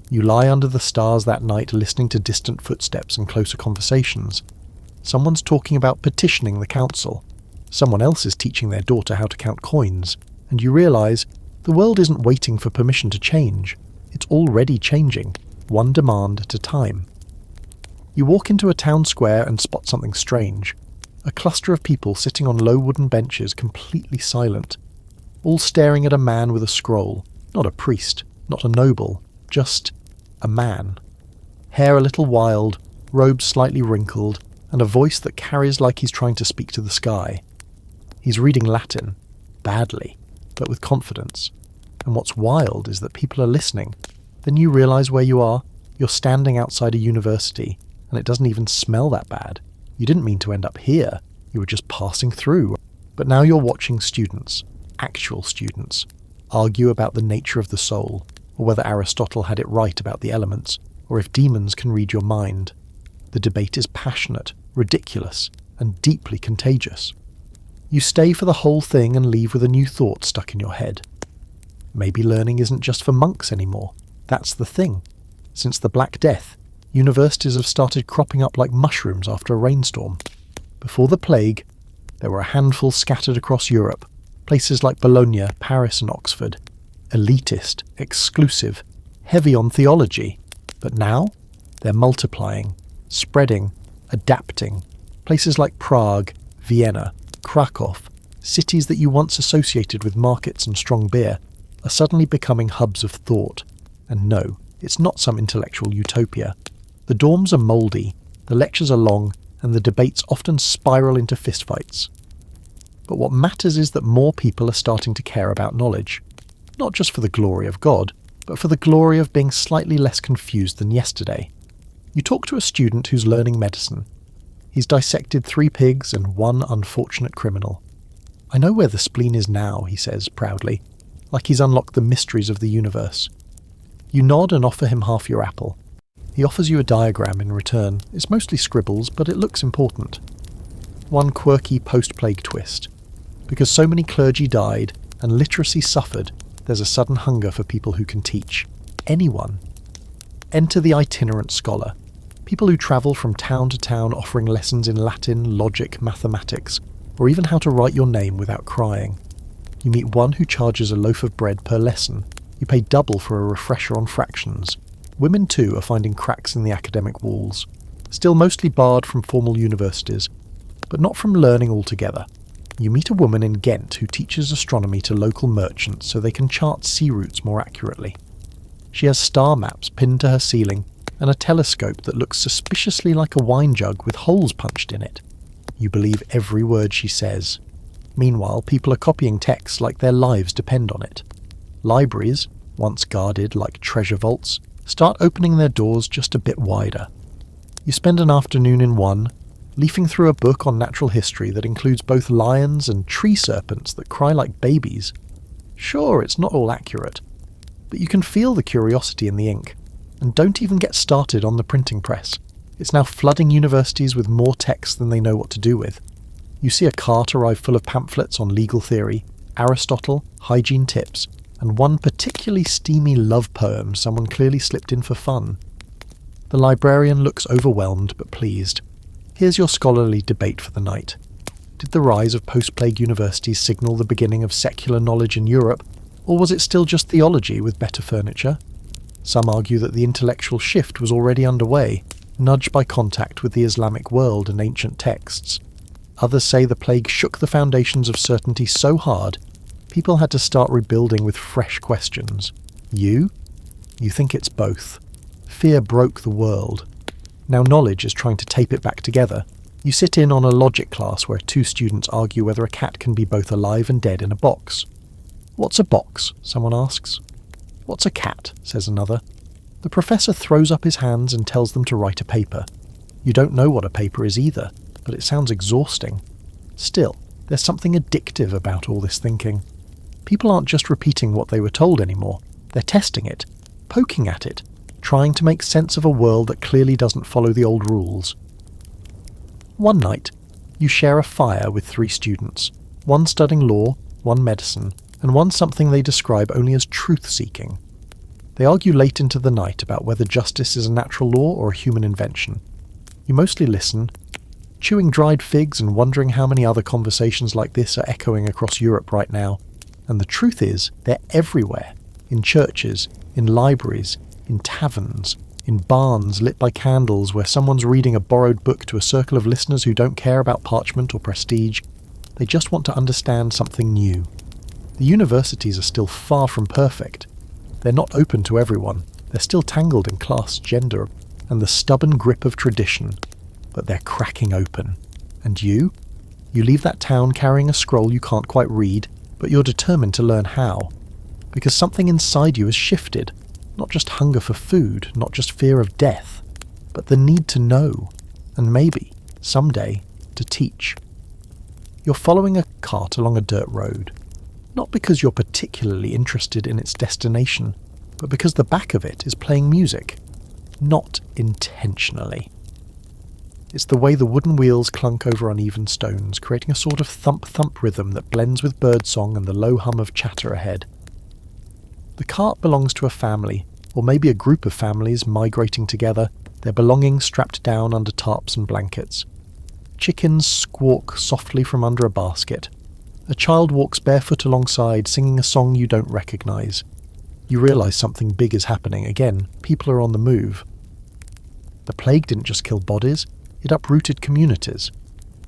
You lie under the stars that night listening to distant footsteps and closer conversations. Someone's talking about petitioning the council. Someone else is teaching their daughter how to count coins, and you realise the world isn't waiting for permission to change. It's already changing, one demand at a time. You walk into a town square and spot something strange. A cluster of people sitting on low wooden benches, completely silent, all staring at a man with a scroll. Not a priest, not a noble, just a man. Hair a little wild, robes slightly wrinkled, and a voice that carries like he's trying to speak to the sky. He's reading Latin, badly, but with confidence. And what's wild is that people are listening. Then you realise where you are. You're standing outside a university, and it doesn't even smell that bad. You didn't mean to end up here. You were just passing through. But now you're watching students, actual students, argue about the nature of the soul, or whether Aristotle had it right about the elements, or if demons can read your mind. The debate is passionate, ridiculous, and deeply contagious. You stay for the whole thing and leave with a new thought stuck in your head. Maybe learning isn't just for monks anymore. That's the thing. Since the Black Death, universities have started cropping up like mushrooms after a rainstorm. Before the plague, there were a handful scattered across Europe, places like Bologna, Paris and Oxford. Elitist, exclusive, heavy on theology. But now, they're multiplying, spreading, adapting. Places like Prague, Vienna, Krakow, cities that you once associated with markets and strong beer, are suddenly becoming hubs of thought. And no, it's not some intellectual utopia. The dorms are mouldy, the lectures are long, and the debates often spiral into fistfights. But what matters is that more people are starting to care about knowledge. Not just for the glory of God, but for the glory of being slightly less confused than yesterday. You talk to a student who's learning medicine. He's dissected 3 pigs and 1 unfortunate criminal. "I know where the spleen is now," he says proudly, like he's unlocked the mysteries of the universe. You nod and offer him half your apple. He offers you a diagram in return. It's mostly scribbles, but it looks important. One quirky post-plague twist. Because so many clergy died and literacy suffered, there's a sudden hunger for people who can teach. Anyone. Enter the itinerant scholar. People who travel from town to town offering lessons in Latin, logic, mathematics, or even how to write your name without crying. You meet one who charges a loaf of bread per lesson. You pay double for a refresher on fractions. Women too are finding cracks in the academic walls. Still mostly barred from formal universities, but not from learning altogether. You meet a woman in Ghent who teaches astronomy to local merchants so they can chart sea routes more accurately. She has star maps pinned to her ceiling and a telescope that looks suspiciously like a wine jug with holes punched in it. You believe every word she says. Meanwhile, people are copying texts like their lives depend on it. Libraries, once guarded like treasure vaults, start opening their doors just a bit wider. You spend an afternoon in one, leafing through a book on natural history that includes both lions and tree serpents that cry like babies. Sure, it's not all accurate, but you can feel the curiosity in the ink. And don't even get started on the printing press. It's now flooding universities with more text than they know what to do with. You see a cart arrive full of pamphlets on legal theory, Aristotle, hygiene tips, and one particularly steamy love poem someone clearly slipped in for fun. The librarian looks overwhelmed but pleased. Here's your scholarly debate for the night. Did the rise of post-plague universities signal the beginning of secular knowledge in Europe, or was it still just theology with better furniture? Some argue that the intellectual shift was already underway, nudged by contact with the Islamic world and ancient texts. Others say the plague shook the foundations of certainty so hard, people had to start rebuilding with fresh questions. You? You think it's both. Fear broke the world. Now knowledge is trying to tape it back together. You sit in on a logic class where 2 students argue whether a cat can be both alive and dead in a box. "What's a box?" someone asks. "What's a cat?" says another. The professor throws up his hands and tells them to write a paper. You don't know what a paper is either, but it sounds exhausting. Still, there's something addictive about all this thinking. People aren't just repeating what they were told anymore. They're testing it, poking at it, trying to make sense of a world that clearly doesn't follow the old rules. One night, you share a fire with 3 students, one studying law, one medicine, and one something they describe only as truth-seeking. They argue late into the night about whether justice is a natural law or a human invention. You mostly listen, chewing dried figs and wondering how many other conversations like this are echoing across Europe right now. And the truth is, they're everywhere. In churches, in libraries, in taverns, in barns lit by candles where someone's reading a borrowed book to a circle of listeners who don't care about parchment or prestige. They just want to understand something new. The universities are still far from perfect. They're not open to everyone. They're still tangled in class, gender, and the stubborn grip of tradition. But they're cracking open. And you? You leave that town carrying a scroll you can't quite read, but you're determined to learn how. Because something inside you has shifted. Not just hunger for food, not just fear of death, but the need to know, and maybe, someday, to teach. You're following a cart along a dirt road. Not because you're particularly interested in its destination, but because the back of it is playing music. Not intentionally. It's the way the wooden wheels clunk over uneven stones, creating a sort of thump-thump rhythm that blends with birdsong and the low hum of chatter ahead. The cart belongs to a family, or maybe a group of families migrating together, their belongings strapped down under tarps and blankets. Chickens squawk softly from under a basket. A child walks barefoot alongside, singing a song you don't recognize. You realize something big is happening again. People are on the move. The plague didn't just kill bodies, it uprooted communities.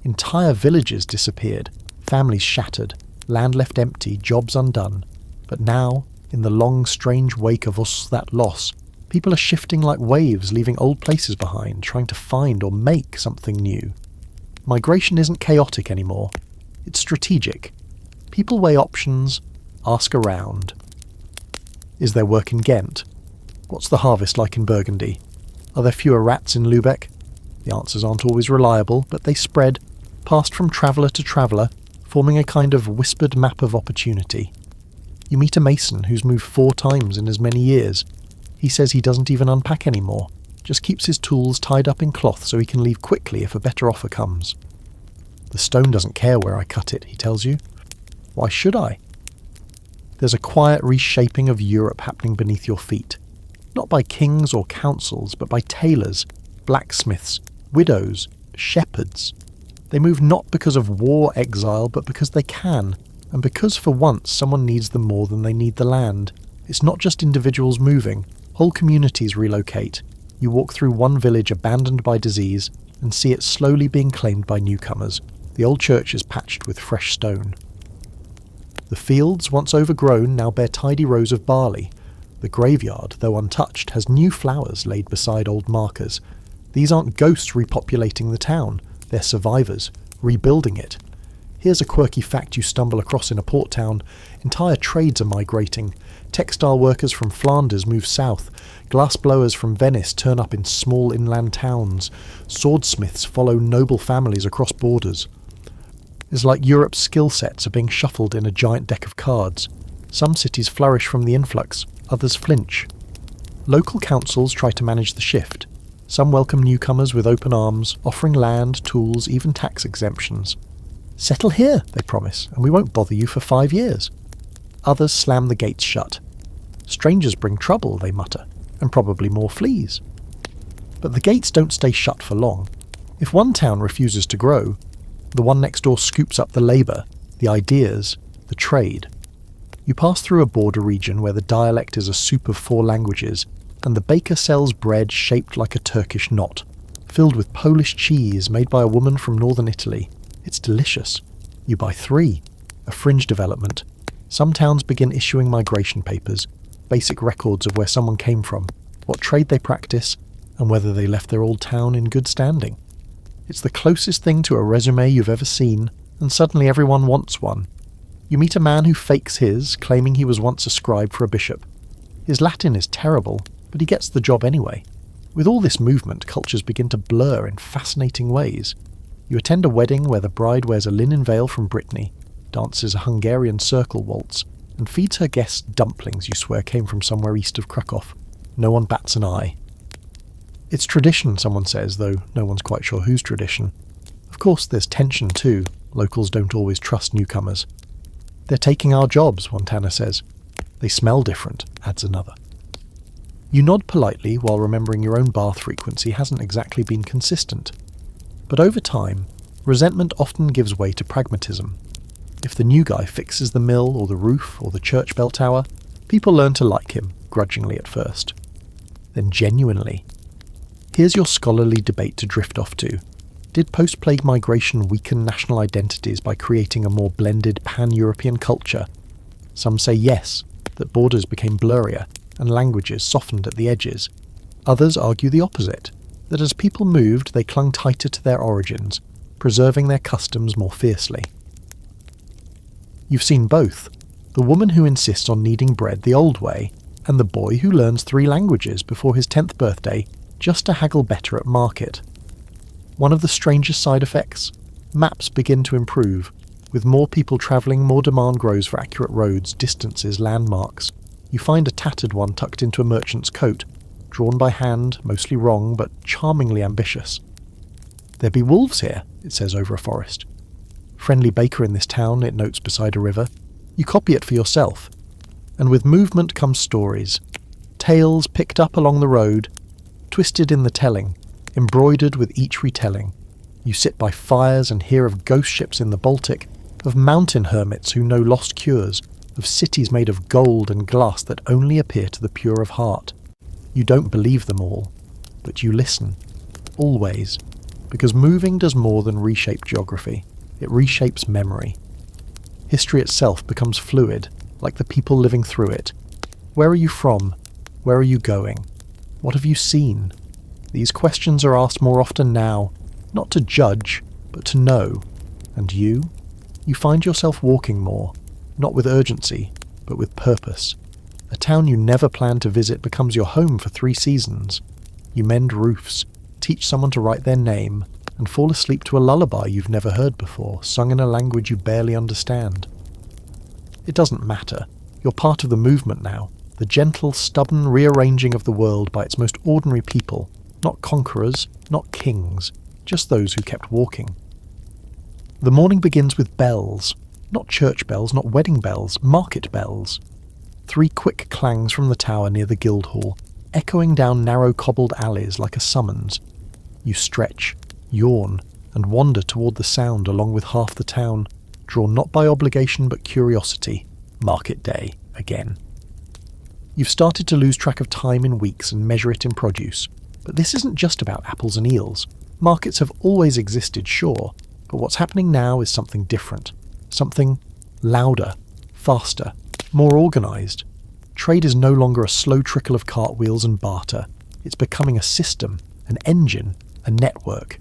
Entire villages disappeared, families shattered, land left empty, jobs undone. But now, in the long, strange wake of that loss, people are shifting like waves, leaving old places behind, trying to find or make something new. Migration isn't chaotic anymore. It's strategic. People weigh options, ask around. Is there work in Ghent? What's the harvest like in Burgundy? Are there fewer rats in Lübeck? The answers aren't always reliable, but they spread, passed from traveller to traveller, forming a kind of whispered map of opportunity. You meet a mason who's moved 4 times in as many years. He says he doesn't even unpack anymore, just keeps his tools tied up in cloth so he can leave quickly if a better offer comes. The stone doesn't care where I cut it, he tells you. Why should I? There's a quiet reshaping of Europe happening beneath your feet. Not by kings or councils, but by tailors, blacksmiths, widows, shepherds. They move not because of war exile, but because they can, and because for once someone needs them more than they need the land. It's not just individuals moving, whole communities relocate. You walk through one village abandoned by disease and see it slowly being claimed by newcomers. The old church is patched with fresh stone. The fields, once overgrown, now bear tidy rows of barley. The graveyard, though untouched, has new flowers laid beside old markers. These aren't ghosts repopulating the town, they're survivors, rebuilding it. Here's a quirky fact you stumble across in a port town. Entire trades are migrating. Textile workers from Flanders move south. Glassblowers from Venice turn up in small inland towns. Swordsmiths follow noble families across borders. It's like Europe's skill sets are being shuffled in a giant deck of cards. Some cities flourish from the influx, others flinch. Local councils try to manage the shift. Some welcome newcomers with open arms, offering land, tools, even tax exemptions. Settle here, they promise, and we won't bother you for 5 years. Others slam the gates shut. Strangers bring trouble, they mutter, and probably more fleas. But the gates don't stay shut for long. If one town refuses to grow, the one next door scoops up the labour, the ideas, the trade. You pass through a border region where the dialect is a soup of 4 languages, and the baker sells bread shaped like a Turkish knot, filled with Polish cheese made by a woman from northern Italy. It's delicious. You buy 3. A fringe development. Some towns begin issuing migration papers, basic records of where someone came from, what trade they practice, and whether they left their old town in good standing. It's the closest thing to a resume you've ever seen, and suddenly everyone wants one. You meet a man who fakes his, claiming he was once a scribe for a bishop. His Latin is terrible, but he gets the job anyway. With all this movement, cultures begin to blur in fascinating ways. You attend a wedding where the bride wears a linen veil from Brittany, dances a Hungarian circle waltz, and feeds her guests dumplings you swear came from somewhere east of Krakow. No one bats an eye. It's tradition, someone says, though no one's quite sure whose tradition. Of course, there's tension too. Locals don't always trust newcomers. They're taking our jobs, one tanner says. They smell different, adds another. You nod politely while remembering your own bath frequency hasn't exactly been consistent. But over time, resentment often gives way to pragmatism. If the new guy fixes the mill or the roof or the church bell tower, people learn to like him, grudgingly at first. Then genuinely. Here's your scholarly debate to drift off to. Did post-plague migration weaken national identities by creating a more blended pan-European culture? Some say yes, that borders became blurrier and languages softened at the edges. Others argue the opposite, that as people moved they clung tighter to their origins, preserving their customs more fiercely. You've seen both, the woman who insists on kneading bread the old way, and the boy who learns 3 languages before his 10th birthday just to haggle better at market. One of the strangest side effects, maps begin to improve. With more people travelling, more demand grows for accurate roads, distances, landmarks. You find a tattered one tucked into a merchant's coat, drawn by hand, mostly wrong, but charmingly ambitious. There be wolves here, it says over a forest. Friendly baker in this town, it notes beside a river. You copy it for yourself. And with movement come stories. Tales picked up along the road, twisted in the telling, embroidered with each retelling. You sit by fires and hear of ghost ships in the Baltic, of mountain hermits who know lost cures, of cities made of gold and glass that only appear to the pure of heart. You don't believe them all, but you listen. Always. Because moving does more than reshape geography. It reshapes memory. History itself becomes fluid, like the people living through it. Where are you from? Where are you going? What have you seen? These questions are asked more often now, not to judge, but to know. And you? You find yourself walking more, not with urgency, but with purpose. A town you never planned to visit becomes your home for 3 seasons. You mend roofs, teach someone to write their name, and fall asleep to a lullaby you've never heard before, sung in a language you barely understand. It doesn't matter. You're part of the movement now, the gentle, stubborn rearranging of the world by its most ordinary people, not conquerors, not kings, just those who kept walking. The morning begins with bells, not church bells, not wedding bells, market bells. 3 quick clangs from the tower near the Guildhall, echoing down narrow cobbled alleys like a summons. You stretch, yawn, and wander toward the sound along with half the town, drawn not by obligation but curiosity. Market day again. You've started to lose track of time in weeks and measure it in produce, but this isn't just about apples and eels. Markets have always existed, sure, but what's happening now is something different, something louder, faster, more organised. Trade is no longer a slow trickle of cartwheels and barter. It's becoming a system, an engine, a network.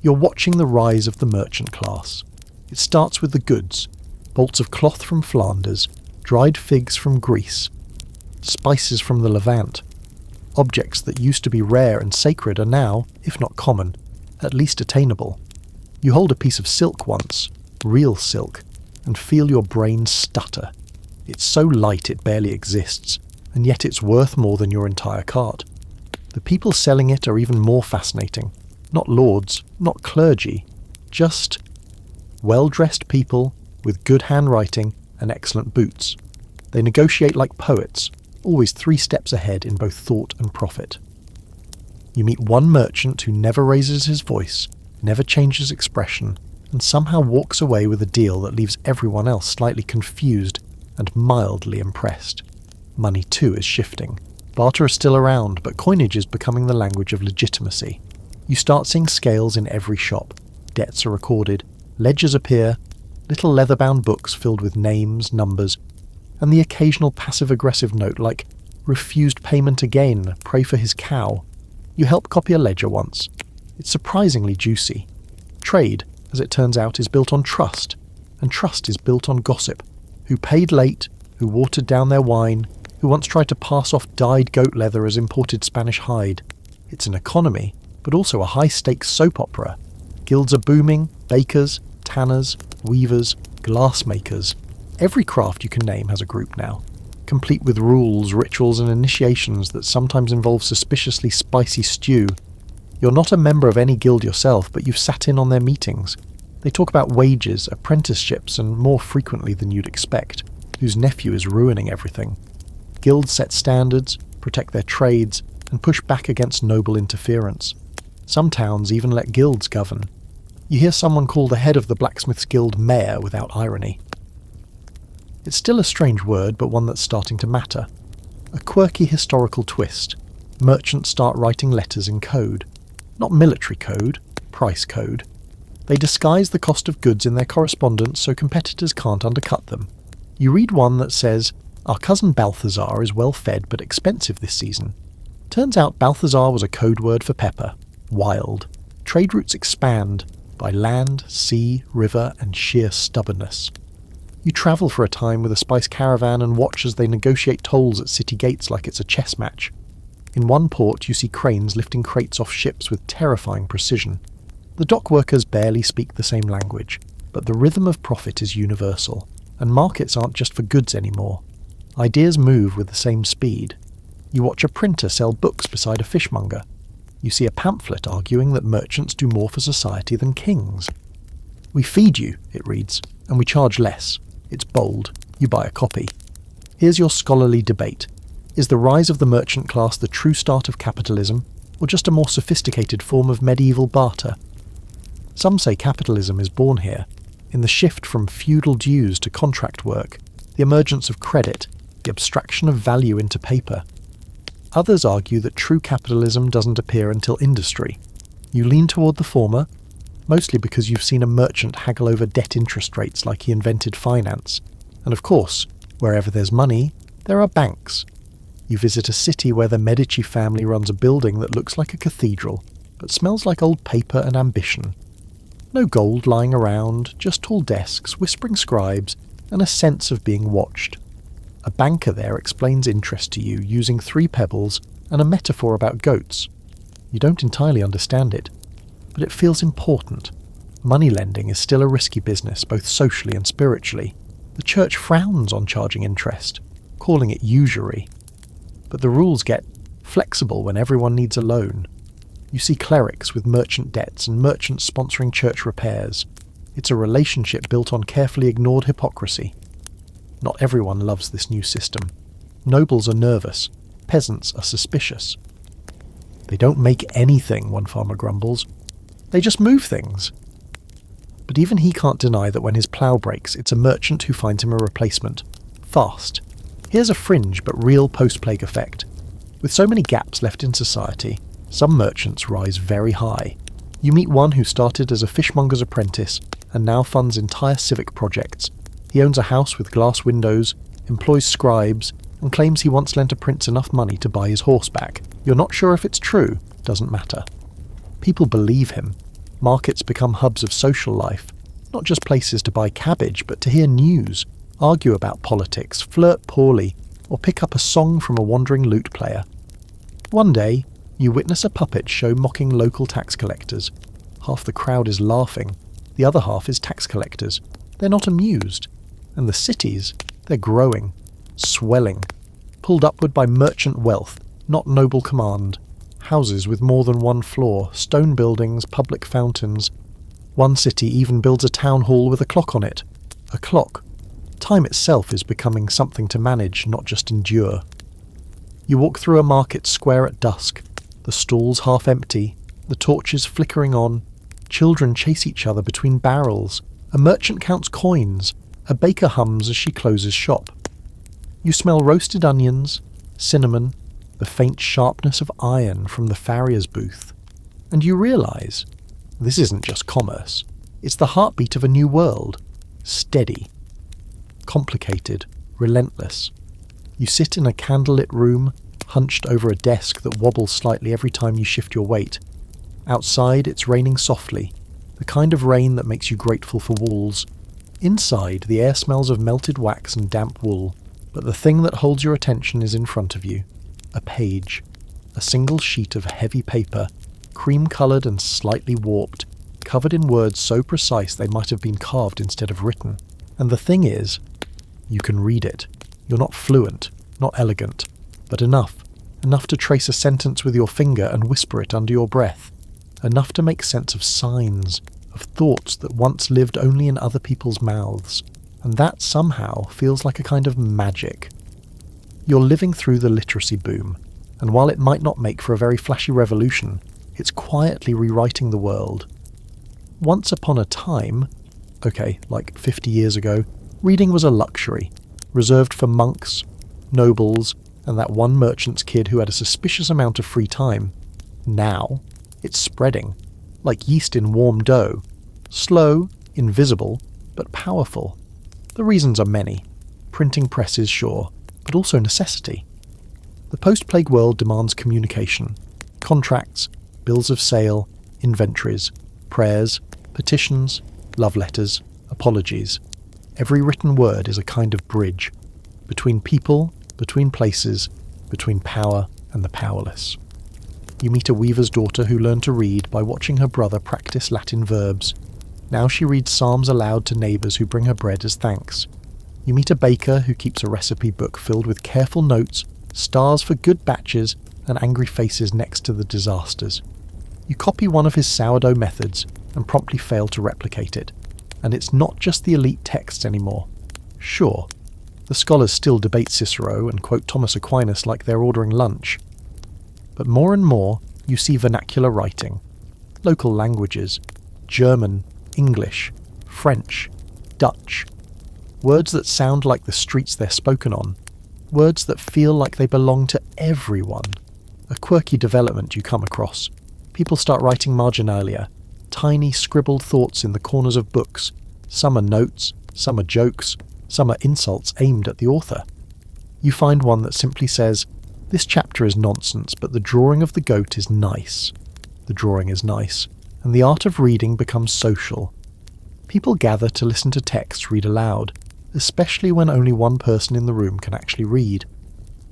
You're watching the rise of the merchant class. It starts with the goods, bolts of cloth from Flanders, dried figs from Greece, spices from the Levant. Objects that used to be rare and sacred are now, if not common, at least attainable. You hold a piece of silk once, real silk, and feel your brain stutter. It's so light it barely exists, and yet it's worth more than your entire cart. The people selling it are even more fascinating. Not lords, not clergy, just well-dressed people with good handwriting and excellent boots. They negotiate like poets, always 3 steps ahead in both thought and profit. You meet one merchant who never raises his voice, never changes expression, and somehow walks away with a deal that leaves everyone else slightly confused and mildly impressed. Money too is shifting. Barter is still around, but coinage is becoming the language of legitimacy. You start seeing scales in every shop. Debts are recorded, ledgers appear, little leather-bound books filled with names, numbers, and the occasional passive-aggressive note like, "Refused payment again, pray for his cow." You help copy a ledger once. It's surprisingly juicy. Trade, as it turns out, is built on trust, and trust is built on gossip. Who paid late, who watered down their wine, who once tried to pass off dyed goat leather as imported Spanish hide. It's an economy, but also a high-stakes soap opera. Guilds are booming, bakers, tanners, weavers, glassmakers. Every craft you can name has a group now, complete with rules, rituals and initiations that sometimes involve suspiciously spicy stew. You're not a member of any guild yourself, but you've sat in on their meetings. They talk about wages, apprenticeships, and more frequently than you'd expect, whose nephew is ruining everything. Guilds set standards, protect their trades, and push back against noble interference. Some towns even let guilds govern. You hear someone call the head of the Blacksmiths Guild mayor without irony. It's still a strange word, but one that's starting to matter. A quirky historical twist. Merchants start writing letters in code. Not military code, price code. They disguise the cost of goods in their correspondence so competitors can't undercut them. You read one that says, "Our cousin Balthazar is well fed but expensive this season." Turns out Balthazar was a code word for pepper. Wild. Trade routes expand by land, sea, river, and sheer stubbornness. You travel for a time with a spice caravan and watch as they negotiate tolls at city gates like it's a chess match. In one port you see cranes lifting crates off ships with terrifying precision. The dock workers barely speak the same language, but the rhythm of profit is universal, and markets aren't just for goods anymore. Ideas move with the same speed. You watch a printer sell books beside a fishmonger. You see a pamphlet arguing that merchants do more for society than kings. "We feed you," it reads, "and we charge less." It's bold. You buy a copy. Here's your scholarly debate. Is the rise of the merchant class the true start of capitalism, or just a more sophisticated form of medieval barter? Some say capitalism is born here, in the shift from feudal dues to contract work, the emergence of credit, the abstraction of value into paper. Others argue that true capitalism doesn't appear until industry. You lean toward the former, mostly because you've seen a merchant haggle over debt interest rates like he invented finance. And of course, wherever there's money, there are banks. You visit a city where the Medici family runs a building that looks like a cathedral, but smells like old paper and ambition. No gold lying around, just tall desks, whispering scribes, and a sense of being watched. A banker there explains interest to you using 3 pebbles and a metaphor about goats. You don't entirely understand it, but it feels important. Money lending is still a risky business, both socially and spiritually. The church frowns on charging interest, calling it usury. But the rules get flexible when everyone needs a loan. You see clerics with merchant debts and merchants sponsoring church repairs. It's a relationship built on carefully ignored hypocrisy. Not everyone loves this new system. Nobles are nervous. Peasants are suspicious. They don't make anything, one farmer grumbles. They just move things. But even he can't deny that when his plough breaks, it's a merchant who finds him a replacement. Fast. Here's a fringe but real post-plague effect. With so many gaps left in society, some merchants rise very high. You meet one who started as a fishmonger's apprentice and now funds entire civic projects. He owns a house with glass windows, employs scribes, and claims he once lent a prince enough money to buy his horse back. You're not sure if it's true, doesn't matter. People believe him. Markets become hubs of social life, not just places to buy cabbage, but to hear news, argue about politics, flirt poorly, or pick up a song from a wandering lute player. One day, you witness a puppet show mocking local tax collectors. Half the crowd is laughing, the other half is tax collectors. They're not amused. And the cities, they're growing, swelling, pulled upward by merchant wealth, not noble command. Houses with more than one floor, stone buildings, public fountains. One city even builds a town hall with a clock on it. A clock. Time itself is becoming something to manage, not just endure. You walk through a market square at dusk, the stalls half empty, the torches flickering on. Children chase each other between barrels. A merchant counts coins. A baker hums as she closes shop. You smell roasted onions, cinnamon, the faint sharpness of iron from the farrier's booth. And you realise, this isn't just commerce. It's the heartbeat of a new world. Steady. Complicated. Relentless. You sit in a candlelit room, hunched over a desk that wobbles slightly every time you shift your weight. Outside, it's raining softly, the kind of rain that makes you grateful for walls. Inside, the air smells of melted wax and damp wool, but the thing that holds your attention is in front of you. A page. A single sheet of heavy paper, cream-coloured and slightly warped, covered in words so precise they might have been carved instead of written. And the thing is, you can read it. You're not fluent, not elegant, but enough to trace a sentence with your finger and whisper it under your breath. Enough to make sense of signs, of thoughts that once lived only in other people's mouths, and that somehow feels like a kind of magic. You're living through the literacy boom, and while it might not make for a very flashy revolution, it's quietly rewriting the world. Once upon a time, like 50 years ago, reading was a luxury, reserved for monks, nobles, and that one merchant's kid who had a suspicious amount of free time. Now, it's spreading, like yeast in warm dough. Slow, invisible, but powerful. The reasons are many. Printing presses, sure, but also necessity. The post-plague world demands communication. Contracts, bills of sale, inventories, prayers, petitions, love letters, apologies. Every written word is a kind of bridge. Between people, between places, between power and the powerless. You meet a weaver's daughter who learned to read by watching her brother practice Latin verbs. Now she reads psalms aloud to neighbours who bring her bread as thanks. You meet a baker who keeps a recipe book filled with careful notes, stars for good batches, and angry faces next to the disasters. You copy one of his sourdough methods and promptly fail to replicate it. And it's not just the elite texts anymore. Sure, the scholars still debate Cicero and quote Thomas Aquinas like they're ordering lunch. But more and more, you see vernacular writing. Local languages. German, English, French, Dutch. Words that sound like the streets they're spoken on. Words that feel like they belong to everyone. A quirky development you come across. People start writing marginalia. Tiny scribbled thoughts in the corners of books. Some are notes, some are jokes, some are insults aimed at the author. You find one that simply says, "This chapter is nonsense, but the drawing of the goat is nice." The drawing is nice, and the art of reading becomes social. People gather to listen to text read aloud. especially when only one person in the room can actually read.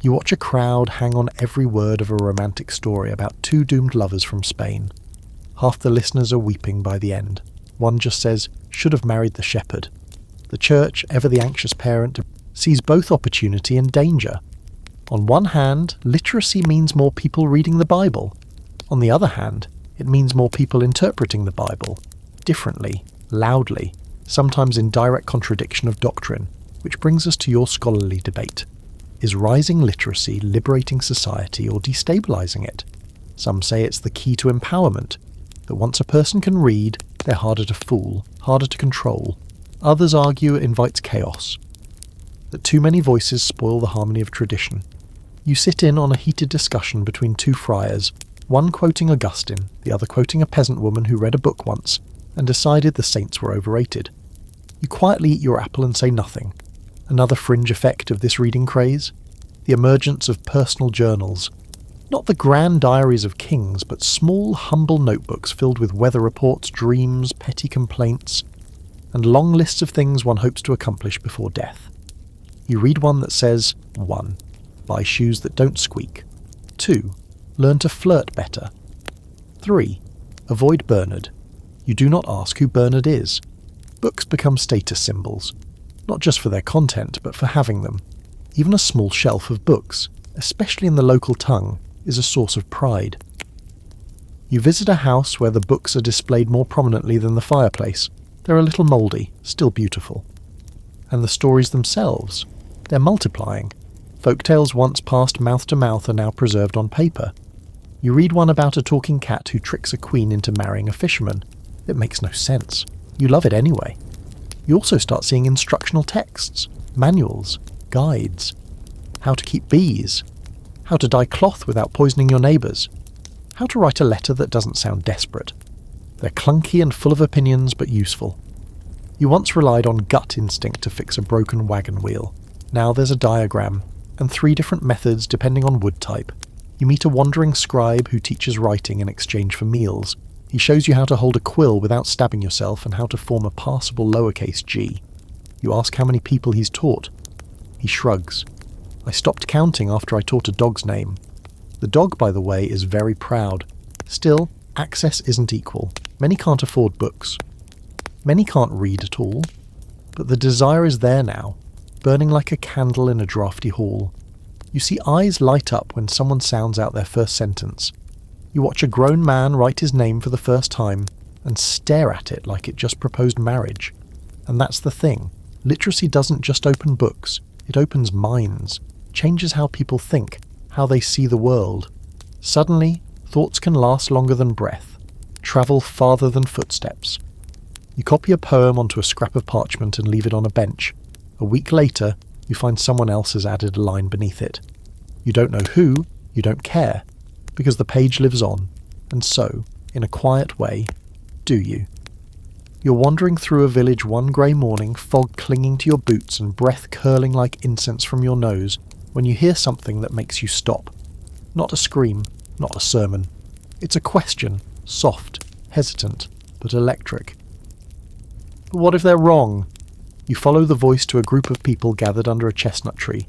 You watch a crowd hang on every word of a romantic story about two doomed lovers from Spain. Half the listeners are weeping by the end. One just says, "should have married the shepherd." The church, ever the anxious parent, sees both opportunity and danger. On one hand, literacy means more people reading the Bible. On the other hand, it means more people interpreting the Bible, differently, loudly, sometimes in direct contradiction of doctrine, which brings us to your scholarly debate. Is rising literacy liberating society or destabilizing it? Some say it's the key to empowerment, that once a person can read, they're harder to fool, harder to control. Others argue it invites chaos, that too many voices spoil the harmony of tradition. You sit in on a heated discussion between two friars, one quoting Augustine, the other quoting a peasant woman who read a book once and decided the saints were overrated. You quietly eat your apple and say nothing. Another fringe effect of this reading craze? The emergence of personal journals. Not the grand diaries of kings, but small, humble notebooks filled with weather reports, dreams, petty complaints, and long lists of things one hopes to accomplish before death. You read one that says, 1. Buy shoes that don't squeak. 2. Learn to flirt better. 3. Avoid Bernard. You do not ask who Bernard is. Books become status symbols, not just for their content, but for having them. Even a small shelf of books, especially in the local tongue, is a source of pride. You visit a house where the books are displayed more prominently than the fireplace. They're a little mouldy, still beautiful. And the stories themselves, they're multiplying. Folktales once passed mouth to mouth are now preserved on paper. You read one about a talking cat who tricks a queen into marrying a fisherman. It makes no sense. You love it anyway. You also start seeing instructional texts, manuals, guides. How to keep bees. How to dye cloth without poisoning your neighbours. How to write a letter that doesn't sound desperate. They're clunky and full of opinions, but useful. You once relied on gut instinct to fix a broken wagon wheel. Now there's a diagram, and 3 different methods depending on wood type. You meet a wandering scribe who teaches writing in exchange for meals. He shows you how to hold a quill without stabbing yourself and how to form a passable lowercase g. You ask how many people he's taught. He shrugs. I stopped counting after I taught a dog's name. The dog, by the way, is very proud. Still, access isn't equal. Many can't afford books. Many can't read at all. But the desire is there now, burning like a candle in a drafty hall. You see eyes light up when someone sounds out their first sentence. You watch a grown man write his name for the first time and stare at it like it just proposed marriage. And that's the thing. Literacy doesn't just open books. It opens minds, changes how people think, how they see the world. Suddenly, thoughts can last longer than breath, travel farther than footsteps. You copy a poem onto a scrap of parchment and leave it on a bench. A week later, you find someone else has added a line beneath it. You don't know who, you don't care, because the page lives on, and so, in a quiet way, do you. You're wandering through a village one grey morning, fog clinging to your boots and breath curling like incense from your nose, when you hear something that makes you stop. Not a scream, not a sermon. It's a question, soft, hesitant, but electric. But what if they're wrong? You follow the voice to a group of people gathered under a chestnut tree.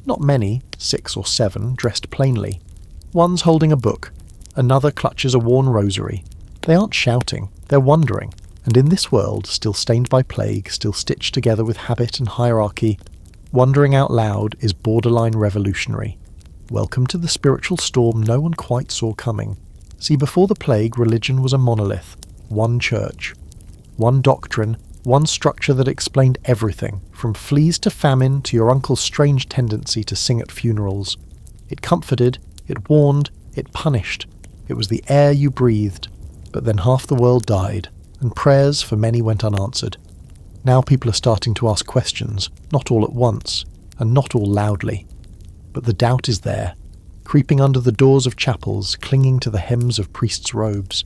Not many, 6 or 7, dressed plainly. One's holding a book. Another clutches a worn rosary. They aren't shouting, they're wondering. And in this world, still stained by plague, still stitched together with habit and hierarchy, wondering out loud is borderline revolutionary. Welcome to the spiritual storm no one quite saw coming. See, before the plague, religion was a monolith. One church. One doctrine. One structure that explained everything, from fleas to famine to your uncle's strange tendency to sing at funerals. It comforted, it warned, it punished. It was the air you breathed. But then half the world died, and prayers for many went unanswered. Now people are starting to ask questions, not all at once, and not all loudly. But the doubt is there, creeping under the doors of chapels, clinging to the hems of priests' robes.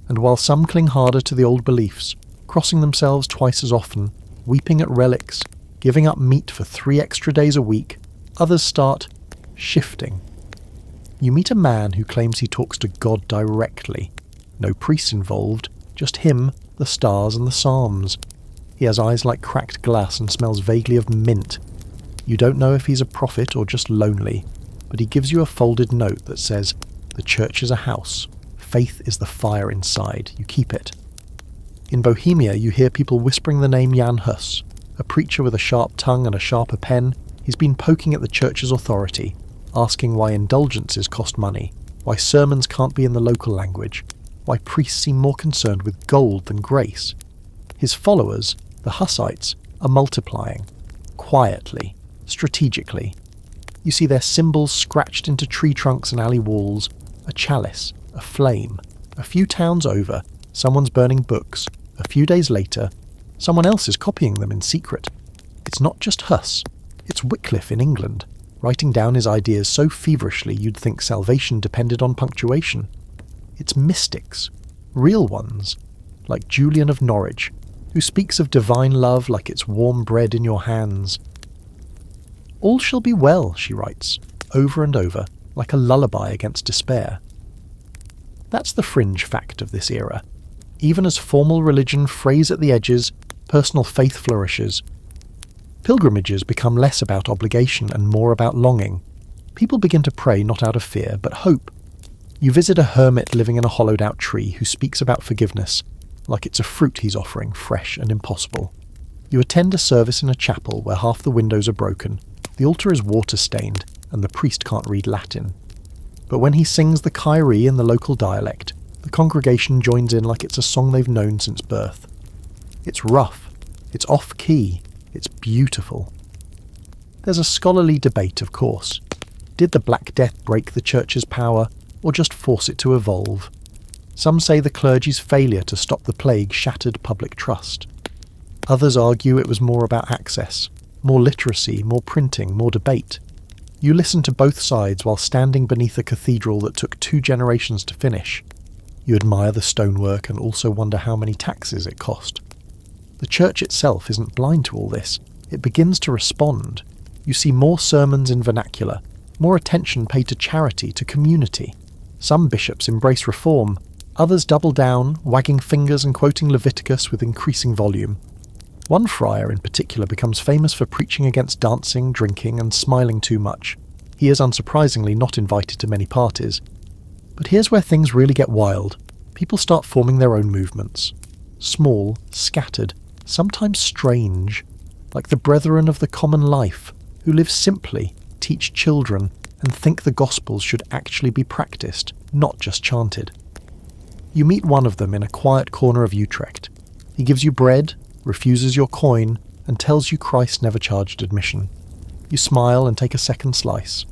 And while some cling harder to the old beliefs, crossing themselves twice as often, weeping at relics, giving up meat for 3 extra days a week, others start shifting. You meet a man who claims he talks to God directly. No priests involved, just him, the stars and the psalms. He has eyes like cracked glass and smells vaguely of mint. You don't know if he's a prophet or just lonely, but he gives you a folded note that says, "The church is a house. Faith is the fire inside. You keep it." In Bohemia, you hear people whispering the name Jan Hus, a preacher with a sharp tongue and a sharper pen. He's been poking at the church's authority, asking why indulgences cost money, why sermons can't be in the local language, why priests seem more concerned with gold than grace. His followers, the Hussites, are multiplying, quietly, strategically. You see their symbols scratched into tree trunks and alley walls, a chalice, a flame. A few towns over, someone's burning books. A few days later, someone else is copying them in secret. It's not just Huss, it's Wycliffe in England, writing down his ideas so feverishly you'd think salvation depended on punctuation. It's mystics, real ones, like Julian of Norwich, who speaks of divine love like it's warm bread in your hands. "All shall be well," she writes, over and over, like a lullaby against despair. That's the fringe fact of this era. Even as formal religion frays at the edges, personal faith flourishes. Pilgrimages become less about obligation and more about longing. People begin to pray not out of fear, but hope. You visit a hermit living in a hollowed-out tree who speaks about forgiveness, like it's a fruit he's offering, fresh and impossible. You attend a service in a chapel where half the windows are broken, the altar is water-stained, and the priest can't read Latin. But when he sings the Kyrie in the local dialect, the congregation joins in like it's a song they've known since birth. It's rough, it's off-key, it's beautiful. There's a scholarly debate, of course. Did the Black Death break the church's power, or just force it to evolve? Some say the clergy's failure to stop the plague shattered public trust. Others argue it was more about access, more literacy, more printing, more debate. You listen to both sides while standing beneath a cathedral that took 2 generations to finish. You admire the stonework and also wonder how many taxes it cost. The church itself isn't blind to all this. It begins to respond. You see more sermons in vernacular, more attention paid to charity, to community. Some bishops embrace reform, others double down, wagging fingers and quoting Leviticus with increasing volume. One friar in particular becomes famous for preaching against dancing, drinking, and smiling too much. He is unsurprisingly not invited to many parties. But here's where things really get wild. People start forming their own movements. Small, scattered, sometimes strange, like the brethren of the common life, who live simply, teach children, and think the Gospels should actually be practiced, not just chanted. You meet one of them in a quiet corner of Utrecht. He gives you bread, refuses your coin, and tells you Christ never charged admission. You smile and take a second slice.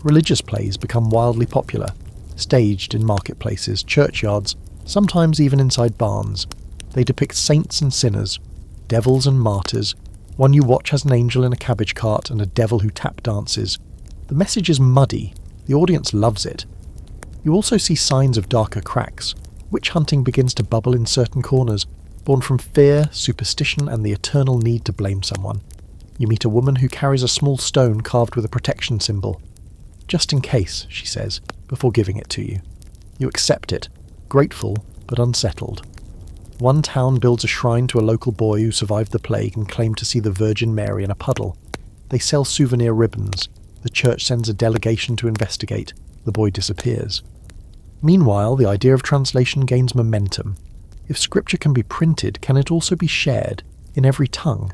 Religious plays become wildly popular, staged in marketplaces, churchyards, sometimes even inside barns. They depict saints and sinners, devils and martyrs. One you watch has an angel in a cabbage cart and a devil who tap dances. The message is muddy. The audience loves it. You also see signs of darker cracks. Witch hunting begins to bubble in certain corners, born from fear, superstition, and the eternal need to blame someone. You meet a woman who carries a small stone carved with a protection symbol. "Just in case," she says, before giving it to you. You accept it, grateful but unsettled. One town builds a shrine to a local boy who survived the plague and claimed to see the Virgin Mary in a puddle. They sell souvenir ribbons. The church sends a delegation to investigate. The boy disappears. Meanwhile, the idea of translation gains momentum. If scripture can be printed, can it also be shared, in every tongue?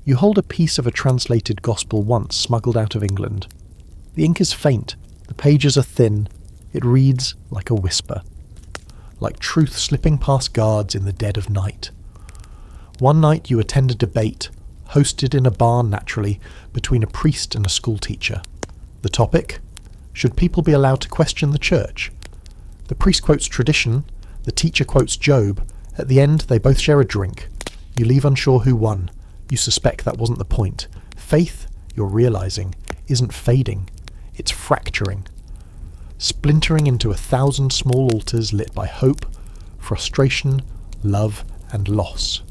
You hold a piece of a translated gospel once smuggled out of England. The ink is faint, the pages are thin, it reads like a whisper. Like truth slipping past guards in the dead of night. One night you attend a debate, hosted in a barn naturally, between a priest and a schoolteacher. The topic? Should people be allowed to question the church? The priest quotes tradition, the teacher quotes Job. At the end, they both share a drink. You leave unsure who won. You suspect that wasn't the point. Faith, you're realizing, isn't fading. It's fracturing. Splintering into 1,000 small altars lit by hope, frustration, love, and loss.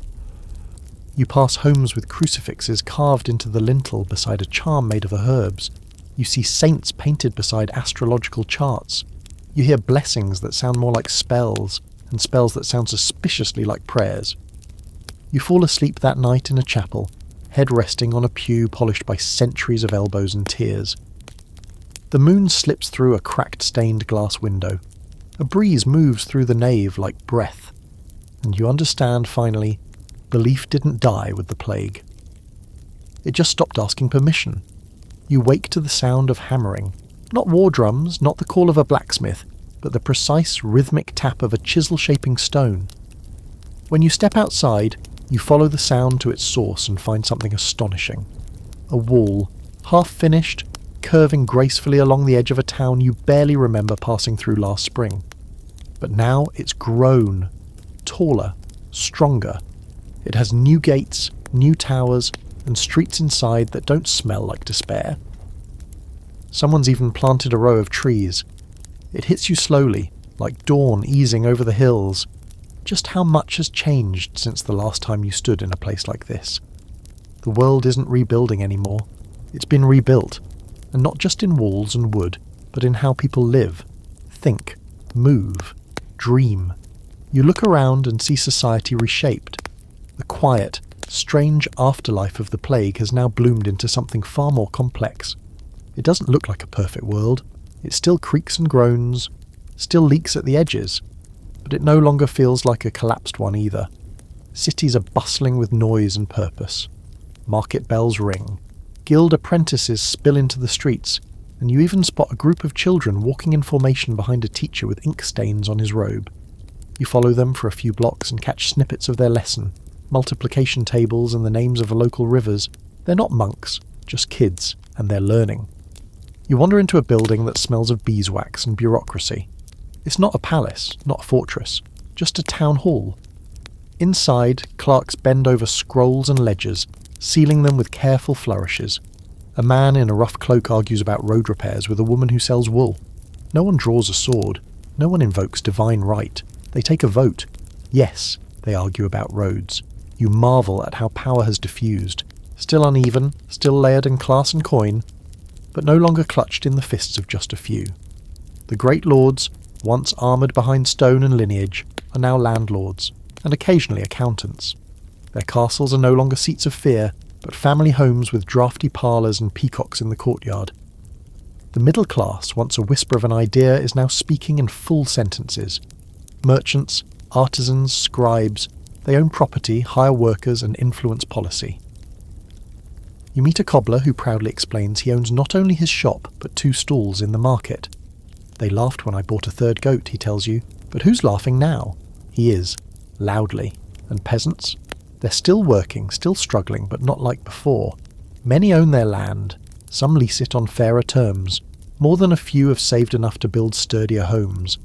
You pass homes with crucifixes carved into the lintel beside a charm made of herbs. You see saints painted beside astrological charts. You hear blessings that sound more like spells, and spells that sound suspiciously like prayers. You fall asleep that night in a chapel, head resting on a pew polished by centuries of elbows and tears. The moon slips through a cracked stained glass window. A breeze moves through the nave like breath. And you understand, finally, belief didn't die with the plague. It just stopped asking permission. You wake to the sound of hammering. Not war drums, not the call of a blacksmith, but the precise rhythmic tap of a chisel-shaping stone. When you step outside, you follow the sound to its source and find something astonishing. A wall, half-finished, curving gracefully along the edge of a town you barely remember passing through last spring. But now it's grown, taller, stronger. It has new gates, new towers, and streets inside that don't smell like despair. Someone's even planted a row of trees. It hits you slowly, like dawn easing over the hills. Just how much has changed since the last time you stood in a place like this. The world isn't rebuilding anymore. It's been rebuilt, and not just in walls and wood, but in how people live, think, move, dream. You look around and see society reshaped. The quiet, strange afterlife of the plague has now bloomed into something far more complex. It doesn't look like a perfect world. It still creaks and groans, still leaks at the edges, but it no longer feels like a collapsed one either. Cities are bustling with noise and purpose. Market bells ring. Guild apprentices spill into the streets, and you even spot a group of children walking in formation behind a teacher with ink stains on his robe. You follow them for a few blocks and catch snippets of their lesson, multiplication tables and the names of local rivers. They're not monks, just kids, and they're learning. You wander into a building that smells of beeswax and bureaucracy. It's not a palace, not a fortress, just a town hall. Inside, clerks bend over scrolls and ledgers, sealing them with careful flourishes. A man in a rough cloak argues about road repairs with a woman who sells wool. No one draws a sword. No one invokes divine right. They take a vote. Yes, they argue about roads. You marvel at how power has diffused. Still uneven, still layered in class and coin, but no longer clutched in the fists of just a few. The great lords, once armoured behind stone and lineage, are now landlords, and occasionally accountants. Their castles are no longer seats of fear, but family homes with draughty parlours and peacocks in the courtyard. The middle class, once a whisper of an idea, is now speaking in full sentences. Merchants, artisans, scribes, they own property, hire workers, and influence policy. You meet a cobbler who proudly explains he owns not only his shop, but 2 stalls in the market. They laughed when I bought a 3rd goat, he tells you, but who's laughing now? He is, loudly. And peasants? They're still working, still struggling, but not like before. Many own their land. Some lease it on fairer terms. More than a few have saved enough to build sturdier homes.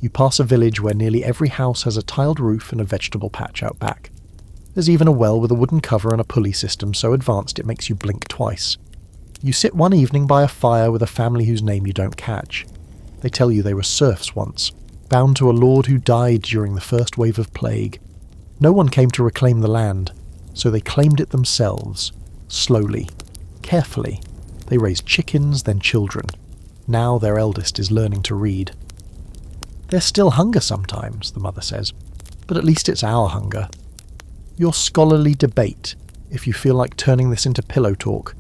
You pass a village where nearly every house has a tiled roof and a vegetable patch out back. There's even a well with a wooden cover and a pulley system so advanced it makes you blink twice. You sit one evening by a fire with a family whose name you don't catch. They tell you they were serfs once, bound to a lord who died during the first wave of plague. No one came to reclaim the land, so they claimed it themselves, slowly, carefully. They raised chickens, then children. Now their eldest is learning to read. There's still hunger sometimes, the mother says, but at least it's our hunger. Your scholarly debate, if you feel like turning this into pillow talk.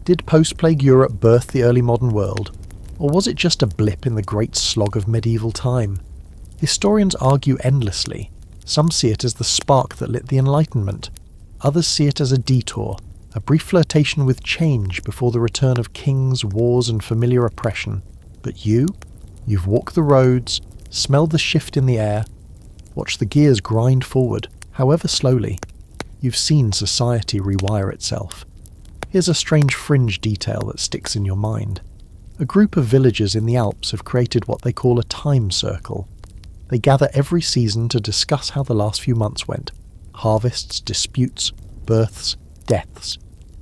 Did post-plague Europe birth the early modern world? Or was it just a blip in the great slog of medieval time? Historians argue endlessly. Some see it as the spark that lit the Enlightenment. Others see it as a detour, a brief flirtation with change before the return of kings, wars, and familiar oppression. But you've walked the roads, smelled the shift in the air, watched the gears grind forward, however slowly. You've seen society rewire itself. Here's a strange fringe detail that sticks in your mind. A group of villagers in the Alps have created what they call a time circle. They gather every season to discuss how the last few months went. Harvests, disputes, births, deaths.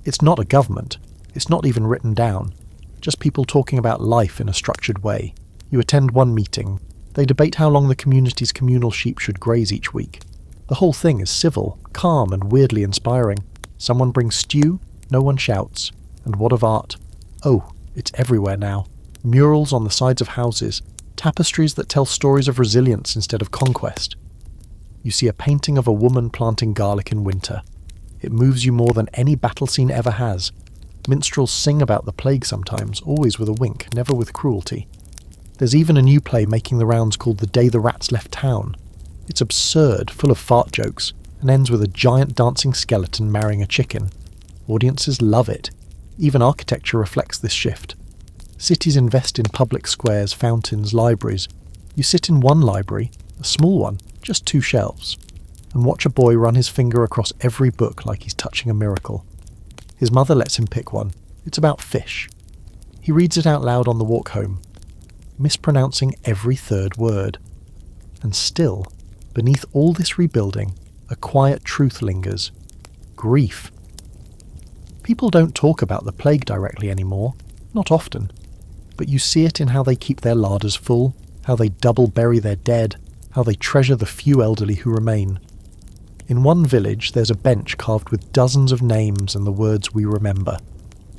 It's not a government. It's not even written down. Just people talking about life in a structured way. You attend one meeting. They debate how long the community's communal sheep should graze each week. The whole thing is civil, calm, and weirdly inspiring. Someone brings stew, no one shouts. And what of art? Oh, it's everywhere now. Murals on the sides of houses, tapestries that tell stories of resilience instead of conquest. You see a painting of a woman planting garlic in winter. It moves you more than any battle scene ever has. Minstrels sing about the plague sometimes, always with a wink, never with cruelty. There's even a new play making the rounds called The Day the Rats Left Town. It's absurd, full of fart jokes, and ends with a giant dancing skeleton marrying a chicken. Audiences love it. Even architecture reflects this shift. Cities invest in public squares, fountains, libraries. You sit in one library, a small one, just 2 shelves, and watch a boy run his finger across every book like he's touching a miracle. His mother lets him pick one. It's about fish. He reads it out loud on the walk home, mispronouncing every 3rd word. And still, beneath all this rebuilding, a quiet truth lingers. Grief. People don't talk about the plague directly anymore, not often, but you see it in how they keep their larders full, how they double bury their dead, how they treasure the few elderly who remain. In one village there's a bench carved with dozens of names and the words "we remember."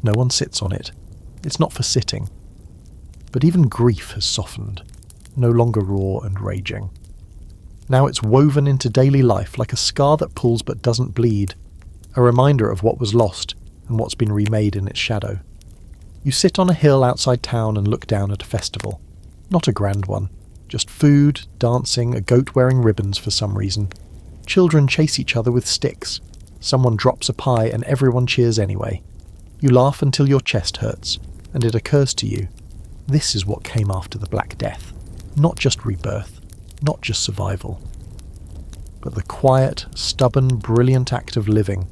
No one sits on it. It's not for sitting. But even grief has softened, no longer raw and raging. Now it's woven into daily life like a scar that pulls but doesn't bleed, a reminder of what was lost and what's been remade in its shadow. You sit on a hill outside town and look down at a festival. Not a grand one. Just food, dancing, a goat wearing ribbons for some reason. Children chase each other with sticks. Someone drops a pie and everyone cheers anyway. You laugh until your chest hurts, and it occurs to you, this is what came after the Black Death. Not just rebirth, not just survival, but the quiet, stubborn, brilliant act of living.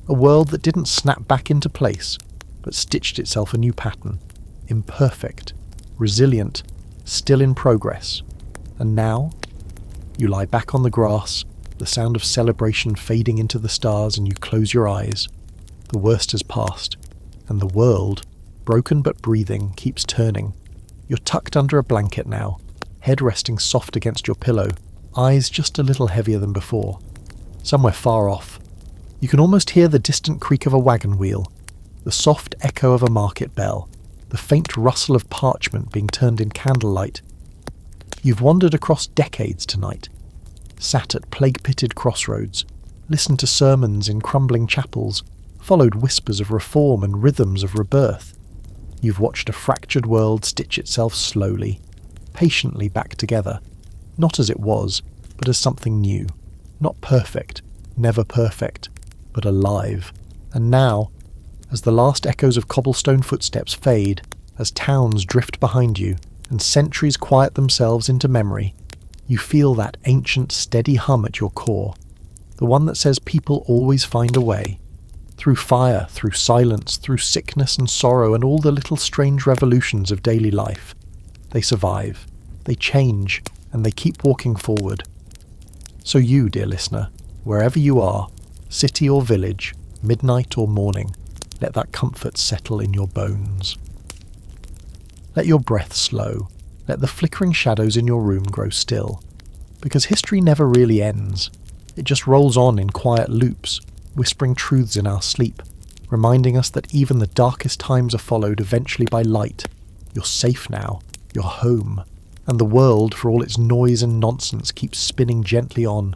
A world that didn't snap back into place, but stitched itself a new pattern. Imperfect, resilient, still in progress. And now, you lie back on the grass, the sound of celebration fading into the stars, and you close your eyes. The worst has passed, and the world, broken but breathing, keeps turning. You're tucked under a blanket now, head resting soft against your pillow, eyes just a little heavier than before. Somewhere far off, you can almost hear the distant creak of a wagon wheel, the soft echo of a market bell, the faint rustle of parchment being turned in candlelight. You've wandered across decades tonight, sat at plague-pitted crossroads, listened to sermons in crumbling chapels, followed whispers of reform and rhythms of rebirth. You've watched a fractured world stitch itself slowly, patiently back together, not as it was, but as something new. Not perfect, never perfect, but alive. And now, as the last echoes of cobblestone footsteps fade, as towns drift behind you, and centuries quiet themselves into memory, you feel that ancient, steady hum at your core, the one that says people always find a way. Through fire, through silence, through sickness and sorrow and all the little strange revolutions of daily life. They survive, they change, and they keep walking forward. So you, dear listener, wherever you are, city or village, midnight or morning, let that comfort settle in your bones. Let your breath slow. Let the flickering shadows in your room grow still. Because history never really ends. It just rolls on in quiet loops, whispering truths in our sleep, reminding us that even the darkest times are followed eventually by light. You're safe now. You're home. And the world, for all its noise and nonsense, keeps spinning gently on,